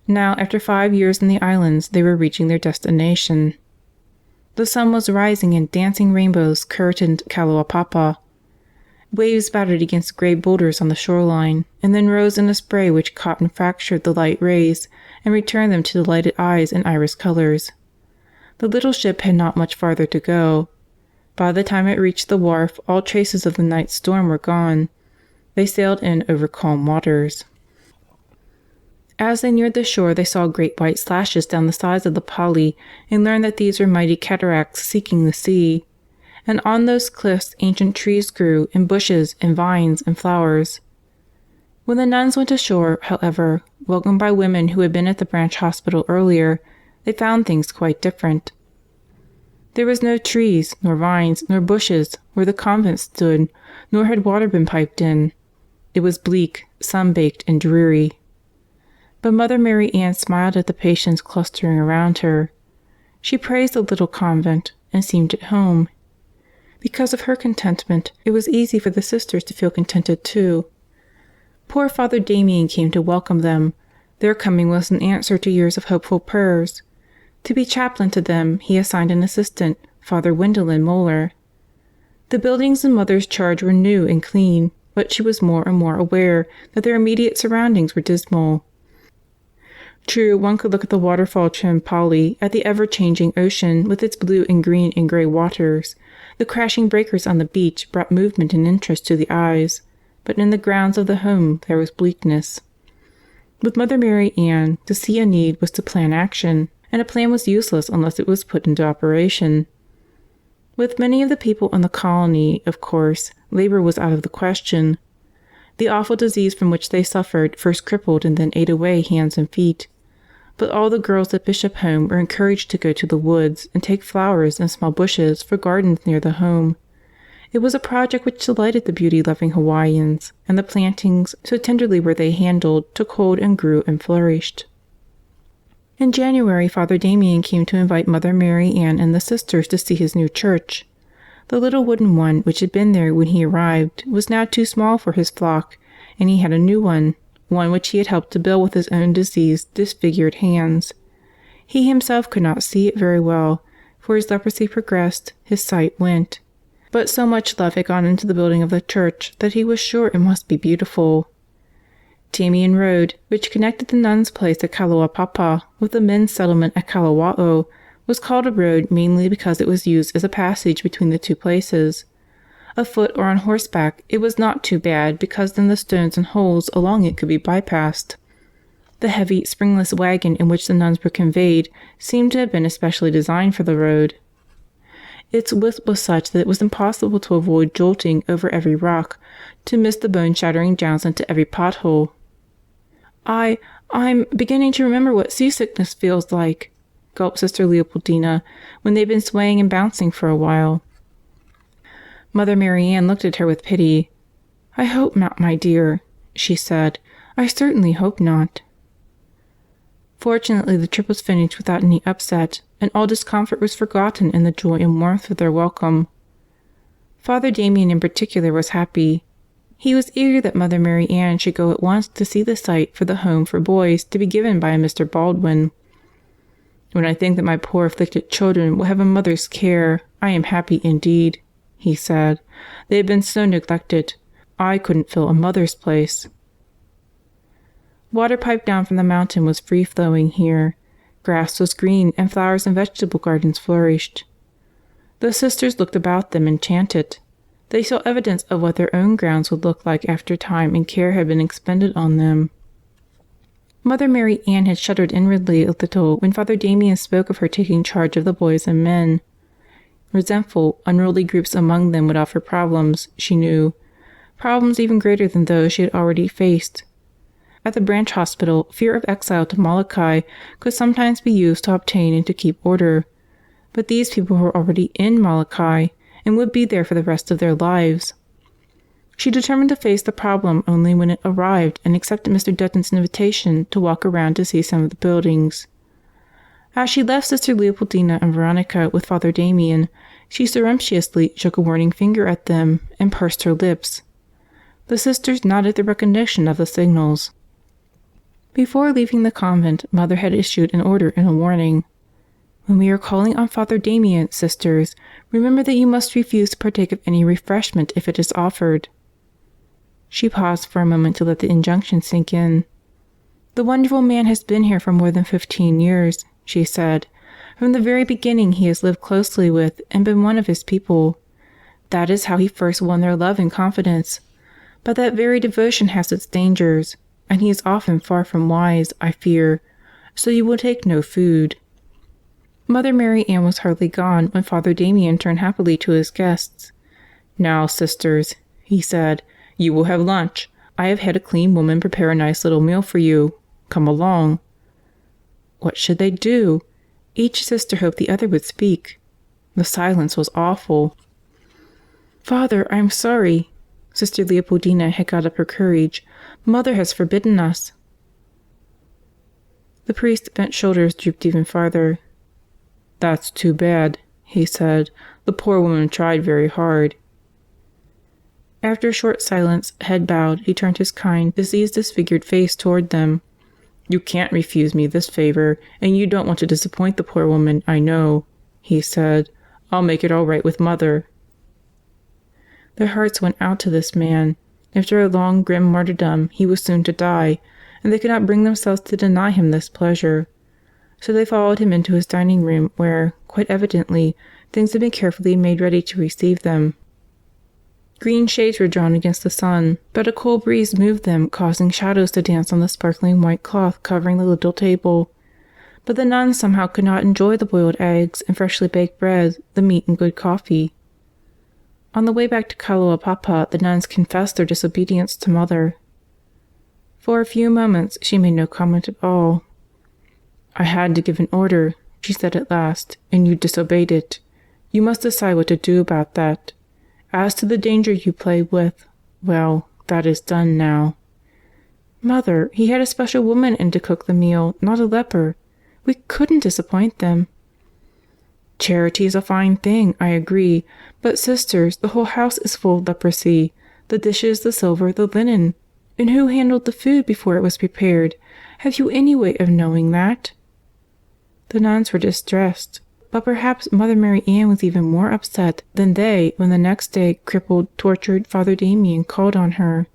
Now, after 5 years in the islands, they were reaching their destination. The sun was rising and dancing rainbows curtained Kalawapapa. Waves battered against gray boulders on the shoreline, and then rose in a spray which caught and fractured the light rays and returned them to delighted eyes in iris colors. The little ship had not much farther to go. By the time it reached the wharf, all traces of the night's storm were gone. They sailed in over calm waters. As they neared the shore, they saw great white slashes down the sides of the Pali and learned that these were mighty cataracts seeking the sea. And on those cliffs ancient trees grew, and bushes, and vines, and flowers. When the nuns went ashore, however, welcomed by women who had been at the branch hospital earlier, they found things quite different. There was no trees, nor vines, nor bushes where the convent stood, nor had water been piped in. It was bleak, sun-baked, and dreary. But Mother Marianne smiled at the patients clustering around her. She praised the little convent, and seemed at home. Because of her contentment, it was easy for the sisters to feel contented too. Poor Father Damien came to welcome them. Their coming was an answer to years of hopeful prayers. To be chaplain to them, he assigned an assistant, Father Wendelin Moeller. The buildings in Mother's charge were new and clean, but she was more and more aware that their immediate surroundings were dismal. True, one could look at the waterfall-trimmed Pali, at the ever-changing ocean with its blue and green and gray waters. The crashing breakers on the beach brought movement and interest to the eyes, but in the grounds of the home there was bleakness. With Mother Marianne, to see a need was to plan action, and a plan was useless unless it was put into operation. With many of the people in the colony, of course, labor was out of the question. The awful disease from which they suffered first crippled and then ate away hands and feet. But all the girls at Bishop Home were encouraged to go to the woods and take flowers and small bushes for gardens near the home. It was a project which delighted the beauty-loving Hawaiians, and the plantings, so tenderly were they handled, took hold and grew and flourished. In January, Father Damien came to invite Mother Marianne and the sisters to see his new church. The little wooden one which had been there when he arrived was now too small for his flock, and he had a new one which he had helped to build with his own diseased, disfigured hands. He himself could not see it very well, for as leprosy progressed, his sight went. But so much love had gone into the building of the church that he was sure it must be beautiful. Damien Road, which connected the nuns' place at Kalawapapa with the men's settlement at Kalawa'o, was called a road mainly because it was used as a passage between the two places. Afoot or on horseback, it was not too bad because then the stones and holes along it could be bypassed. The heavy, springless wagon in which the nuns were conveyed seemed to have been especially designed for the road. Its width was such that it was impossible to avoid jolting over every rock, to miss the bone-shattering downs into every pothole. I'm beginning to remember what seasickness feels like," gulped Sister Leopoldina, when they'd been swaying and bouncing for a while. Mother Marianne looked at her with pity. "I hope not, my dear," she said. "I certainly hope not." Fortunately, the trip was finished without any upset, and all discomfort was forgotten in the joy and warmth of their welcome. Father Damien in particular was happy. He was eager that Mother Marianne should go at once to see the site for the home for boys to be given by a Mr. Baldwin. "When I think that my poor afflicted children will have a mother's care, I am happy indeed," he said. "They have been so neglected. I couldn't fill a mother's place." Water piped down from the mountain was free-flowing here. Grass was green, and flowers and vegetable gardens flourished. The sisters looked about them enchanted. They saw evidence of what their own grounds would look like after time and care had been expended on them. Mother Marianne had shuddered inwardly a little when Father Damien spoke of her taking charge of the boys and men. Resentful, unruly groups among them would offer problems, she knew, problems even greater than those she had already faced. At the branch hospital, fear of exile to Molokai could sometimes be used to obtain and to keep order. But these people were already in Molokai and would be there for the rest of their lives. She determined to face the problem only when it arrived and accepted Mr. Dutton's invitation to walk around to see some of the buildings. As she left Sister Leopoldina and Veronica with Father Damien, she surreptitiously shook a warning finger at them and pursed her lips. The sisters nodded their recognition of the signals. Before leaving the convent, Mother had issued an order and a warning. "When we are calling on Father Damien, sisters, remember that you must refuse to partake of any refreshment if it is offered." She paused for a moment to let the injunction sink in. "The wonderful man has been here for more than 15 years," she said. "From the very beginning he has lived closely with and been one of his people. That is how he first won their love and confidence. But that very devotion has its dangers, and he is often far from wise, I fear, so you will take no food." Mother Marianne was hardly gone when Father Damien turned happily to his guests. "Now, sisters," he said, "you will have lunch. I have had a clean woman prepare a nice little meal for you. Come along." What should they do? Each sister hoped the other would speak. The silence was awful. "Father, I am sorry." Sister Leopoldina had got up her courage. "Mother has forbidden us." The priest's bent shoulders drooped even farther. "That's too bad," he said. "The poor woman tried very hard." After a short silence, head bowed, he turned his kind, disease disfigured face toward them. "You can't refuse me this favor, and you don't want to disappoint the poor woman, I know," he said. "I'll make it all right with Mother." Their hearts went out to this man. After a long, grim martyrdom, he was soon to die, and they could not bring themselves to deny him this pleasure. So they followed him into his dining room, where, quite evidently, things had been carefully made ready to receive them. Green shades were drawn against the sun, but a cool breeze moved them, causing shadows to dance on the sparkling white cloth covering the little table. But the nuns somehow could not enjoy the boiled eggs and freshly baked bread, the meat and good coffee. On the way back to Kaloapapa, the nuns confessed their disobedience to Mother. For a few moments she made no comment at all. "I had to give an order," she said at last, "and you disobeyed it. You must decide what to do about that. As to the danger you play with, well, that is done now." "Mother, he had a special woman in to cook the meal, not a leper. We couldn't disappoint them." "Charity is a fine thing, I agree. But, sisters, the whole house is full of leprosy. The dishes, the silver, the linen. And who handled the food before it was prepared? Have you any way of knowing that?" The nuns were distressed. But perhaps Mother Marianne was even more upset than they when the next day crippled, tortured Father Damien called on her.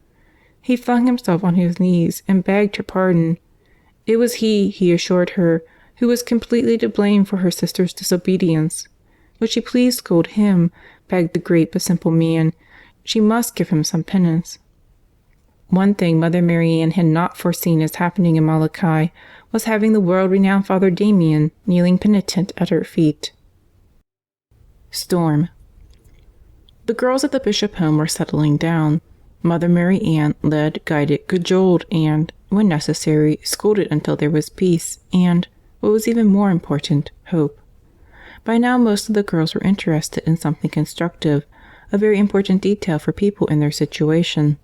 He flung himself on his knees and begged her pardon. It was he assured her, who was completely to blame for her sister's disobedience. Would she please scold him, begged the great but simple man. She must give him some penance. One thing Mother Marianne had not foreseen as happening in Molokai was having the world-renowned Father Damien kneeling penitent at her feet. Storm. The girls at the bishop home were settling down. Mother Marianne led, guided, cajoled, and, when necessary, scolded until there was peace and, what was even more important, hope. By now most of the girls were interested in something constructive, a very important detail for people in their situation.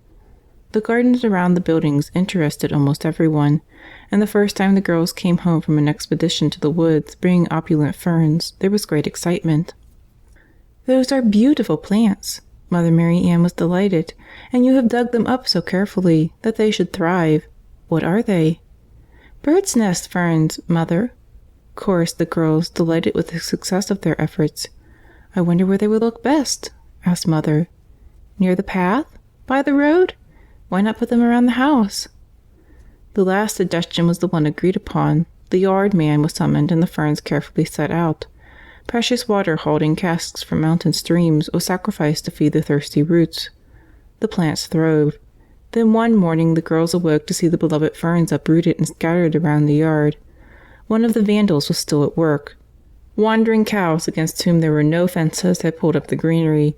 The gardens around the buildings interested almost everyone, and the first time the girls came home from an expedition to the woods bringing opulent ferns, there was great excitement. "Those are beautiful plants," Mother Marianne was delighted, "and you have dug them up so carefully that they should thrive. What are they?" "Bird's nest ferns, Mother," chorused the girls, delighted with the success of their efforts. "I wonder where they would look best," asked Mother. "Near the path? By the road? Why not put them around the house?" The last suggestion was the one agreed upon. The yard man was summoned and the ferns carefully set out. Precious water hauled in casks from mountain streams was sacrificed to feed the thirsty roots. The plants throve. Then one morning the girls awoke to see the beloved ferns uprooted and scattered around the yard. One of the vandals was still at work. Wandering cows against whom there were no fences had pulled up the greenery,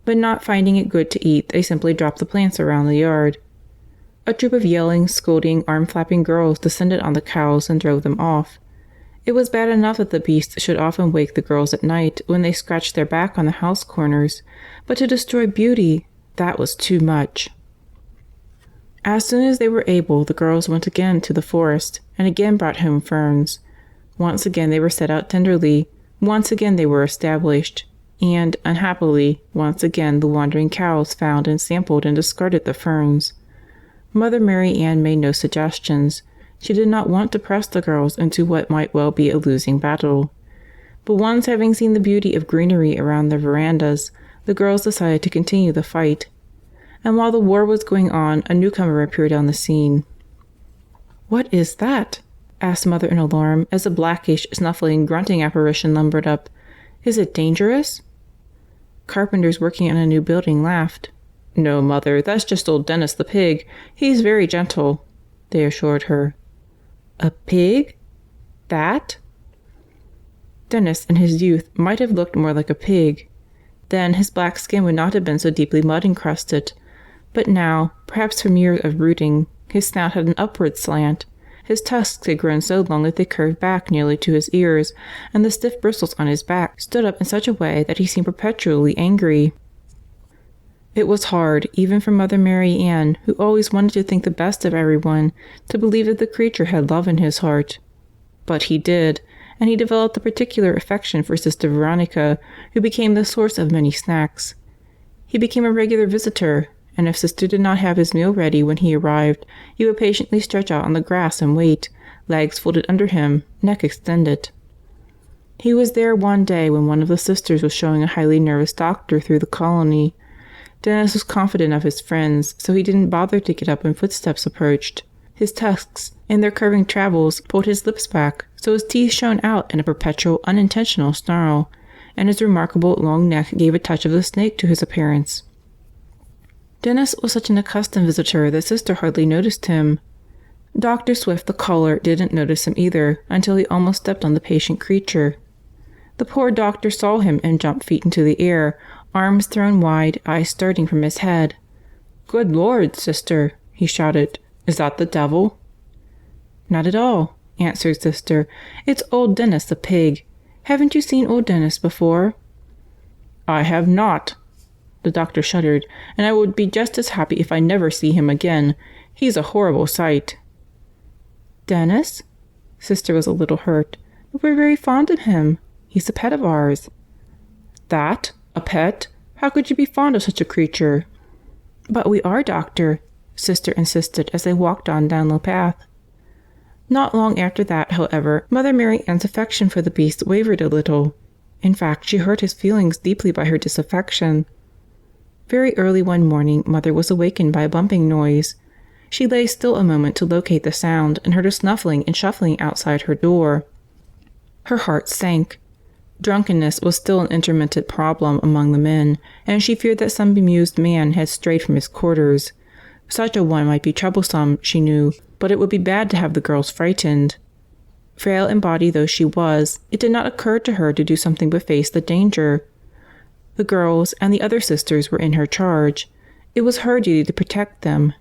but not finding it good to eat, they simply dropped the plants around the yard. A troop of yelling, scolding, arm-flapping girls descended on the cows and drove them off. It was bad enough that the beasts should often wake the girls at night when they scratched their back on the house corners, but to destroy beauty, that was too much. As soon as they were able, the girls went again to the forest, and again brought home ferns. Once again they were set out tenderly, once again they were established, and, unhappily, once again the wandering cows found and sampled and discarded the ferns. Mother Marianne made no suggestions. She did not want to press the girls into what might well be a losing battle. But once having seen the beauty of greenery around their verandas, the girls decided to continue the fight. And while the war was going on, a newcomer appeared on the scene. "What is that?" asked Mother in alarm as a blackish, snuffling, grunting apparition lumbered up. "Is it dangerous?" Carpenters working on a new building laughed. "No, Mother, that's just old Dennis the pig. He's very gentle," they assured her. "A pig? That?" Dennis in his youth might have looked more like a pig. Then his black skin would not have been so deeply mud-encrusted. But now, perhaps from years of rooting, his snout had an upward slant. His tusks had grown so long that they curved back nearly to his ears, and the stiff bristles on his back stood up in such a way that he seemed perpetually angry. It was hard, even for Mother Marianne, who always wanted to think the best of everyone, to believe that the creature had love in his heart. But he did, and he developed a particular affection for Sister Veronica, who became the source of many snacks. He became a regular visitor, and if Sister did not have his meal ready when he arrived, he would patiently stretch out on the grass and wait, legs folded under him, neck extended. He was there one day when one of the sisters was showing a highly nervous doctor through the colony. Dennis was confident of his friends, so he didn't bother to get up when footsteps approached. His tusks, in their curving travels, pulled his lips back, so his teeth shone out in a perpetual, unintentional snarl, and his remarkable long neck gave a touch of the snake to his appearance. Dennis was such an accustomed visitor that Sister hardly noticed him. Dr. Swift the caller didn't notice him either until he almost stepped on the patient creature. The poor doctor saw him and jumped feet into the air, arms thrown wide, eyes starting from his head. "Good Lord, Sister!" he shouted. "Is that the devil?" "Not at all," answered Sister. "It's old Dennis the pig. Haven't you seen old Dennis before?" "I have not." The doctor shuddered. "And I would be just as happy if I never see him again. He's a horrible sight." "Dennis?" Sister was a little hurt. "But we're very fond of him. He's a pet of ours." "That? A pet? How could you be fond of such a creature?" "But we are, Doctor," Sister insisted as they walked on down the path. Not long after that, however, Mother Marianne's affection for the beast wavered a little. In fact, she hurt his feelings deeply by her disaffection. Very early one morning, Mother was awakened by a bumping noise. She lay still a moment to locate the sound and heard a snuffling and shuffling outside her door. Her heart sank. Drunkenness was still an intermittent problem among the men, and she feared that some bemused man had strayed from his quarters. Such a one might be troublesome, she knew, but it would be bad to have the girls frightened. Frail in body though she was, it did not occur to her to do something but face the danger. The girls and the other sisters were in her charge. It was her duty to protect them.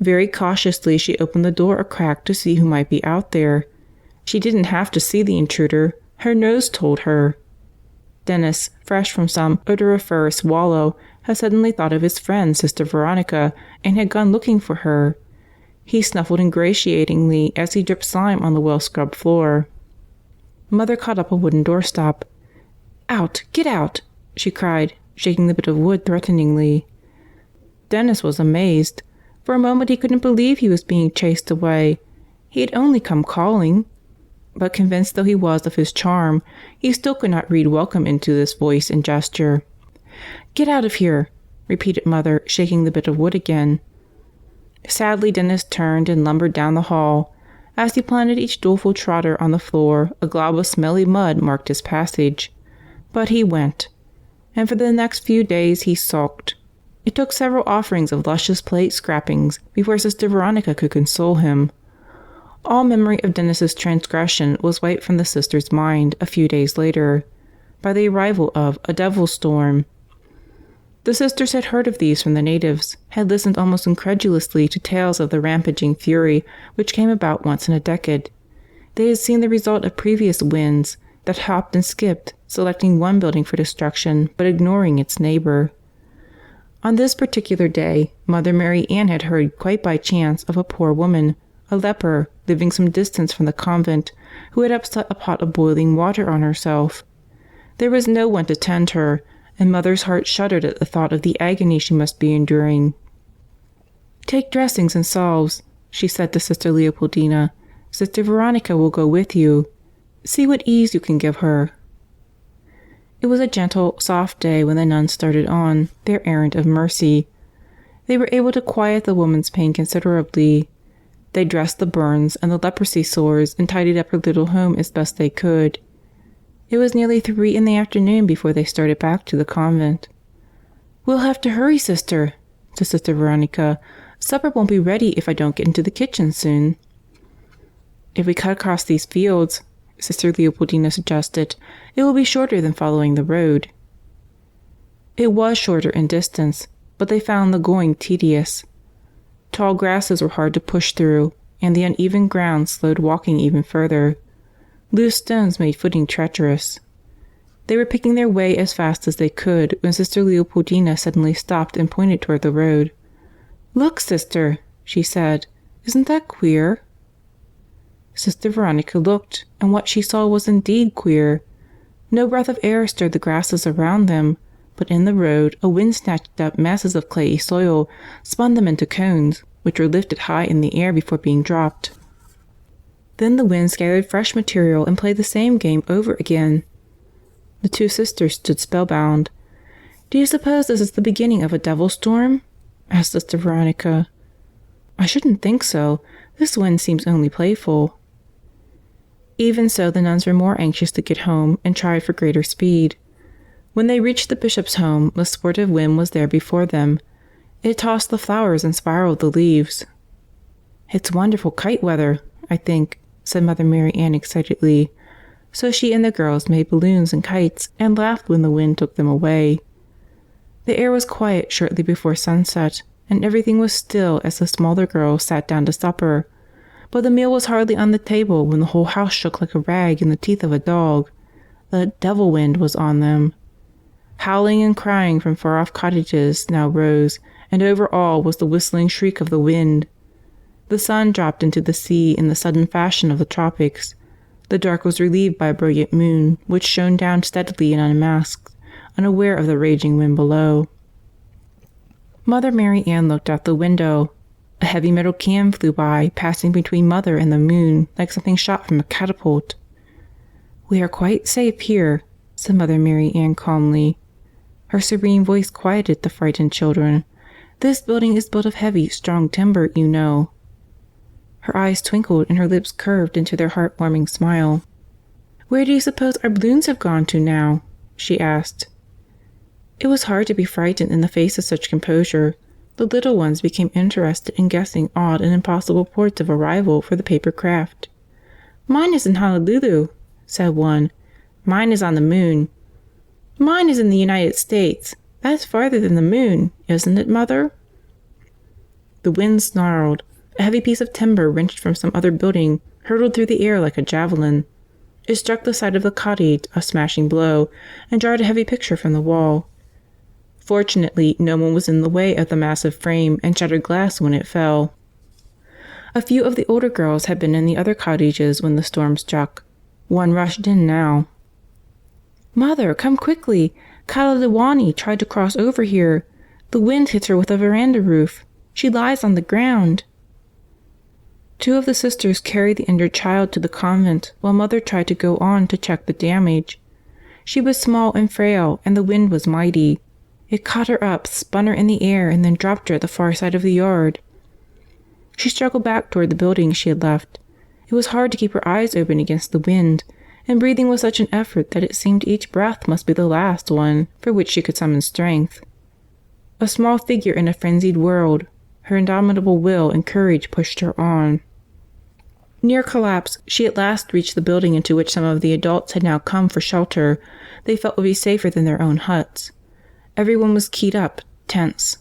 Very cautiously she opened the door a crack to see who might be out there. She didn't have to see the intruder. Her nose told her. Dennis, fresh from some odoriferous wallow, had suddenly thought of his friend, Sister Veronica, and had gone looking for her. He snuffled ingratiatingly as he dripped slime on the well-scrubbed floor. Mother caught up a wooden doorstop. "Out! Get out!" she cried, shaking the bit of wood threateningly. Dennis was amazed. For a moment he couldn't believe he was being chased away. He had only come calling. But convinced though he was of his charm, he still could not read welcome into this voice and gesture. "Get out of here," repeated Mother, shaking the bit of wood again. Sadly, Dennis turned and lumbered down the hall. As he planted each doleful trotter on the floor, a glob of smelly mud marked his passage. But he went, and for the next few days he sulked. It took several offerings of luscious plate scrapings before Sister Veronica could console him. All memory of Dennis's transgression was wiped from the sister's mind a few days later, by the arrival of a devil's storm. The sisters had heard of these from the natives, had listened almost incredulously to tales of the rampaging fury which came about once in a decade. They had seen the result of previous winds that hopped and skipped, selecting one building for destruction but ignoring its neighbor. On this particular day, Mother Marianne had heard quite by chance of a poor woman, a leper, living some distance from the convent, who had upset a pot of boiling water on herself. There was no one to tend her, and Mother's heart shuddered at the thought of the agony she must be enduring. "Take dressings and salves," she said to Sister Leopoldina. "Sister Veronica will go with you. See what ease you can give her." It was a gentle, soft day when the nuns started on their errand of mercy. They were able to quiet the woman's pain considerably. They dressed the burns and the leprosy sores and tidied up her little home as best they could. It was nearly 3 in the afternoon before they started back to the convent. "We'll have to hurry, sister," said Sister Veronica. "Supper won't be ready if I don't get into the kitchen soon." "If we cut across these fields," Sister Leopoldina suggested, "it will be shorter than following the road." It was shorter in distance, but they found the going tedious. Tall grasses were hard to push through, and the uneven ground slowed walking even further. Loose stones made footing treacherous. They were picking their way as fast as they could when Sister Leopoldina suddenly stopped and pointed toward the road. "Look, sister," she said. "Isn't that queer?" Sister Veronica looked, and what she saw was indeed queer. No breath of air stirred the grasses around them, but in the road a wind snatched up masses of clayey soil, spun them into cones, which were lifted high in the air before being dropped. Then the winds gathered fresh material and played the same game over again. The two sisters stood spellbound. "Do you suppose this is the beginning of a devil storm?" asked Sister Veronica. "I shouldn't think so. This wind seems only playful." Even so, the nuns were more anxious to get home and tried for greater speed. When they reached the bishop's home, the sportive wind was there before them. It tossed the flowers and spiraled the leaves. "It's wonderful kite weather, I think," said Mother Marianne excitedly. So she and the girls made balloons and kites and laughed when the wind took them away. The air was quiet shortly before sunset, and everything was still as the smaller girls sat down to supper. But the meal was hardly on the table when the whole house shook like a rag in the teeth of a dog. The devil wind was on them. Howling and crying from far-off cottages now rose, and over all was the whistling shriek of the wind. The sun dropped into the sea in the sudden fashion of the tropics. The dark was relieved by a brilliant moon, which shone down steadily and unmasked, unaware of the raging wind below. Mother Marianne looked out the window. A heavy metal can flew by, passing between Mother and the moon like something shot from a catapult. "We are quite safe here," said Mother Marianne calmly. Her serene voice quieted the frightened children. "This building is built of heavy, strong timber, you know." Her eyes twinkled and her lips curved into their heart-warming smile. "Where do you suppose our balloons have gone to now?" she asked. It was hard to be frightened in the face of such composure. The little ones became interested in guessing odd and impossible ports of arrival for the paper craft. "Mine is in Honolulu," said one. "Mine is on the moon." "Mine is in the United States. That's farther than the moon, isn't it, Mother?" The wind snarled. A heavy piece of timber wrenched from some other building hurtled through the air like a javelin. It struck the side of the cottage, a smashing blow, and jarred a heavy picture from the wall. Fortunately, no one was in the way of the massive frame and shattered glass when it fell. A few of the older girls had been in the other cottages when the storm struck. One rushed in now. "Mother, come quickly! Kalaliwani tried to cross over here. The wind hit her with a veranda roof. She lies on the ground." Two of the sisters carried the injured child to the convent while Mother tried to go on to check the damage. She was small and frail, and the wind was mighty. It caught her up, spun her in the air, and then dropped her at the far side of the yard. She struggled back toward the building she had left. It was hard to keep her eyes open against the wind, and breathing was such an effort that it seemed each breath must be the last one for which she could summon strength. A small figure in a frenzied world, her indomitable will and courage pushed her on. Near collapse, she at last reached the building into which some of the adults had now come for shelter they felt would be safer than their own huts. Everyone was keyed up, tense.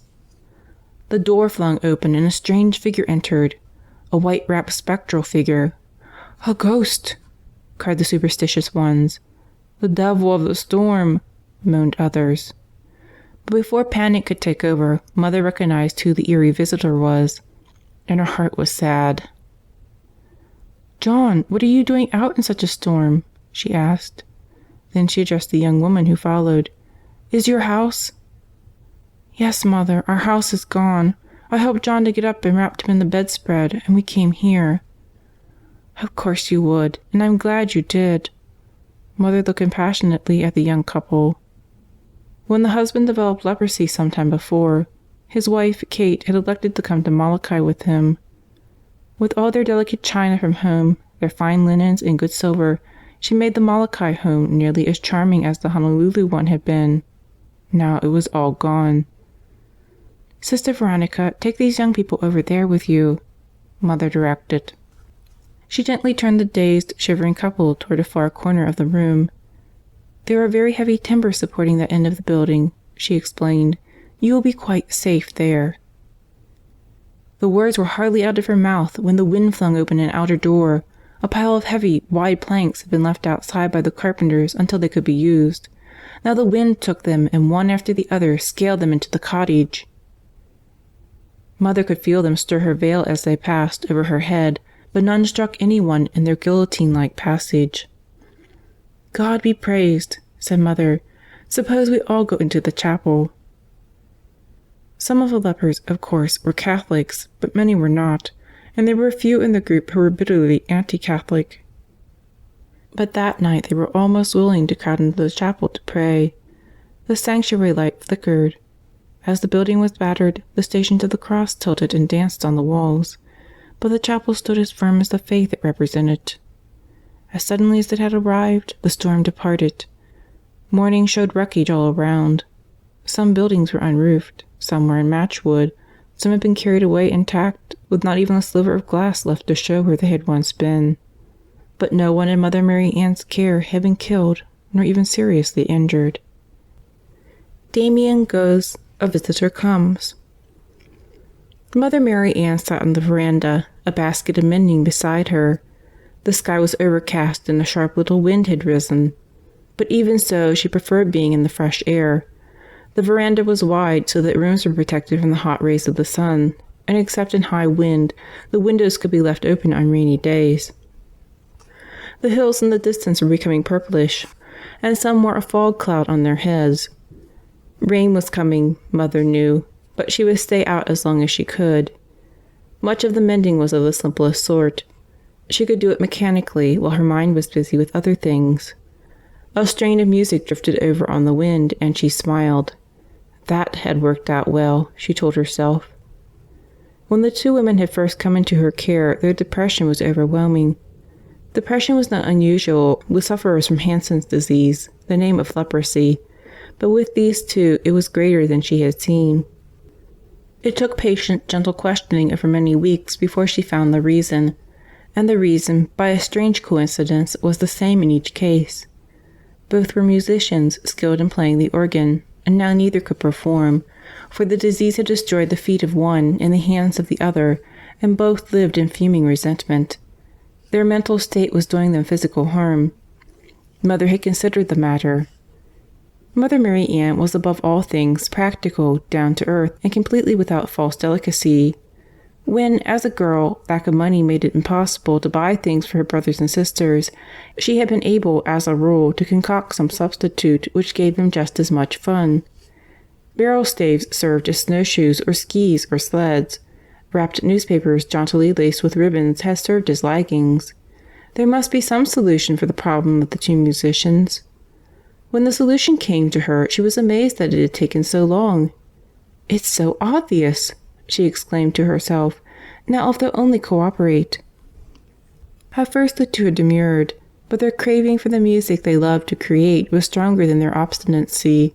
The door flung open and a strange figure entered, a white-wrapped spectral figure. "A ghost!" cried the superstitious ones. "The devil of the storm!" moaned others. But before panic could take over, Mother recognized who the eerie visitor was, and her heart was sad. "John, what are you doing out in such a storm?" she asked. Then she addressed the young woman who followed. "Is your house—" "Yes, Mother, our house is gone. I helped John to get up and wrapped him in the bedspread, and we came here." "Of course you would, and I'm glad you did." Mother looked compassionately at the young couple. When the husband developed leprosy some time before, his wife, Kate, had elected to come to Molokai with him. With all their delicate china from home, their fine linens and good silver, she made the Molokai home nearly as charming as the Honolulu one had been. Now it was all gone. "Sister Veronica, take these young people over there with you," Mother directed. She gently turned the dazed, shivering couple toward a far corner of the room. "There are very heavy timbers supporting that end of the building," she explained. "You will be quite safe there." The words were hardly out of her mouth when the wind flung open an outer door. A pile of heavy, wide planks had been left outside by the carpenters until they could be used. Now the wind took them and one after the other scaled them into the cottage. Mother could feel them stir her veil as they passed over her head, but none struck anyone in their guillotine-like passage. "God be praised," said Mother. "Suppose we all go into the chapel." Some of the lepers, of course, were Catholics, but many were not, and there were a few in the group who were bitterly anti-Catholic. But that night they were almost willing to crowd into the chapel to pray. The sanctuary light flickered. As the building was battered, the Stations of the Cross tilted and danced on the walls, but the chapel stood as firm as the faith it represented. As suddenly as it had arrived, the storm departed. Morning showed wreckage all around. Some buildings were unroofed, some were in matchwood, some had been carried away intact, with not even a sliver of glass left to show where they had once been. But no one in Mother Marianne's care had been killed, nor even seriously injured. Damien goes, a visitor comes. Mother Marianne sat on the veranda, a basket of mending beside her. The sky was overcast and a sharp little wind had risen. But even so, she preferred being in the fresh air. The veranda was wide so that rooms were protected from the hot rays of the sun, and except in high wind, the windows could be left open on rainy days. The hills in the distance were becoming purplish, and some wore a fog cloud on their heads. Rain was coming, Mother knew, but she would stay out as long as she could. Much of the mending was of the simplest sort. She could do it mechanically while her mind was busy with other things. A strain of music drifted over on the wind, and she smiled. That had worked out well, she told herself. When the two women had first come into her care, their depression was overwhelming. Depression was not unusual with sufferers from Hansen's disease, the name of leprosy, but with these two it was greater than she had seen. It took patient, gentle questioning over many weeks before she found the reason, and the reason, by a strange coincidence, was the same in each case. Both were musicians skilled in playing the organ, and now neither could perform, for the disease had destroyed the feet of one in the hands of the other, and both lived in fuming resentment. Their mental state was doing them physical harm. Mother had considered the matter. Mother Marianne was above all things practical, down to earth, and completely without false delicacy. When, as a girl, lack of money made it impossible to buy things for her brothers and sisters, she had been able, as a rule, to concoct some substitute which gave them just as much fun. Barrel staves served as snowshoes or skis or sleds. Wrapped newspapers jauntily laced with ribbons had served as leggings. There must be some solution for the problem of the two musicians. When the solution came to her, she was amazed that it had taken so long. "It's so obvious!" she exclaimed to herself. Now if they'll only cooperate. At first the two had demurred, but their craving for the music they loved to create was stronger than their obstinacy,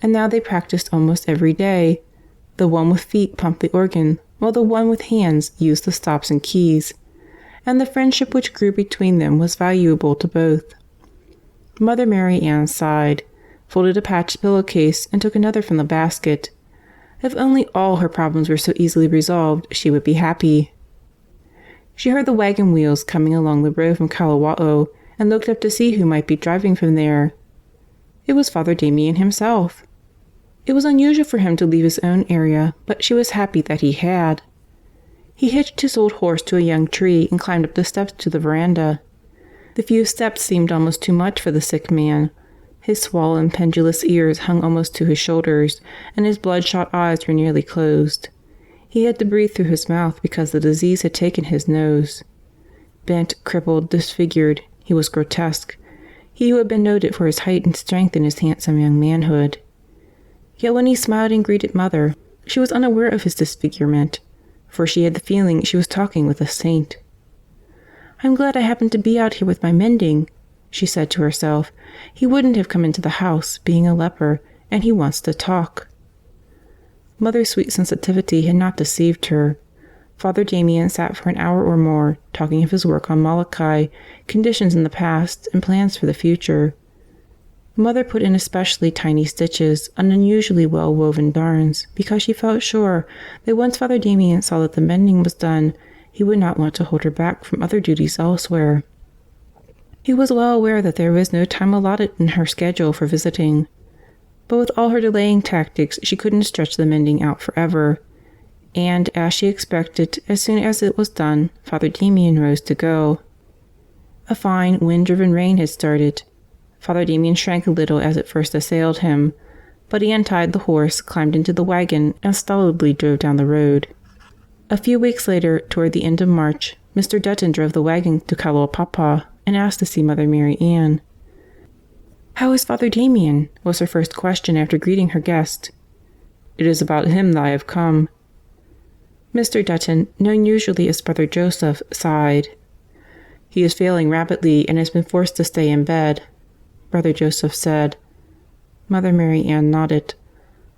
and now they practiced almost every day. The one with feet pumped the organ, while the one with hands used the stops and keys, and the friendship which grew between them was valuable to both. Mother Marianne sighed, folded a patched pillowcase, and took another from the basket. If only all her problems were so easily resolved, she would be happy. She heard the wagon wheels coming along the road from Kalawao, and looked up to see who might be driving from there. It was Father Damien himself. It was unusual for him to leave his own area, but she was happy that he had. He hitched his old horse to a young tree and climbed up the steps to the veranda. The few steps seemed almost too much for the sick man. His swollen, pendulous ears hung almost to his shoulders, and his bloodshot eyes were nearly closed. He had to breathe through his mouth because the disease had taken his nose. Bent, crippled, disfigured, he was grotesque, he who had been noted for his height and strength in his handsome young manhood. Yet when he smiled and greeted Mother, she was unaware of his disfigurement, for she had the feeling she was talking with a saint. "I'm glad I happened to be out here with my mending," she said to herself. "He wouldn't have come into the house, being a leper, and he wants to talk." Mother's sweet sensitivity had not deceived her. Father Damien sat for an hour or more, talking of his work on Molokai, conditions in the past, and plans for the future. Mother put in especially tiny stitches on unusually well-woven darns, because she felt sure that once Father Damien saw that the mending was done, he would not want to hold her back from other duties elsewhere. He was well aware that there was no time allotted in her schedule for visiting, but with all her delaying tactics she couldn't stretch the mending out forever, and, as she expected, as soon as it was done, Father Damien rose to go. A fine, wind-driven rain had started. Father Damien shrank a little as it first assailed him, but he untied the horse, climbed into the wagon, and stolidly drove down the road. A few weeks later, toward the end of March, Mr. Dutton drove the wagon to Kalaupapa and asked to see Mother Marianne. "How is Father Damien?" was her first question after greeting her guest. "It is about him that I have come." Mr. Dutton, known usually as Brother Joseph, sighed. "He is failing rapidly and has been forced to stay in bed," Brother Joseph said. Mother Marianne nodded.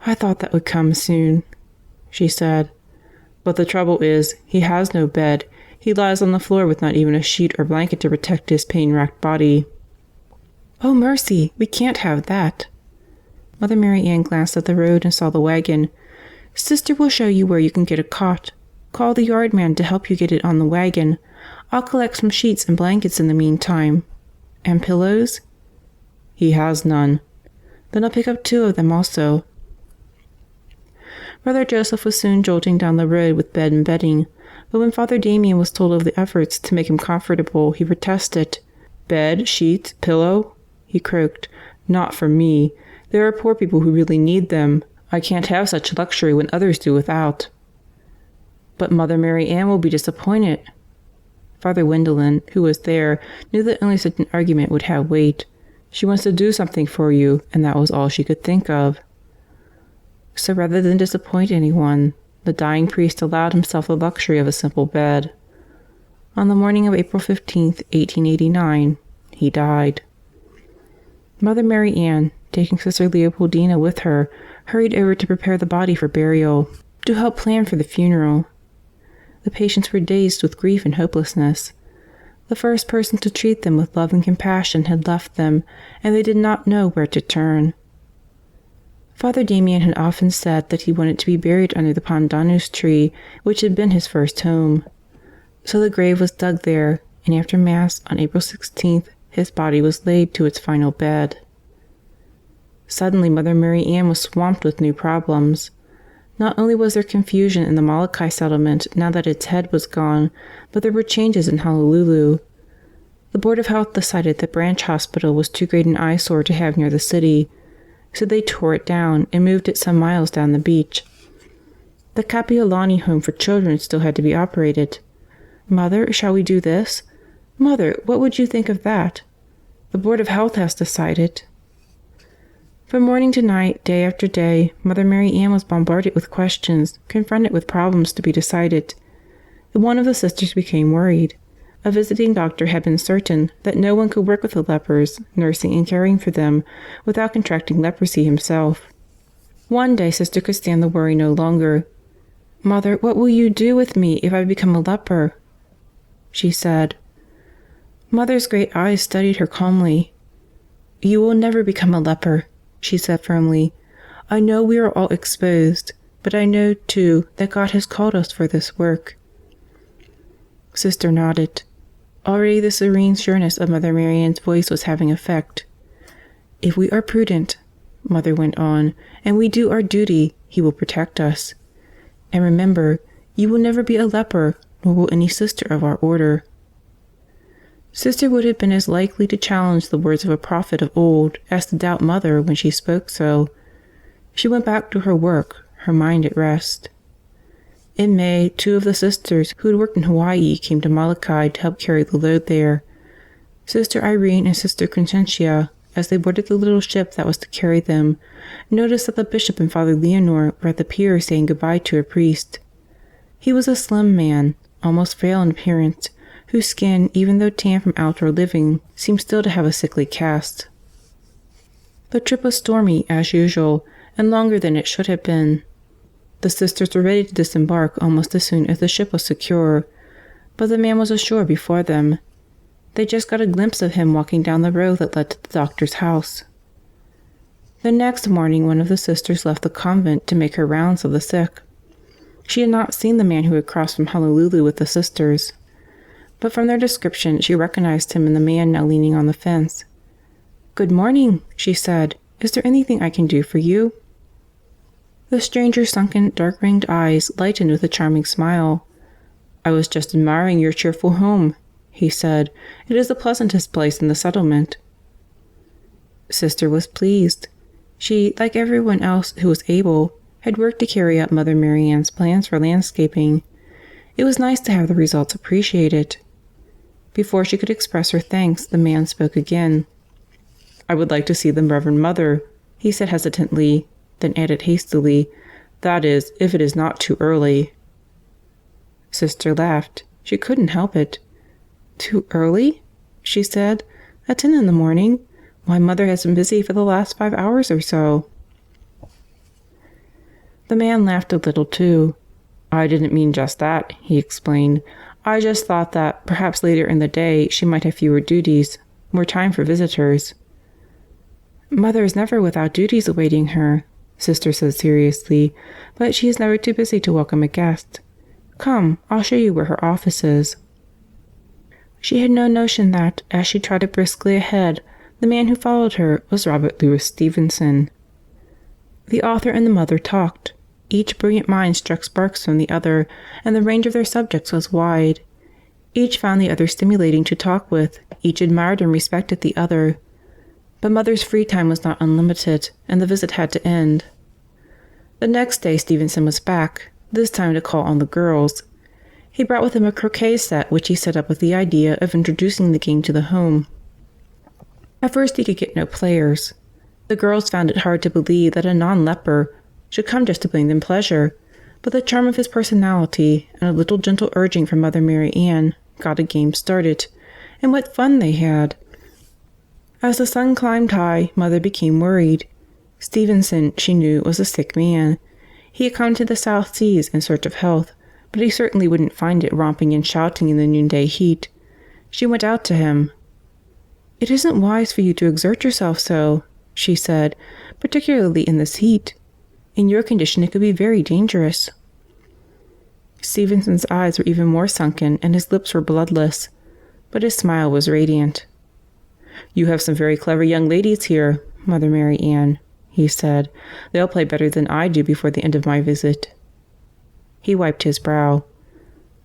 "I thought that would come soon," she said. "But the trouble is, he has no bed. He lies on the floor with not even a sheet or blanket to protect his pain-racked body." "Oh, mercy! We can't have that." Mother Marianne glanced at the road and saw the wagon. "Sister will show you where you can get a cot. Call the yard man to help you get it on the wagon. I'll collect some sheets and blankets in the meantime. And pillows?" "He has none." "Then I'll pick up 2 of them also." Brother Joseph was soon jolting down the road with bed and bedding, but when Father Damien was told of the efforts to make him comfortable, he protested. "Bed, sheets, pillow?" he croaked. "Not for me. There are poor people who really need them. I can't have such luxury when others do without." "But Mother Marianne will be disappointed." Father Wendelin, who was there, knew that only such an argument would have weight. "She wants to do something for you, and that was all she could think of." So rather than disappoint anyone, the dying priest allowed himself the luxury of a simple bed. On the morning of April 15th, 1889, he died. Mother Marianne, taking Sister Leopoldina with her, hurried over to prepare the body for burial, to help plan for the funeral. The patients were dazed with grief and hopelessness. The first person to treat them with love and compassion had left them, and they did not know where to turn. Father Damien had often said that he wanted to be buried under the pandanus tree, which had been his first home. So the grave was dug there, and after Mass on April 16th, his body was laid to its final bed. Suddenly Mother Marianne was swamped with new problems. Not only was there confusion in the Molokai settlement now that its head was gone, but there were changes in Honolulu. The Board of Health decided that Branch Hospital was too great an eyesore to have near the city, so they tore it down and moved it some miles down the beach. The Kapiolani home for children still had to be operated. "Mother, shall we do this? Mother, what would you think of that? The Board of Health has decided." From morning to night, day after day, Mother Marianne was bombarded with questions, confronted with problems to be decided. One of the sisters became worried. A visiting doctor had been certain that no one could work with the lepers, nursing and caring for them, without contracting leprosy himself. One day, Sister could stand the worry no longer. "Mother, what will you do with me if I become a leper?" she said. Mother's great eyes studied her calmly. "You will never become a leper," she said firmly. "I know we are all exposed, but I know, too, that God has called us for this work." Sister nodded. Already the serene sureness of Mother Marianne's voice was having effect. "If we are prudent," Mother went on, "and we do our duty, He will protect us. And remember, you will never be a leper, nor will any sister of our order." Sister would have been as likely to challenge the words of a prophet of old as to doubt Mother when she spoke so. She went back to her work, her mind at rest. In May, 2 of the sisters who had worked in Hawaii came to Molokai to help carry the load there. Sister Irene and Sister Crescentia, as they boarded the little ship that was to carry them, noticed that the bishop and Father Leonor were at the pier saying goodbye to a priest. He was a slim man, almost frail in appearance, whose skin, even though tan from outdoor living, seemed still to have a sickly cast. The trip was stormy, as usual, and longer than it should have been. The sisters were ready to disembark almost as soon as the ship was secure, but the man was ashore before them. They just got a glimpse of him walking down the road that led to the doctor's house. The next morning one of the sisters left the convent to make her rounds of the sick. She had not seen the man who had crossed from Honolulu with the sisters, but from their description she recognized him in the man now leaning on the fence. "Good morning," she said. "Is there anything I can do for you?" The stranger's sunken, dark-ringed eyes lightened with a charming smile. "I was just admiring your cheerful home," he said. "It is the pleasantest place in the settlement." Sister was pleased. She, like everyone else who was able, had worked to carry out Mother Marianne's plans for landscaping. It was nice to have the results appreciated. Before she could express her thanks, the man spoke again. "I would like to see the Reverend Mother," he said hesitantly, then added hastily, "that is, if it is not too early." Sister laughed. She couldn't help it. "Too early?" she said. "At 10 in the morning? Why, Mother has been busy for the last 5 hours or so." The man laughed a little too. "I didn't mean just that," he explained. "I just thought that perhaps later in the day she might have fewer duties, more time for visitors." "Mother is never without duties awaiting her," Sister said seriously, "but she is never too busy to welcome a guest. Come, I'll show you where her office is." She had no notion that, as she trotted briskly ahead, the man who followed her was Robert Louis Stevenson. The author and the mother talked. Each brilliant mind struck sparks from the other, and the range of their subjects was wide. Each found the other stimulating to talk with, each admired and respected the other. But Mother's free time was not unlimited, and the visit had to end. The next day Stevenson was back, this time to call on the girls. He brought with him a croquet set which he set up with the idea of introducing the game to the home. At first he could get no players. The girls found it hard to believe that a non-leper should come just to bring them pleasure, but the charm of his personality and a little gentle urging from Mother Marianne got a game started, and what fun they had! As the sun climbed high, Mother became worried. Stevenson, she knew, was a sick man. He had come to the South Seas in search of health, but he certainly wouldn't find it romping and shouting in the noonday heat. She went out to him. "It isn't wise for you to exert yourself so," she said, "particularly in this heat. In your condition it could be very dangerous." Stevenson's eyes were even more sunken and his lips were bloodless, but his smile was radiant. "You have some very clever young ladies here, Mother Marianne," he said. "They'll play better than I do before the end of my visit." He wiped his brow.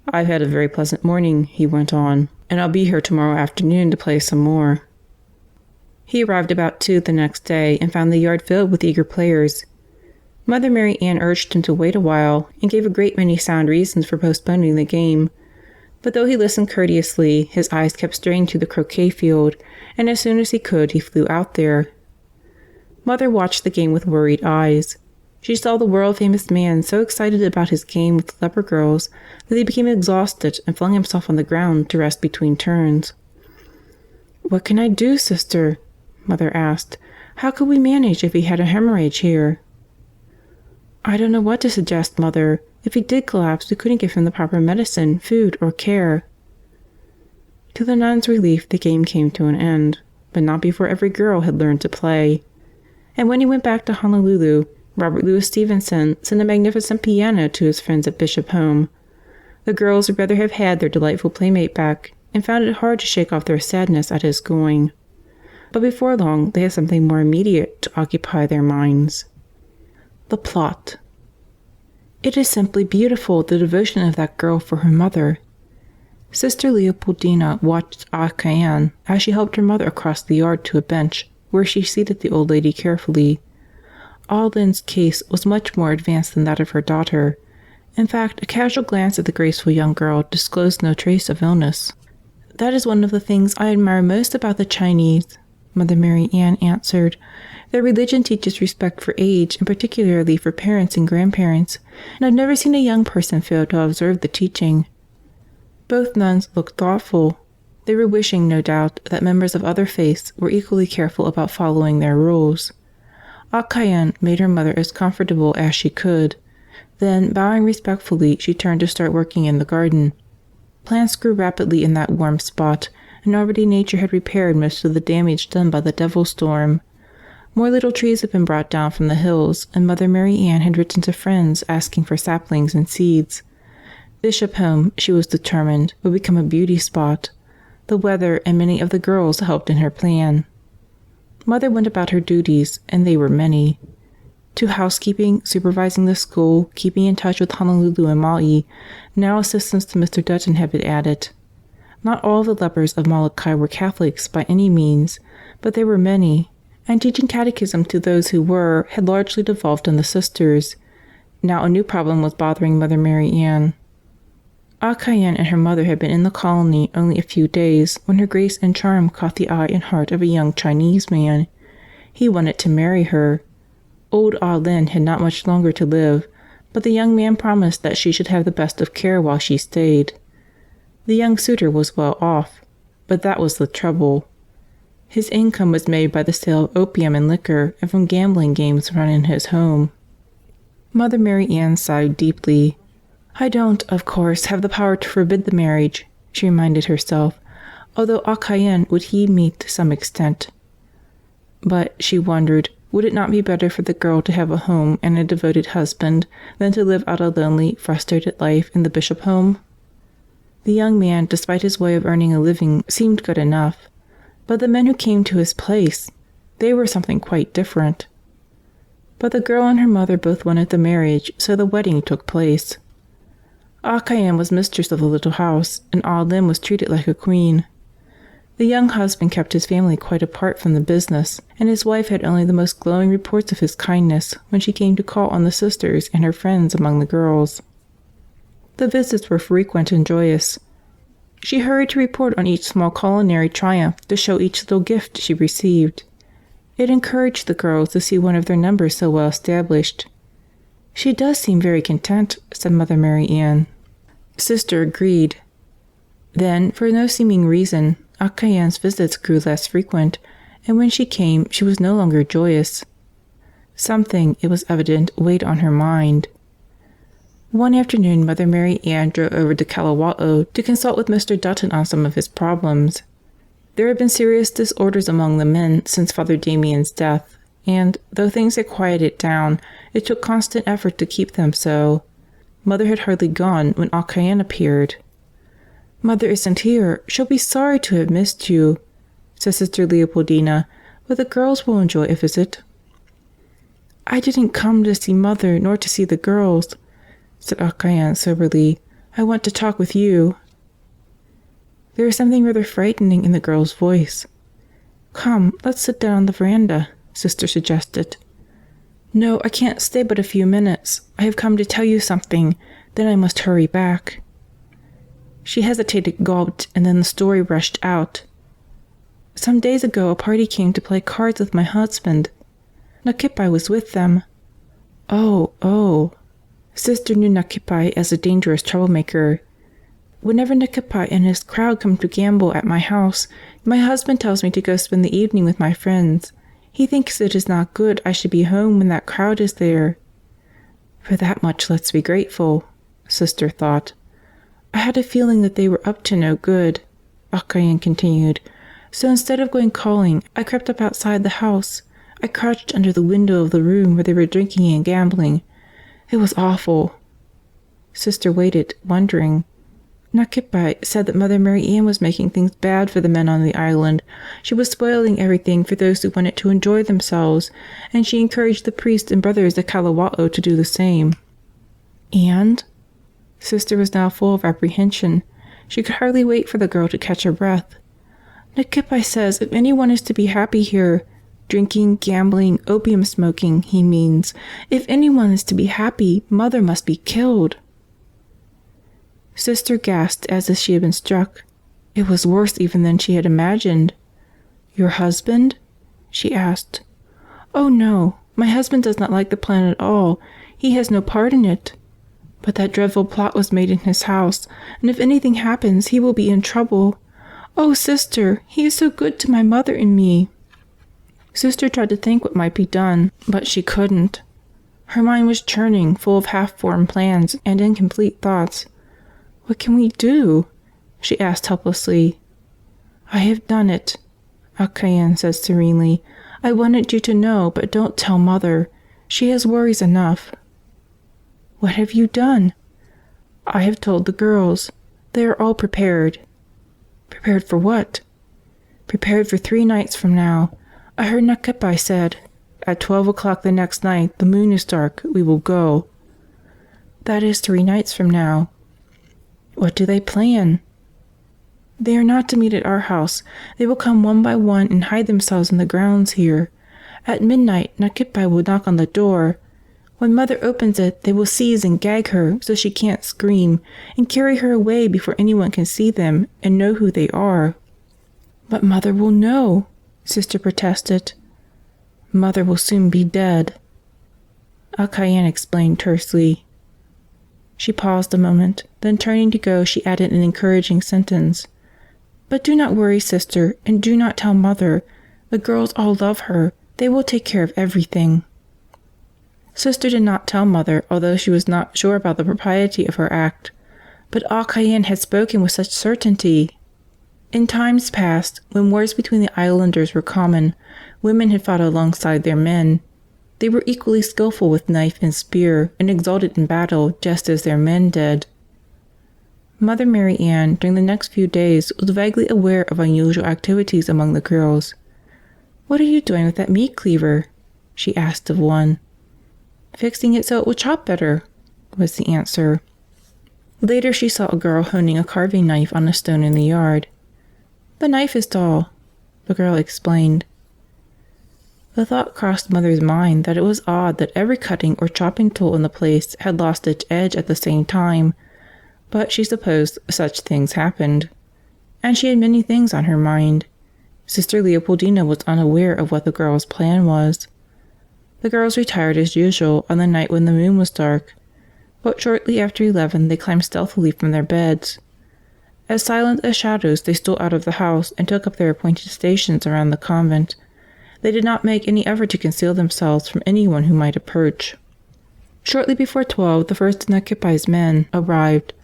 "I've had a very pleasant morning," he went on, "and I'll be here tomorrow afternoon to play some more." He arrived about 2 the next day and found the yard filled with eager players. Mother Marianne urged him to wait a while and gave a great many sound reasons for postponing the game. But though he listened courteously, his eyes kept straying to the croquet field, and as soon as he could, he flew out there. Mother watched the game with worried eyes. She saw the world-famous man so excited about his game with the leper girls that he became exhausted and flung himself on the ground to rest between turns. "What can I do, Sister?" Mother asked. "How could we manage if he had a hemorrhage here?" "I don't know what to suggest, Mother. If he did collapse, we couldn't give him the proper medicine, food, or care." To the nuns' relief, the game came to an end, but not before every girl had learned to play. And when he went back to Honolulu, Robert Louis Stevenson sent a magnificent piano to his friends at Bishop Home. The girls would rather have had their delightful playmate back, and found it hard to shake off their sadness at his going. But before long, they had something more immediate to occupy their minds. The plot. It is simply beautiful, the devotion of that girl for her mother. Sister Leopoldina watched Ah Cayan as she helped her mother across the yard to a bench, where she seated the old lady carefully. Ah Lin's case was much more advanced than that of her daughter. In fact, a casual glance at the graceful young girl disclosed no trace of illness. "That is one of the things I admire most about the Chinese," Mother Marianne answered. "Their religion teaches respect for age, and particularly for parents and grandparents, and I've never seen a young person fail to observe the teaching." Both nuns looked thoughtful. They were wishing, no doubt, that members of other faiths were equally careful about following their rules. Ah Cayan made her mother as comfortable as she could. Then, bowing respectfully, she turned to start working in the garden. Plants grew rapidly in that warm spot, and already nature had repaired most of the damage done by the devil storm. More little trees had been brought down from the hills, and Mother Marianne had written to friends asking for saplings and seeds. Bishop Home, she was determined, would become a beauty spot. The weather and many of the girls helped in her plan. Mother went about her duties, and they were many. To housekeeping, supervising the school, keeping in touch with Honolulu and Maui, now assistance to Mr. Dutton had been added. Not all the lepers of Molokai were Catholics by any means, but there were many, and teaching catechism to those who were had largely devolved on the sisters. Now a new problem was bothering Mother Marianne. Ah Cayan and her mother had been in the colony only a few days when her grace and charm caught the eye and heart of a young Chinese man. He wanted to marry her. Old Ah Lin had not much longer to live, but the young man promised that she should have the best of care while she stayed. The young suitor was well off, but that was the trouble. His income was made by the sale of opium and liquor and from gambling games run in his home. Mother Marianne sighed deeply. "I don't, of course, have the power to forbid the marriage," she reminded herself, although Ah Cayan would heed me to some extent. But, she wondered, would it not be better for the girl to have a home and a devoted husband than to live out a lonely, frustrated life in the Bishop Home? The young man, despite his way of earning a living, seemed good enough. But the men who came to his place, they were something quite different. But the girl and her mother both wanted the marriage, so the wedding took place. Ah Cayan was mistress of the little house, and Ah Lin was treated like a queen. The young husband kept his family quite apart from the business, and his wife had only the most glowing reports of his kindness when she came to call on the sisters and her friends among the girls. The visits were frequent and joyous. She hurried to report on each small culinary triumph, to show each little gift she received. It encouraged the girls to see one of their number so well established. "She does seem very content," said Mother Marianne. Sister agreed. Then, for no seeming reason, Ah Cayan's visits grew less frequent, and when she came, she was no longer joyous. Something, it was evident, weighed on her mind. One afternoon, Mother Marianne drove over to Kalawa'o to consult with Mr. Dutton on some of his problems. There had been serious disorders among the men since Father Damien's death, and, though things had quieted down, it took constant effort to keep them so. Mother had hardly gone when Ah Cayan appeared. "Mother isn't here. She'll be sorry to have missed you," said Sister Leopoldina, "but the girls will enjoy a visit." "I didn't come to see Mother nor to see the girls," said Ah Cayan soberly. "I want to talk with you." There was something rather frightening in the girl's voice. "Come, let's sit down on the veranda," Sister suggested. "No, I can't stay but a few minutes. I have come to tell you something. Then I must hurry back." She hesitated, gulped, and then the story rushed out. "Some days ago a party came to play cards with my husband. Nakipai was with them. Oh. Sister knew Nakipai as a dangerous troublemaker. Whenever Nakipai and his crowd come to gamble at my house, my husband tells me to go spend the evening with my friends. He thinks it is not good I should be home when that crowd is there. For that much let's be grateful, Sister thought. I had a feeling that they were up to no good, Akayan continued. So instead of going calling, I crept up outside the house. I crouched under the window of the room where they were drinking and gambling. It was awful. Sister waited, wondering. Nakipai said that Mother Marianne was making things bad for the men on the island. She was spoiling everything for those who wanted to enjoy themselves, and she encouraged the priests and brothers at Kalawa'o to do the same. And? Sister was now full of apprehension. She could hardly wait for the girl to catch her breath. Nakipai says if anyone is to be happy here, drinking, gambling, opium smoking, he means, if anyone is to be happy, Mother must be killed. Sister gasped as if she had been struck. It was worse even than she had imagined. Your husband? She asked. Oh no, my husband does not like the plan at all. He has no part in it. But that dreadful plot was made in his house, and if anything happens, he will be in trouble. Oh, Sister, he is so good to my mother and me. Sister tried to think what might be done, but she couldn't. Her mind was churning, full of half-formed plans and incomplete thoughts. What can we do? She asked helplessly. I have done it, Akayan said serenely. I wanted you to know, but don't tell Mother. She has worries enough. What have you done? I have told the girls. They are all prepared. Prepared for what? Prepared for 3 nights from now. I heard Nakipai said, at 12 o'clock the next night, the moon is dark, we will go. That is 3 nights from now. What do they plan? They are not to meet at our house. They will come one by one and hide themselves in the grounds here. At midnight, Nakipai will knock on the door. When Mother opens it, they will seize and gag her so she can't scream, and carry her away before anyone can see them and know who they are. But Mother will know, Sister protested. Mother will soon be dead, Akayan explained tersely. She paused a moment, then turning to go, she added an encouraging sentence. But do not worry, Sister, and do not tell Mother. The girls all love her. They will take care of everything. Sister did not tell Mother, although she was not sure about the propriety of her act. But Akayan had spoken with such certainty. In times past, when wars between the islanders were common, women had fought alongside their men. They were equally skillful with knife and spear, and exalted in battle just as their men did. Mother Marianne, during the next few days, was vaguely aware of unusual activities among the girls. "What are you doing with that meat cleaver?" she asked of one. "Fixing it so it will chop better," was the answer. Later she saw a girl honing a carving knife on a stone in the yard. "The knife is dull," the girl explained. The thought crossed Mother's mind that it was odd that every cutting or chopping tool in the place had lost its edge at the same time, but she supposed such things happened. And she had many things on her mind. Sister Leopoldina was unaware of what the girls' plan was. The girls retired as usual on the night when the moon was dark, but shortly after 11 they climbed stealthily from their beds. As silent as shadows they stole out of the house and took up their appointed stations around the convent. They did not make any effort to conceal themselves from anyone who might approach. Shortly before 12 the first of Nakipai's men arrived.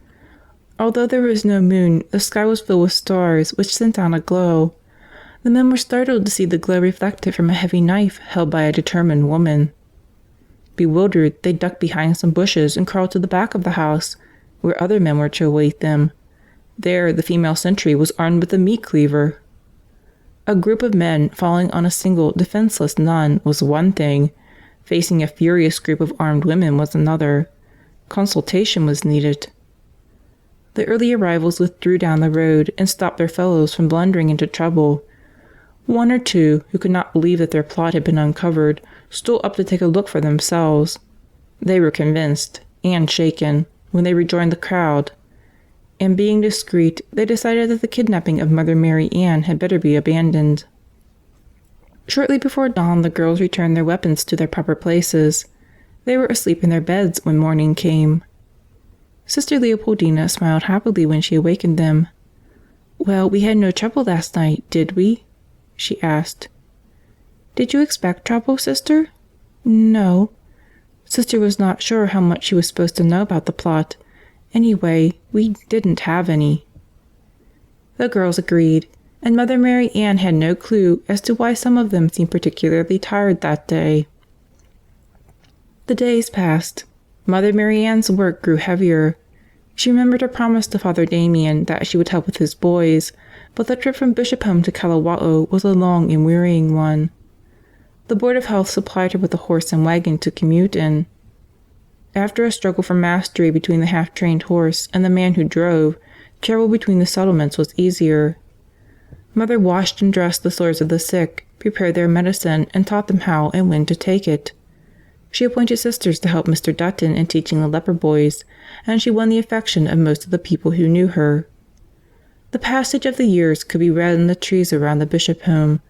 Although there was no moon, the sky was filled with stars which sent out a glow. The men were startled to see the glow reflected from a heavy knife held by a determined woman. Bewildered, they ducked behind some bushes and crawled to the back of the house, where other men were to await them. There the female sentry was armed with a meat cleaver. A group of men falling on a single defenseless nun was one thing. Facing a furious group of armed women was another. Consultation was needed. The early arrivals withdrew down the road and stopped their fellows from blundering into trouble. One or two, who could not believe that their plot had been uncovered, stole up to take a look for themselves. They were convinced, and shaken, when they rejoined the crowd. And being discreet, they decided that the kidnapping of Mother Marianne had better be abandoned. Shortly before dawn, the girls returned their weapons to their proper places. They were asleep in their beds when morning came. Sister Leopoldina smiled happily when she awakened them. "Well, we had no trouble last night, did we?" she asked. "Did you expect trouble, Sister?" "No." Sister was not sure how much she was supposed to know about the plot. Anyway, we didn't have any. The girls agreed, and Mother Marianne had no clue as to why some of them seemed particularly tired that day. The days passed. Mother Marianne's work grew heavier. She remembered her promise to Father Damien that she would help with his boys, but the trip from Bishop Home to Kalawao was a long and wearying one. The Board of Health supplied her with a horse and wagon to commute in. After a struggle for mastery between the half-trained horse and the man who drove, travel between the settlements was easier. Mother washed and dressed the sores of the sick, prepared their medicine, and taught them how and when to take it. She appointed sisters to help Mr. Dutton in teaching the leper boys, and she won the affection of most of the people who knew her. The passage of the years could be read in the trees around the Bishop Home.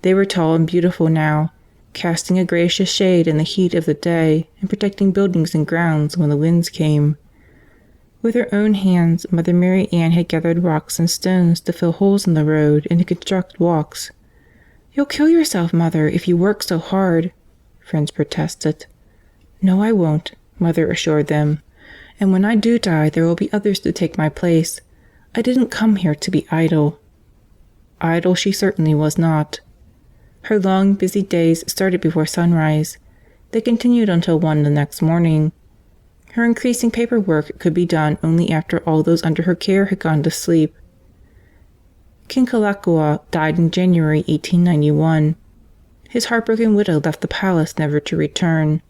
They were tall and beautiful now, casting a gracious shade in the heat of the day and protecting buildings and grounds when the winds came. With her own hands, Mother Marianne had gathered rocks and stones to fill holes in the road and to construct walks. "You'll kill yourself, Mother, if you work so hard," friends protested. "No, I won't," Mother assured them. "And when I do die, there will be others to take my place. I didn't come here to be idle." Idle she certainly was not. Her long, busy days started before sunrise. They continued until 1 the next morning. Her increasing paperwork could be done only after all those under her care had gone to sleep. King Kalakaua died in January 1891. His heartbroken widow left the palace never to return.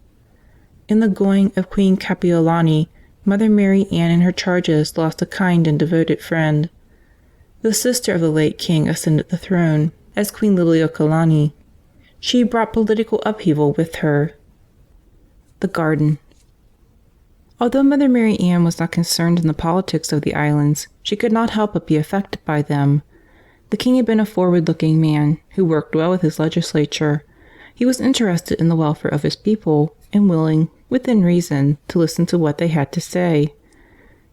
In the going of Queen Kapiolani, Mother Marianne and her charges lost a kind and devoted friend. The sister of the late king ascended the throne as Queen Liliuokalani. She brought political upheaval with her. The garden. Although Mother Marianne was not concerned in the politics of the islands, she could not help but be affected by them. The king had been a forward-looking man who worked well with his legislature. He was interested in the welfare of his people and willing, within reason, to listen to what they had to say.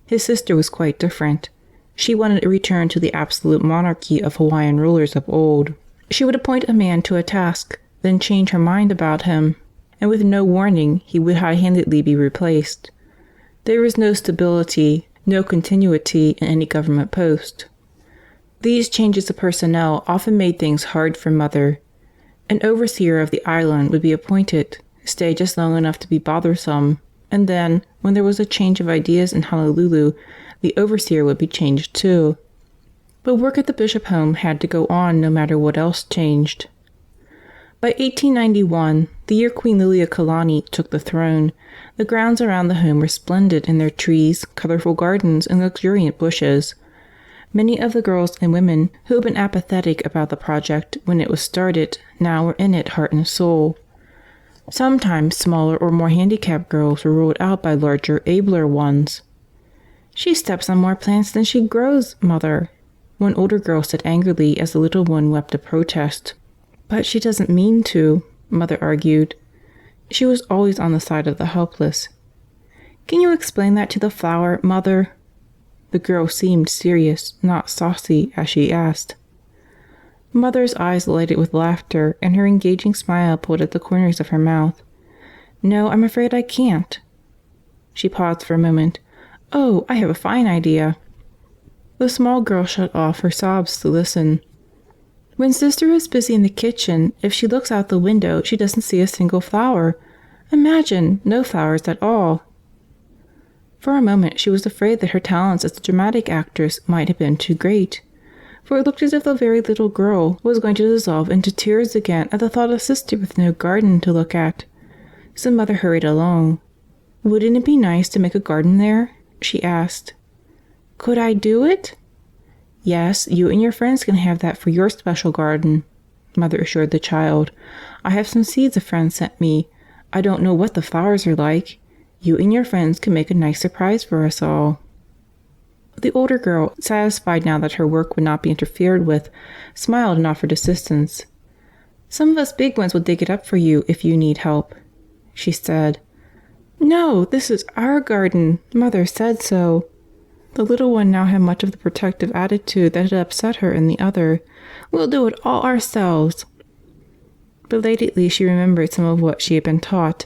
His sister was quite different. She wanted a return to the absolute monarchy of Hawaiian rulers of old. She would appoint a man to a task, then change her mind about him, and with no warning he would high-handedly be replaced. There was no stability, no continuity in any government post. These changes of personnel often made things hard for Mother. An overseer of the island would be appointed, stay just long enough to be bothersome, and then, when there was a change of ideas in Honolulu, the overseer would be changed too. But work at the Bishop Home had to go on no matter what else changed. By 1891, the year Queen Liliuokalani took the throne, the grounds around the home were splendid in their trees, colorful gardens, and luxuriant bushes. Many of the girls and women who had been apathetic about the project when it was started now were in it heart and soul. Sometimes smaller or more handicapped girls were ruled out by larger, abler ones. "She steps on more plants than she grows, Mother," one older girl said angrily as the little one wept a protest. "But she doesn't mean to," Mother argued. She was always on the side of the helpless. "Can you explain that to the flower, Mother?" The girl seemed serious, not saucy, as she asked. Mother's eyes lighted with laughter, and her engaging smile pulled at the corners of her mouth. "No, I'm afraid I can't." She paused for a moment. "Oh, I have a fine idea." The small girl shut off her sobs to listen. "When Sister is busy in the kitchen, if she looks out the window, she doesn't see a single flower. Imagine, no flowers at all." For a moment she was afraid that her talents as a dramatic actress might have been too great, for it looked as if the very little girl was going to dissolve into tears again at the thought of Sister with no garden to look at. So Mother hurried along. "Wouldn't it be nice to make a garden there?" she asked. "Could I do it?" "Yes, you and your friends can have that for your special garden," Mother assured the child. "I have some seeds a friend sent me. I don't know what the flowers are like. You and your friends can make a nice surprise for us all." The older girl, satisfied now that her work would not be interfered with, smiled and offered assistance. "Some of us big ones will dig it up for you if you need help," she said. No, this is our garden. Mother said so. The little one now had much of the protective attitude that had upset her in the other. We'll do it all ourselves. Belatedly, she remembered some of what she had been taught.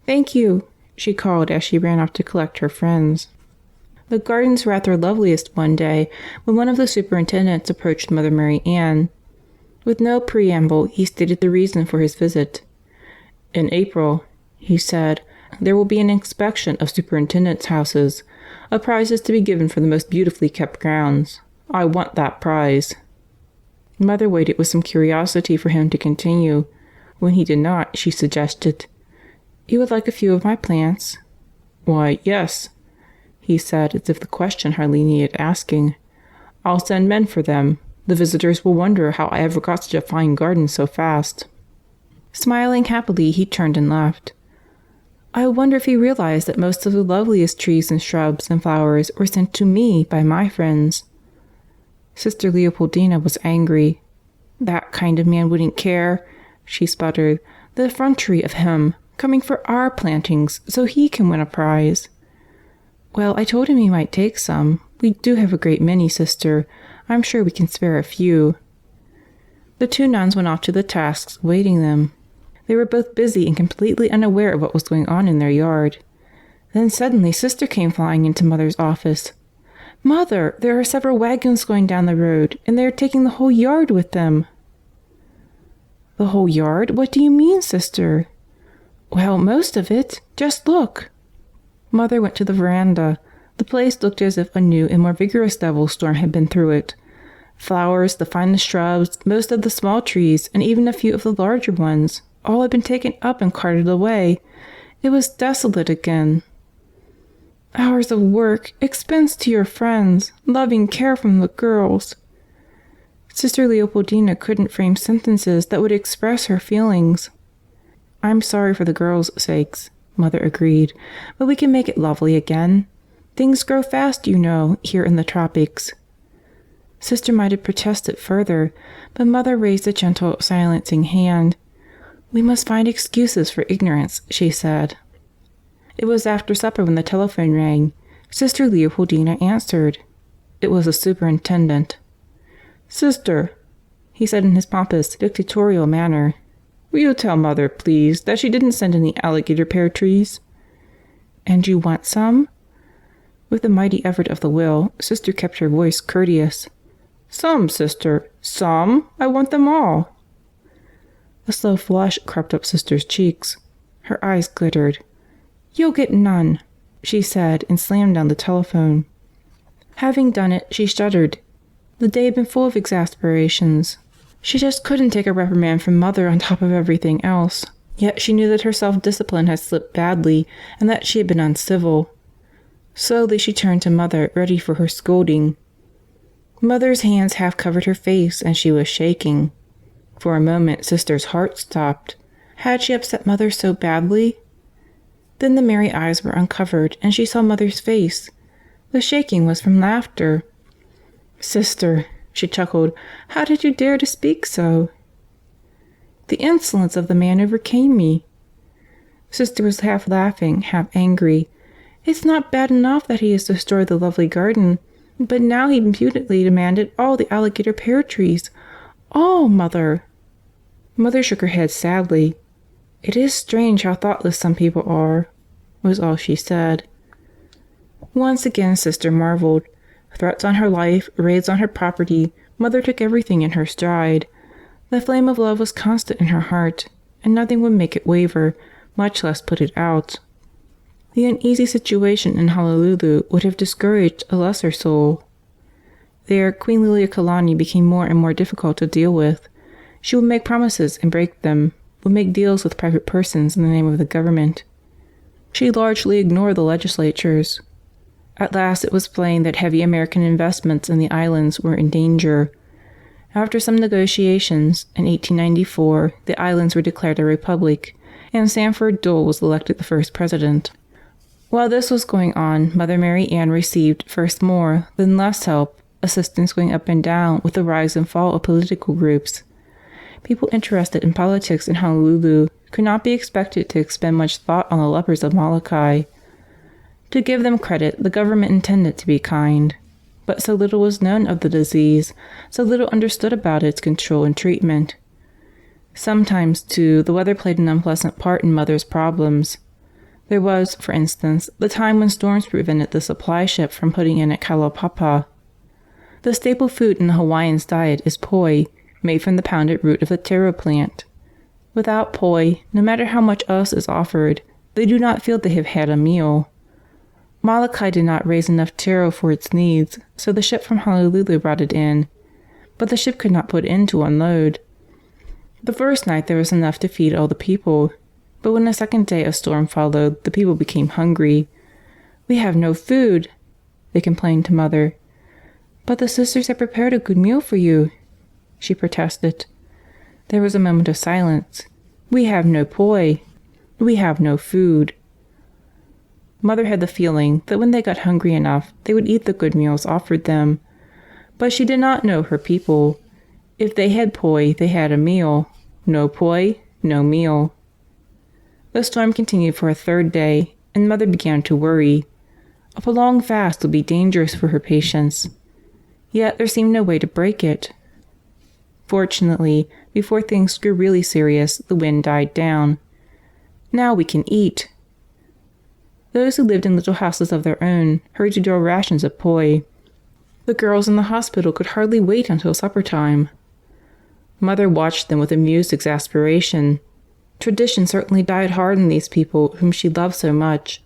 Thank you, she called as she ran off to collect her friends. The gardens were at their loveliest one day when one of the superintendents approached Mother Marianne. With no preamble, he stated the reason for his visit. In April, he said, there will be an inspection of superintendents' houses. A prize is to be given for the most beautifully kept grounds. I want that prize. Mother waited with some curiosity for him to continue. When he did not, she suggested, You would like a few of my plants? Why, yes, he said, as if the question hardly needed asking. I'll send men for them. The visitors will wonder how I ever got such a fine garden so fast. Smiling happily, he turned and left. I wonder if he realized that most of the loveliest trees and shrubs and flowers were sent to me by my friends. Sister Leopoldina was angry. That kind of man wouldn't care, she sputtered. The effrontery of him, coming for our plantings so he can win a prize. Well, I told him he might take some. We do have a great many, sister. I'm sure we can spare a few. The two nuns went off to the tasks awaiting them. They were both busy and completely unaware of what was going on in their yard. Then suddenly Sister came flying into Mother's office. Mother, there are several wagons going down the road, and they are taking the whole yard with them. The whole yard? What do you mean, Sister? Well, most of it. Just look. Mother went to the veranda. The place looked as if a new and more vigorous devil storm had been through it. Flowers, the finest shrubs, most of the small trees, and even a few of the larger ones, all had been taken up and carted away. It was desolate again. Hours of work, expense to your friends, loving care from the girls. Sister Leopoldina couldn't frame sentences that would express her feelings. I'm sorry for the girls' sakes, Mother agreed, but we can make it lovely again. Things grow fast, you know, here in the tropics. Sister might have protested further, but Mother raised a gentle, silencing hand. We must find excuses for ignorance, she said. It was after supper when the telephone rang. Sister Leopoldina answered. It was the superintendent. Sister, he said in his pompous, dictatorial manner, will you tell Mother, please, that she didn't send any alligator pear trees? And you want some? With a mighty effort of the will, Sister kept her voice courteous. Some, Sister, some. I want them all. A slow flush crept up Sister's cheeks. Her eyes glittered. You'll get none, she said, and slammed down the telephone. Having done it, she shuddered. The day had been full of exasperations. She just couldn't take a reprimand from Mother on top of everything else. Yet she knew that her self-discipline had slipped badly and that she had been uncivil. Slowly she turned to Mother, ready for her scolding. Mother's hands half covered her face, and she was shaking. For a moment, Sister's heart stopped. Had she upset Mother so badly? Then the merry eyes were uncovered, and she saw Mother's face. The shaking was from laughter. Sister, she chuckled, how did you dare to speak so? The insolence of the man overcame me. Sister was half laughing, half angry. It's not bad enough that he has destroyed the lovely garden, but now he impudently demanded all the alligator pear trees. All, Mother. Mother shook her head sadly. It is strange how thoughtless some people are, was all she said. Once again Sister marveled. Threats on her life, raids on her property, Mother took everything in her stride. The flame of love was constant in her heart, and nothing would make it waver, much less put it out. The uneasy situation in Honolulu would have discouraged a lesser soul. There, Queen Liliuokalani became more and more difficult to deal with. She would make promises and break them, would make deals with private persons in the name of the government. She largely ignored the legislatures. At last it was plain that heavy American investments in the islands were in danger. After some negotiations, in 1894, the islands were declared a republic, and Sanford Dole was elected the first president. While this was going on, Mother Marianne received first more, then less help, assistance going up and down with the rise and fall of political groups. People interested in politics in Honolulu could not be expected to expend much thought on the lepers of Molokai. To give them credit, the government intended to be kind. But so little was known of the disease, so little understood about its control and treatment. Sometimes, too, the weather played an unpleasant part in Mother's problems. There was, for instance, the time when storms prevented the supply ship from putting in at Kalaupapa. The staple food in the Hawaiians' diet is poi, made from the pounded root of the taro plant. Without poi, no matter how much else is offered, they do not feel they have had a meal. Molokai did not raise enough taro for its needs, so the ship from Honolulu brought it in. But the ship could not put in to unload. The first night there was enough to feed all the people, but when the second day a storm followed, the people became hungry. "We have no food," they complained to Mother. "But the sisters have prepared a good meal for you," she protested. There was a moment of silence. "We have no poi. We have no food." Mother had the feeling that when they got hungry enough, they would eat the good meals offered them. But she did not know her people. If they had poi, they had a meal. No poi, no meal. The storm continued for a third day, and Mother began to worry. A prolonged fast would be dangerous for her patients. Yet there seemed no way to break it. Fortunately, before things grew really serious, the wind died down. "Now we can eat." Those who lived in little houses of their own hurried to draw rations of poi. The girls in the hospital could hardly wait until supper time. Mother watched them with amused exasperation. Tradition certainly died hard in these people whom she loved so much.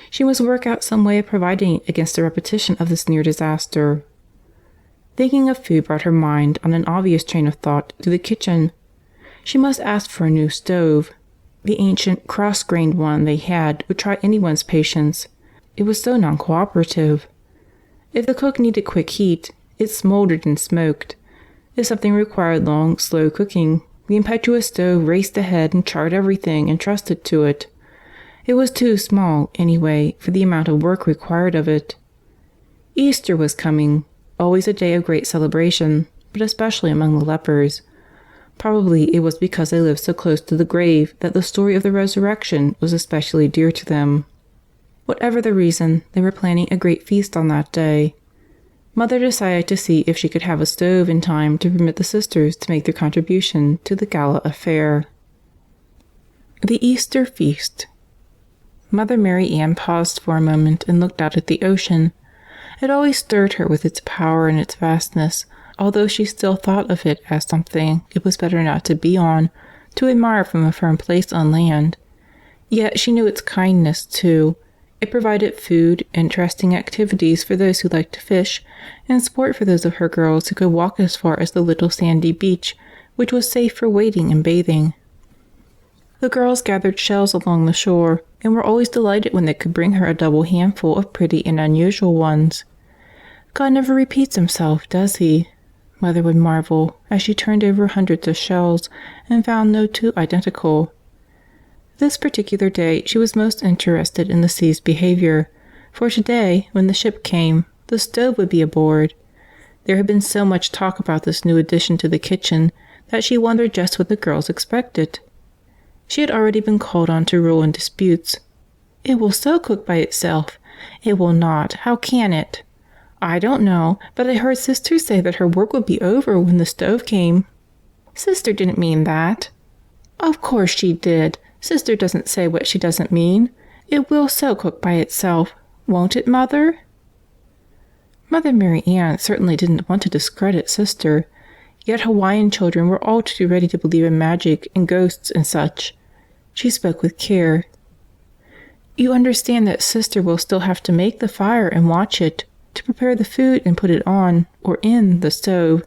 She must work out some way of providing against a repetition of this near disaster. Thinking of food brought her mind on an obvious train of thought to the kitchen. She must ask for a new stove. The ancient, cross-grained one they had would try anyone's patience. It was so non-cooperative. If the cook needed quick heat, it smoldered and smoked. If something required long, slow cooking, the impetuous stove raced ahead and charred everything and trusted to it. It was too small, anyway, for the amount of work required of it. Easter was coming, always a day of great celebration, but especially among the lepers. Probably it was because they lived so close to the grave that the story of the resurrection was especially dear to them. Whatever the reason, they were planning a great feast on that day. Mother decided to see if she could have a stove in time to permit the sisters to make their contribution to the gala affair. The Easter Feast. Mother Marianne paused for a moment and looked out at the ocean. It always stirred her with its power and its vastness, although she still thought of it as something it was better not to be on, to admire from a firm place on land. Yet she knew its kindness, too. It provided food, interesting activities for those who liked to fish, and sport for those of her girls who could walk as far as the little sandy beach, which was safe for wading and bathing. The girls gathered shells along the shore, and were always delighted when they could bring her a double handful of pretty and unusual ones. "God never repeats himself, does he?" Mother would marvel as she turned over hundreds of shells and found no two identical. This particular day she was most interested in the sea's behavior, for today, when the ship came, the stove would be aboard. There had been so much talk about this new addition to the kitchen that she wondered just what the girls expected. She had already been called on to rule in disputes. "It will so cook by itself." "It will not. How can it?" "I don't know, but I heard Sister say that her work would be over when the stove came." "Sister didn't mean that." "Of course she did. Sister doesn't say what she doesn't mean. It will so cook by itself. Won't it, Mother?" Mother Marianne certainly didn't want to discredit Sister, yet Hawaiian children were all too ready to believe in magic and ghosts and such. She spoke with care. "You understand that Sister will still have to make the fire and watch it, to prepare the food and put it on, or in, the stove,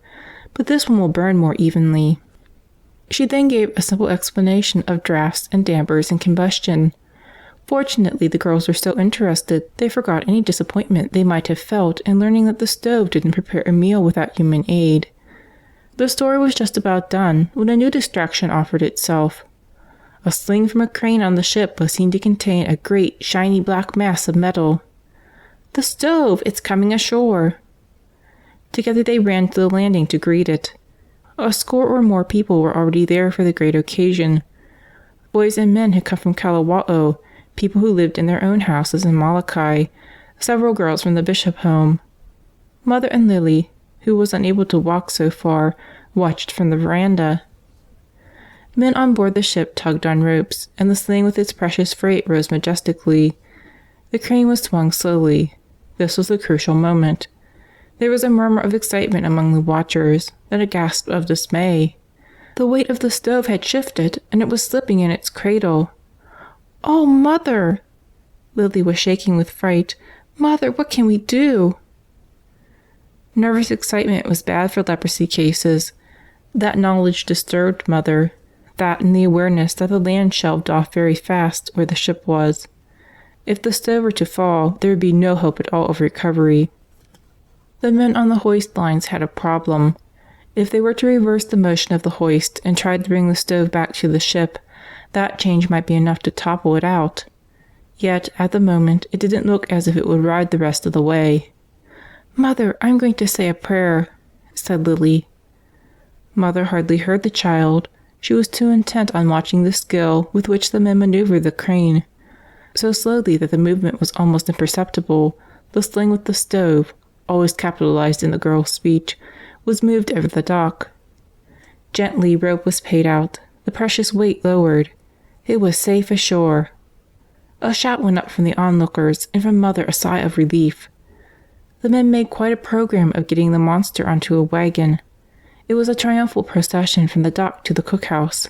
but this one will burn more evenly." She then gave a simple explanation of drafts and dampers and combustion. Fortunately, the girls were so interested they forgot any disappointment they might have felt in learning that the stove didn't prepare a meal without human aid. The story was just about done when a new distraction offered itself. A sling from a crane on the ship was seen to contain a great, shiny black mass of metal. "The stove! It's coming ashore!" Together they ran to the landing to greet it. A score or more people were already there for the great occasion. Boys and men had come from Kalawa'o, people who lived in their own houses in Molokai, several girls from the bishop home. Mother and Lily, who was unable to walk so far, watched from the veranda. Men on board the ship tugged on ropes, and the sling with its precious freight rose majestically. The crane was swung slowly. This was the crucial moment. There was a murmur of excitement among the watchers, then a gasp of dismay. The weight of the stove had shifted, and it was slipping in its cradle. "Oh, Mother!" Lily was shaking with fright. "Mother, what can we do?" Nervous excitement was bad for leprosy cases. That knowledge disturbed Mother. That and the awareness that the land shelved off very fast where the ship was. If the stove were to fall, there would be no hope at all of recovery. The men on the hoist lines had a problem. If they were to reverse the motion of the hoist and try to bring the stove back to the ship, that change might be enough to topple it out. Yet, at the moment, it didn't look as if it would ride the rest of the way. "Mother, I'm going to say a prayer," said Lily. Mother hardly heard the child. She was too intent on watching the skill with which the men maneuvered the crane. So slowly that the movement was almost imperceptible, the sling with the stove, always capitalized in the girl's speech, was moved over the dock. Gently, rope was paid out, the precious weight lowered. It was safe ashore. A shout went up from the onlookers, and from Mother a sigh of relief. The men made quite a program of getting the monster onto a wagon. It was a triumphal procession from the dock to the cookhouse.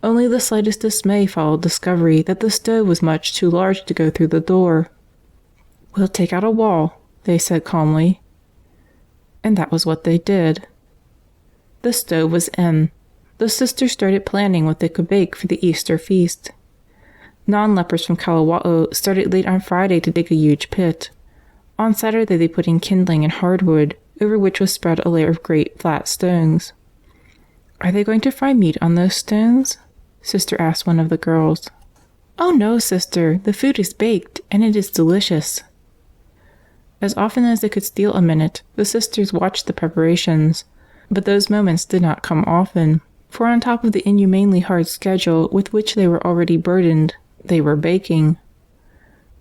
Only the slightest dismay followed discovery that the stove was much too large to go through the door. "We'll take out a wall," they said calmly. And that was what they did. The stove was in. The sisters started planning what they could bake for the Easter feast. Non-lepers from Kalawa'o started late on Friday to dig a huge pit. On Saturday they put in kindling and hardwood, over which was spread a layer of great flat stones. "Are they going to fry meat on those stones?" Sister asked one of the girls. "Oh no, Sister, the food is baked, and it is delicious." As often as they could steal a minute, the sisters watched the preparations, but those moments did not come often, for on top of the inhumanely hard schedule with which they were already burdened, they were baking.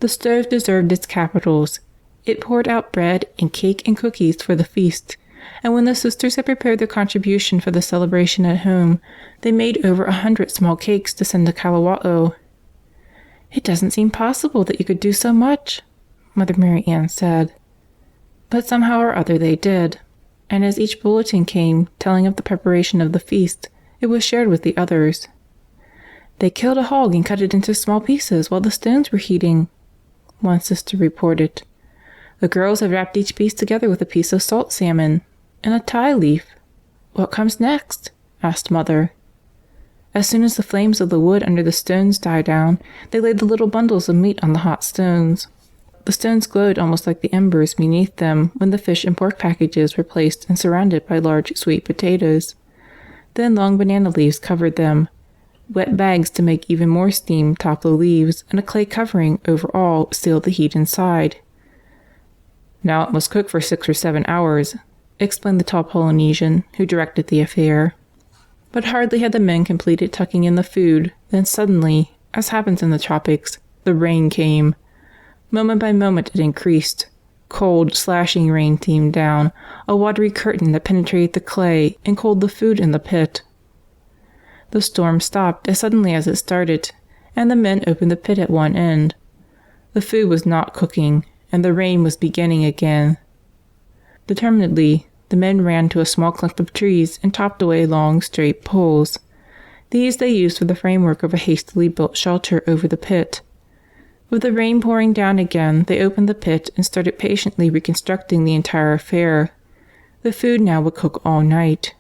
The stove deserved its capitals. It poured out bread and cake and cookies for the feast, and when the sisters had prepared their contribution for the celebration at home, they made over 100 small cakes to send to Kalawa'o. "It doesn't seem possible that you could do so much," Mother Marianne said. But somehow or other they did, and as each bulletin came telling of the preparation of the feast, it was shared with the others. "They killed a hog and cut it into small pieces while the stones were heating," one sister reported. "The girls have wrapped each piece together with a piece of salt salmon and a tie leaf." "What comes next?" asked Mother. As soon as the flames of the wood under the stones died down, they laid the little bundles of meat on the hot stones. The stones glowed almost like the embers beneath them when the fish and pork packages were placed and surrounded by large sweet potatoes. Then long banana leaves covered them. Wet bags to make even more steam topped the leaves, and a clay covering over all sealed the heat inside. "Now it must cook for 6 or 7 hours," explained the tall Polynesian who directed the affair. But hardly had the men completed tucking in the food than suddenly, as happens in the tropics, the rain came. Moment by moment it increased. Cold, slashing rain came down, a watery curtain that penetrated the clay and cooled the food in the pit. The storm stopped as suddenly as it started, and the men opened the pit at one end. The food was not cooking, and the rain was beginning again. Determinedly, the men ran to a small clump of trees and chopped away long, straight poles. These they used for the framework of a hastily built shelter over the pit. With the rain pouring down again, they opened the pit and started patiently reconstructing the entire affair. The food now would cook all night.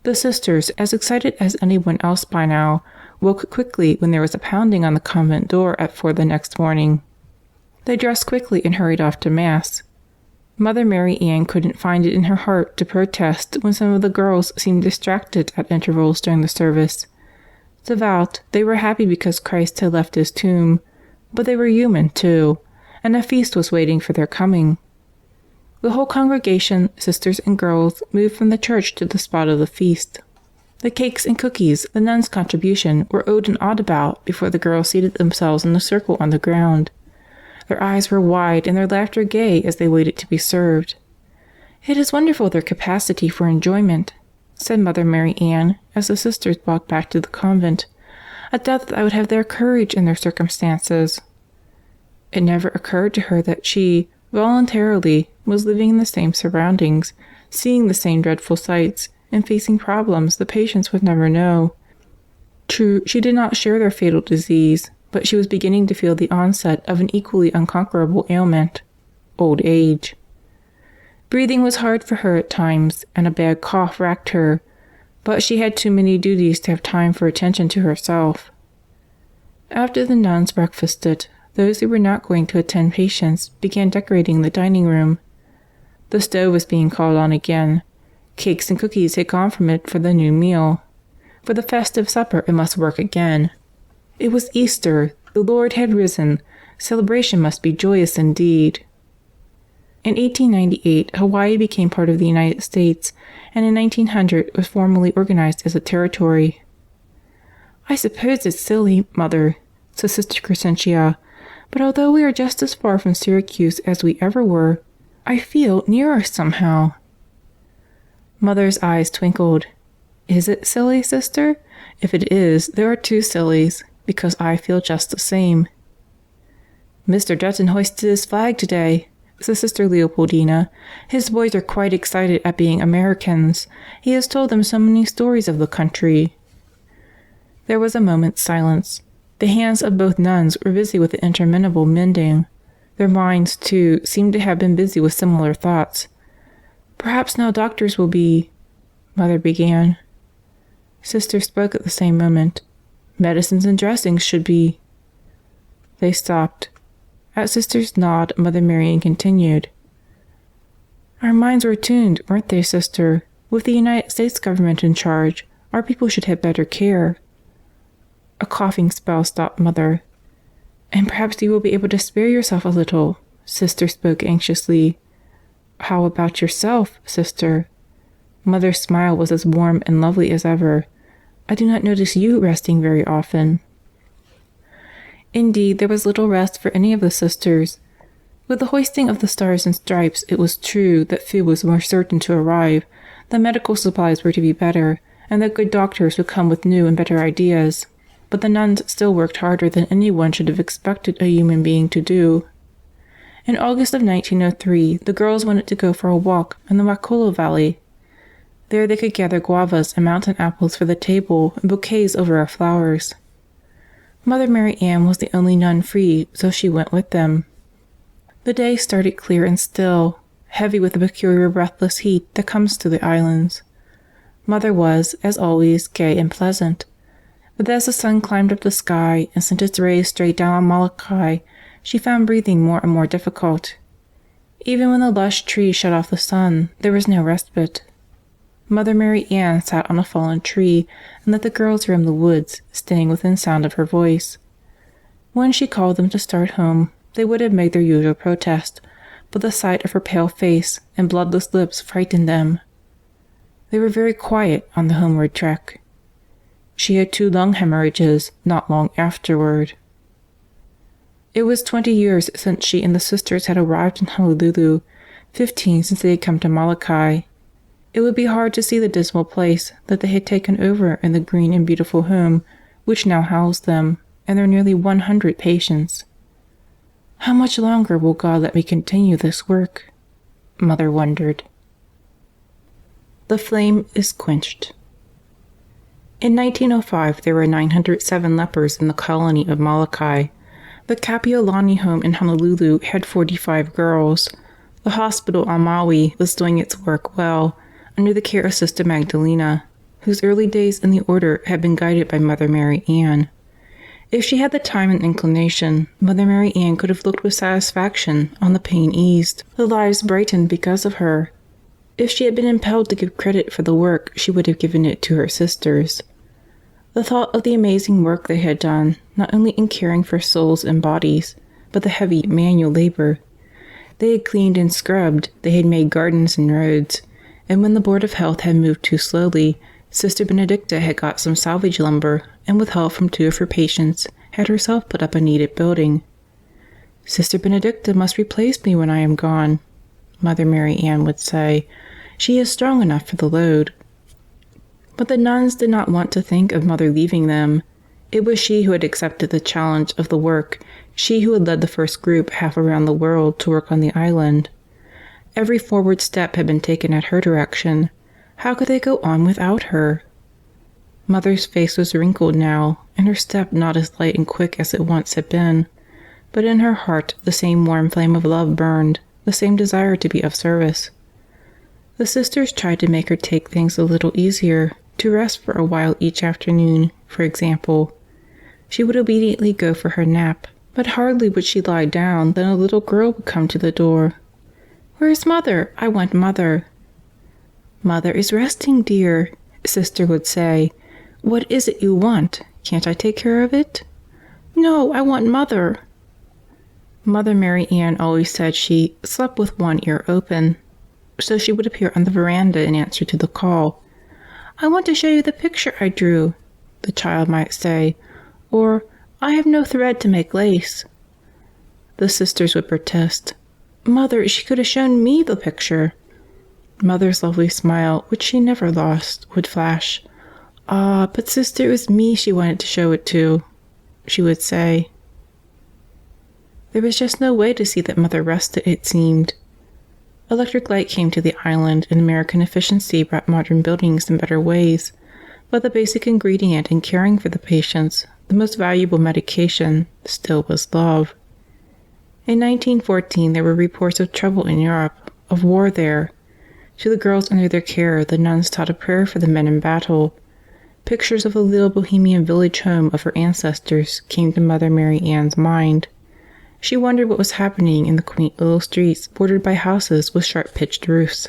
The sisters, as excited as anyone else by now, woke quickly when there was a pounding on the convent door at 4 the next morning. They dressed quickly and hurried off to Mass. Mother Marianne couldn't find it in her heart to protest when some of the girls seemed distracted at intervals during the service. Devout, they were happy because Christ had left his tomb, but they were human too, and a feast was waiting for their coming. The whole congregation, sisters and girls, moved from the church to the spot of the feast. The cakes and cookies, the nuns' contribution, were owed and awed about before the girls seated themselves in a circle on the ground. Their eyes were wide and their laughter gay as they waited to be served. "It is wonderful their capacity for enjoyment," said Mother Marianne as the sisters walked back to the convent. "I doubt that I would have their courage in their circumstances." It never occurred to her that she, voluntarily, was living in the same surroundings, seeing the same dreadful sights, and facing problems the patients would never know. True, she did not share their fatal disease, but she was beginning to feel the onset of an equally unconquerable ailment — old age. Breathing was hard for her at times, and a bad cough racked her, but she had too many duties to have time for attention to herself. After the nuns breakfasted, those who were not going to attend patients began decorating the dining room. The stove was being called on again. Cakes and cookies had gone from it for the new meal. For the festive supper it must work again. It was Easter. The Lord had risen. Celebration must be joyous indeed. In 1898, Hawaii became part of the United States, and in 1900 was formally organized as a territory. "I suppose it's silly, Mother," said Sister Crescentia, "but although we are just as far from Syracuse as we ever were, I feel nearer somehow." Mother's eyes twinkled. "Is it silly, sister? If it is, there are two sillies, because I feel just the same." "Mr. Dutton hoisted his flag today," said Sister Leopoldina. "His boys are quite excited at being Americans. He has told them so many stories of the country." There was a moment's silence. The hands of both nuns were busy with the interminable mending. Their minds, too, seemed to have been busy with similar thoughts. "Perhaps now doctors will be—" Mother began. Sister spoke at the same moment. "Medicines and dressings should be—" They stopped. At Sister's nod, Mother Marianne continued. "Our minds were attuned, weren't they, Sister? With the United States government in charge, our people should have better care." A coughing spell stopped Mother. "And perhaps you will be able to spare yourself a little," Sister spoke anxiously. "How about yourself, Sister?" Mother's smile was as warm and lovely as ever. "I do not notice you resting very often." Indeed, there was little rest for any of the sisters. With the hoisting of the Stars and Stripes, it was true that food was more certain to arrive, that medical supplies were to be better, and that good doctors would come with new and better ideas. But the nuns still worked harder than anyone should have expected a human being to do. In August of 1903, the girls wanted to go for a walk in the Waukulla Valley. There they could gather guavas and mountain apples for the table and bouquets over our flowers. Mother Marianne was the only nun free, so she went with them. The day started clear and still, heavy with the peculiar breathless heat that comes to the islands. Mother was, as always, gay and pleasant. But as the sun climbed up the sky and sent its rays straight down on Molokai, she found breathing more and more difficult. Even when the lush trees shut off the sun, there was no respite. Mother Marianne sat on a fallen tree and let the girls roam the woods, staying within sound of her voice. When she called them to start home, they would have made their usual protest, but the sight of her pale face and bloodless lips frightened them. They were very quiet on the homeward trek. She had 2 lung hemorrhages not long afterward. It was 20 years since she and the sisters had arrived in Honolulu, 15 since they had come to Molokai. It would be hard to see the dismal place that they had taken over in the green and beautiful home which now housed them and their nearly 100 patients. "How much longer will God let me continue this work?" Mother wondered. The flame is quenched. In 1905, there were 907 lepers in the colony of Molokai. The Kapiolani home in Honolulu had 45 girls. The hospital on Maui was doing its work well, under the care of Sister Magdalena, whose early days in the order had been guided by Mother Marianne. If she had the time and inclination, Mother Marianne could have looked with satisfaction on the pain eased, the lives brightened because of her. If she had been impelled to give credit for the work, she would have given it to her sisters. The thought of the amazing work they had done, not only in caring for souls and bodies, but the heavy manual labor. They had cleaned and scrubbed, they had made gardens and roads, and when the Board of Health had moved too slowly, Sister Benedicta had got some salvage lumber and, with help from 2 of her patients, had herself put up a needed building. "Sister Benedicta must replace me when I am gone," Mother Marianne would say. "She is strong enough for the load." But the nuns did not want to think of Mother leaving them. It was she who had accepted the challenge of the work, she who had led the first group half around the world to work on the island. Every forward step had been taken at her direction. How could they go on without her? Mother's face was wrinkled now, and her step not as light and quick as it once had been. But in her heart the same warm flame of love burned, the same desire to be of service. The sisters tried to make her take things a little easier, to rest for a while each afternoon, for example. She would obediently go for her nap, but hardly would she lie down than a little girl would come to the door. "Where's Mother? I want Mother." "Mother is resting, dear," Sister would say. "What is it you want? Can't I take care of it?" "No, I want Mother." Mother Marianne always said she slept with one ear open, so she would appear on the veranda in answer to the call. "I want to show you the picture I drew," the child might say, or "I have no thread to make lace." The sisters would protest. "Mother, she could have shown me the picture." Mother's lovely smile, which she never lost, would flash. "Ah, but Sister, it was me she wanted to show it to," she would say. There was just no way to see that Mother rested, it seemed. Electric light came to the island, and American efficiency brought modern buildings and better ways, but the basic ingredient in caring for the patients, the most valuable medication, still was love. In 1914 there were reports of trouble in Europe, of war there. To the girls under their care, the nuns taught a prayer for the men in battle. Pictures of the little bohemian village home of her ancestors came to Mother Marianne's mind. She wondered what was happening in the quaint little streets bordered by houses with sharp-pitched roofs.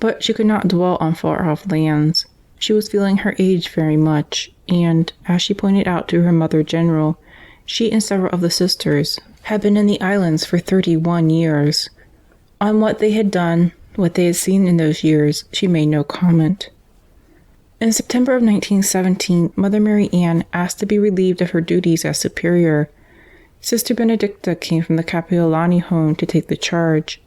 But she could not dwell on far-off lands. She was feeling her age very much, and, as she pointed out to her Mother General, she and several of the sisters had been in the islands for 31 years. On what they had done, what they had seen in those years, she made no comment. In September of 1917, Mother Marianne asked to be relieved of her duties as superior. Sister Benedicta came from the Capellani home to take the charge.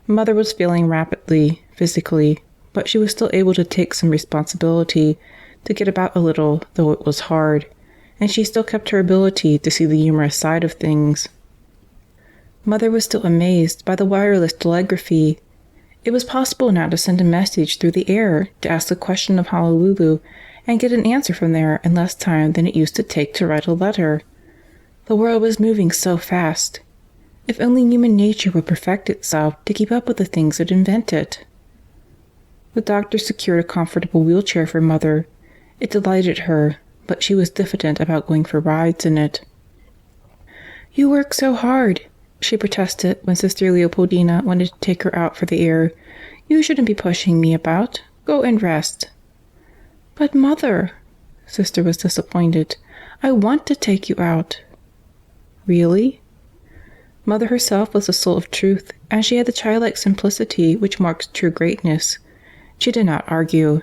Mother was failing rapidly, physically, but she was still able to take some responsibility, to get about a little, though it was hard, and she still kept her ability to see the humorous side of things. Mother was still amazed by the wireless telegraphy. It was possible now to send a message through the air, to ask a question of Honolulu, and get an answer from there in less time than it used to take to write a letter. The world was moving so fast. If only human nature would perfect itself to keep up with the things it invented. The doctor secured a comfortable wheelchair for Mother. It delighted her, but she was diffident about going for rides in it. "You work so hard," she protested when Sister Leopoldina wanted to take her out for the air. "You shouldn't be pushing me about. Go and rest." "But Mother," Sister was disappointed, "I want to take you out." Really? Mother herself was the soul of truth, and she had the childlike simplicity which marks true greatness. She did not argue.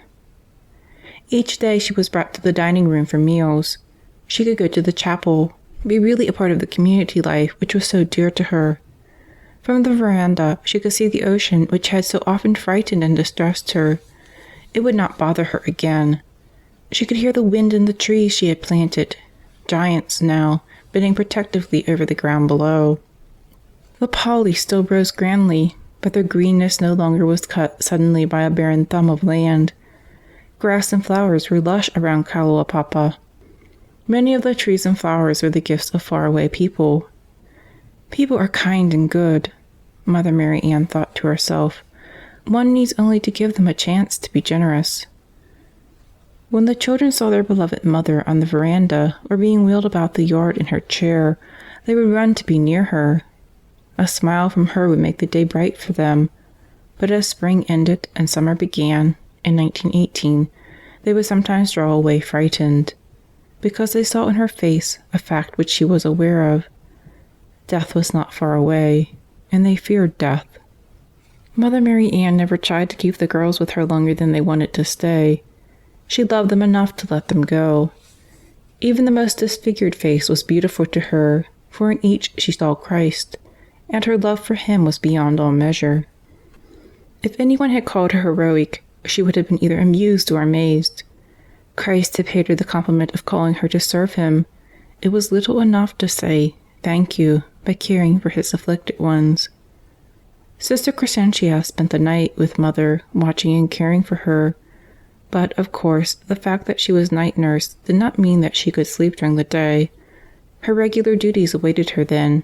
Each day she was brought to the dining room for meals. She could go to the chapel, be really a part of the community life which was so dear to her. From the veranda she could see the ocean which had so often frightened and distressed her. It would not bother her again. She could hear the wind in the trees she had planted, giants now, bending protectively over the ground below. The poppies still rose grandly, but their greenness no longer was cut suddenly by a barren thumb of land. Grass and flowers were lush around Kalaupapa. Many of the trees and flowers were the gifts of faraway people. People are kind and good, Mother Marianne thought to herself. One needs only to give them a chance to be generous. When the children saw their beloved mother on the veranda or being wheeled about the yard in her chair, they would run to be near her. A smile from her would make the day bright for them. But as spring ended and summer began, in 1918, they would sometimes draw away frightened, because they saw in her face a fact which she was aware of. Death was not far away, and they feared death. Mother Marianne never tried to keep the girls with her longer than they wanted to stay. She loved them enough to let them go. Even the most disfigured face was beautiful to her, for in each she saw Christ, and her love for him was beyond all measure. If anyone had called her heroic, she would have been either amused or amazed. Christ had paid her the compliment of calling her to serve him. It was little enough to say, "Thank you," by caring for his afflicted ones. Sister Crescentia spent the night with Mother, watching and caring for her. But, of course, the fact that she was night nurse did not mean that she could sleep during the day. Her regular duties awaited her then.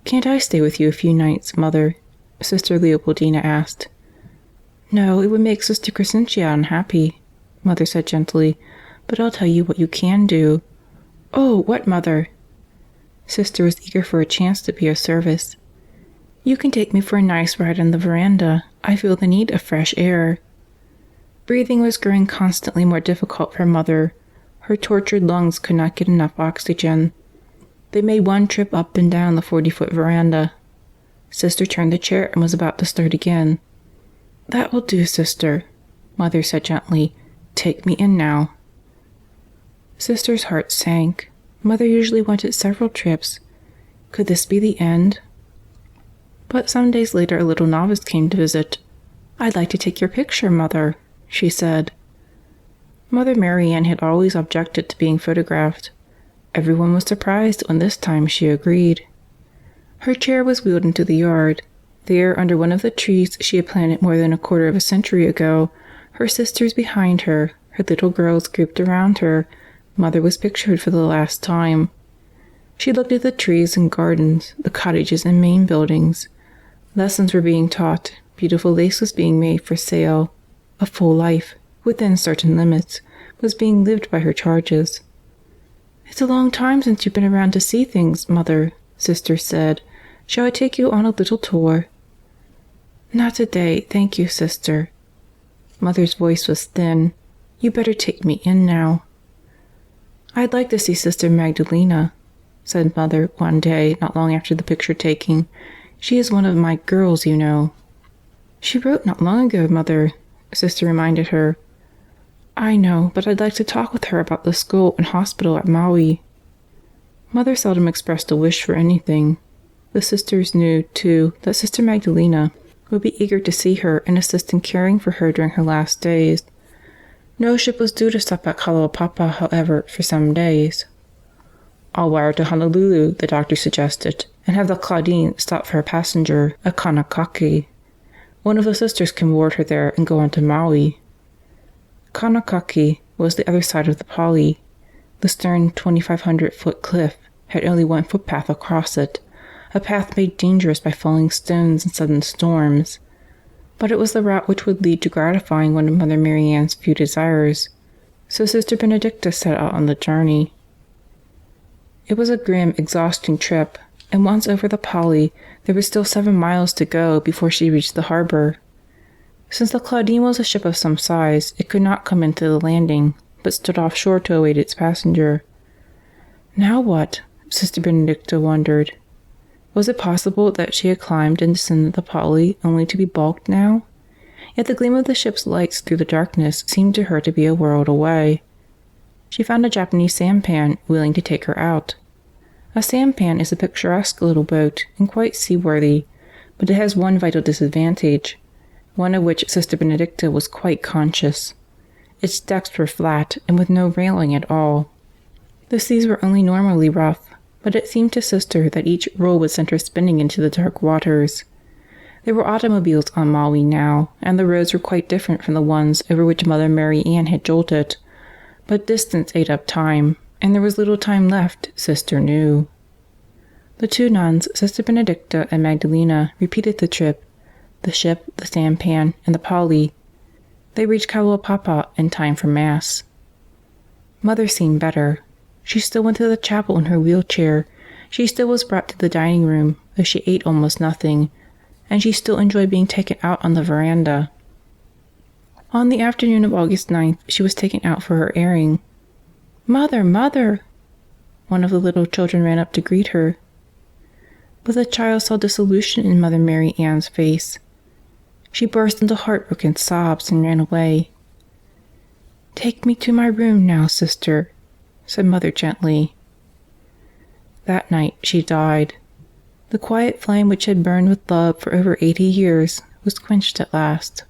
"Can't I stay with you a few nights, Mother?" Sister Leopoldina asked. "No, it would make Sister Crescentia unhappy," Mother said gently. "But I'll tell you what you can do." "Oh, what, Mother?" Sister was eager for a chance to be of service. "You can take me for a nice ride on the veranda. I feel the need of fresh air." Breathing was growing constantly more difficult for Mother. Her tortured lungs could not get enough oxygen. They made one trip up and down the 40-foot veranda. Sister turned the chair and was about to start again. "That will do, Sister," Mother said gently. "Take me in now." Sister's heart sank. Mother usually wanted several trips. Could this be the end? But some days later a little novice came to visit. "I'd like to take your picture, Mother," she said. Mother Marianne had always objected to being photographed. Everyone was surprised when this time she agreed. Her chair was wheeled into the yard. There, under one of the trees she had planted more than a quarter of a century ago, her sisters behind her, her little girls grouped around her, Mother was pictured for the last time. She looked at the trees and gardens, the cottages and main buildings. Lessons were being taught, beautiful lace was being made for sale. A full life, within certain limits, was being lived by her charges. "It's a long time since you've been around to see things, Mother," Sister said. "Shall I take you on a little tour?" "Not today, thank you, Sister." Mother's voice was thin. "You better take me in now." "I'd like to see Sister Magdalena," said Mother one day not long after the picture taking. "She is one of my girls, you know." "She wrote not long ago, Mother," Sister reminded her. "I know, but I'd like to talk with her about the school and hospital at Maui." Mother seldom expressed a wish for anything. The sisters knew, too, that Sister Magdalena would be eager to see her and assist in caring for her during her last days. No ship was due to stop at Kalaupapa, however, for some days. "I'll wire to Honolulu," the doctor suggested, "and have the Claudine stop for a passenger at Kanakaki. One of the sisters can board her there and go on to Maui." Kanakaki was the other side of the Pali. The stern 2,500-foot cliff had only one footpath across it, a path made dangerous by falling stones and sudden storms. But it was the route which would lead to gratifying one of Mother Marianne's few desires, so Sister Benedicta set out on the journey. It was a grim, exhausting trip, and once over the Pali, there were still 7 miles to go before she reached the harbor. Since the Claudine was a ship of some size, it could not come into the landing, but stood offshore to await its passenger. Now what? Sister Benedicta wondered. Was it possible that she had climbed and descended the Pali only to be balked now? Yet the gleam of the ship's lights through the darkness seemed to her to be a world away. She found a Japanese sampan willing to take her out. A sampan is a picturesque little boat and quite seaworthy, but it has one vital disadvantage, one of which Sister Benedicta was quite conscious. Its decks were flat and with no railing at all. The seas were only normally rough, but it seemed to Sister that each roll would send her spinning into the dark waters. There were automobiles on Maui now, and the roads were quite different from the ones over which Mother Marianne had jolted. But distance ate up time, and there was little time left, Sister knew. The 2 nuns, Sister Benedicta and Magdalena, repeated the trip, the ship, the sampan, and the Pali. They reached Kalaupapa in time for Mass. Mother seemed better. She still went to the chapel in her wheelchair. She still was brought to the dining room, though she ate almost nothing, and she still enjoyed being taken out on the veranda. On the afternoon of August 9th, she was taken out for her airing. "Mother, Mother!" One of the little children ran up to greet her. But the child saw dissolution in Mother Marianne's face. She burst into heartbroken sobs and ran away. "Take me to my room now, sister," said Mother gently. That night she died. The quiet flame which had burned with love for over 80 years was quenched at last.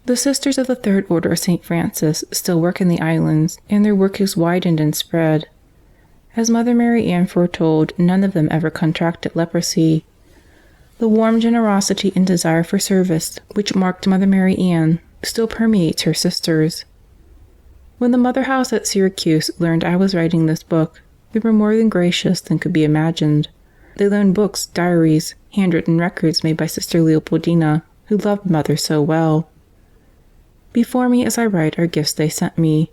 The Sisters of the Third Order of St. Francis still work in the islands, and their work is widened and spread. As Mother Marianne foretold, none of them ever contracted leprosy. The warm generosity and desire for service which marked Mother Marianne still permeates her sisters. When the Mother House at Syracuse learned I was writing this book, they were more than gracious than could be imagined. They loaned books, diaries, handwritten records made by Sister Leopoldina, who loved Mother so well. Before me as I write are gifts they sent me.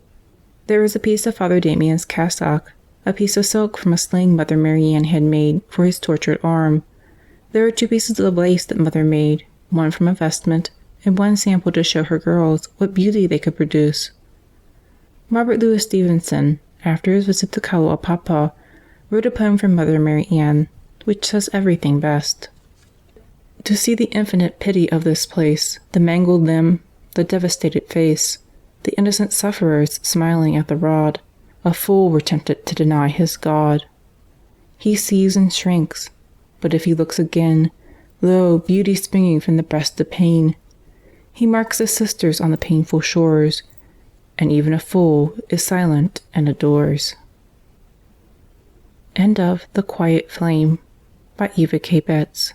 There is a piece of Father Damien's cassock, a piece of silk from a sling Mother Marianne had made for his tortured arm. There are 2 pieces of lace that Mother made, one from a vestment, and one sample to show her girls what beauty they could produce. Robert Louis Stevenson, after his visit to Kalaupapa, wrote a poem for Mother Marianne, which says everything best. To see the infinite pity of this place, the mangled limb, the devastated face, the innocent sufferers smiling at the rod, a fool were tempted to deny his God. He sees and shrinks, but if he looks again, lo, beauty springing from the breast of pain. He marks the sisters on the painful shores, and even a fool is silent and adores. End of The Quiet Flame by Eva K. Betts.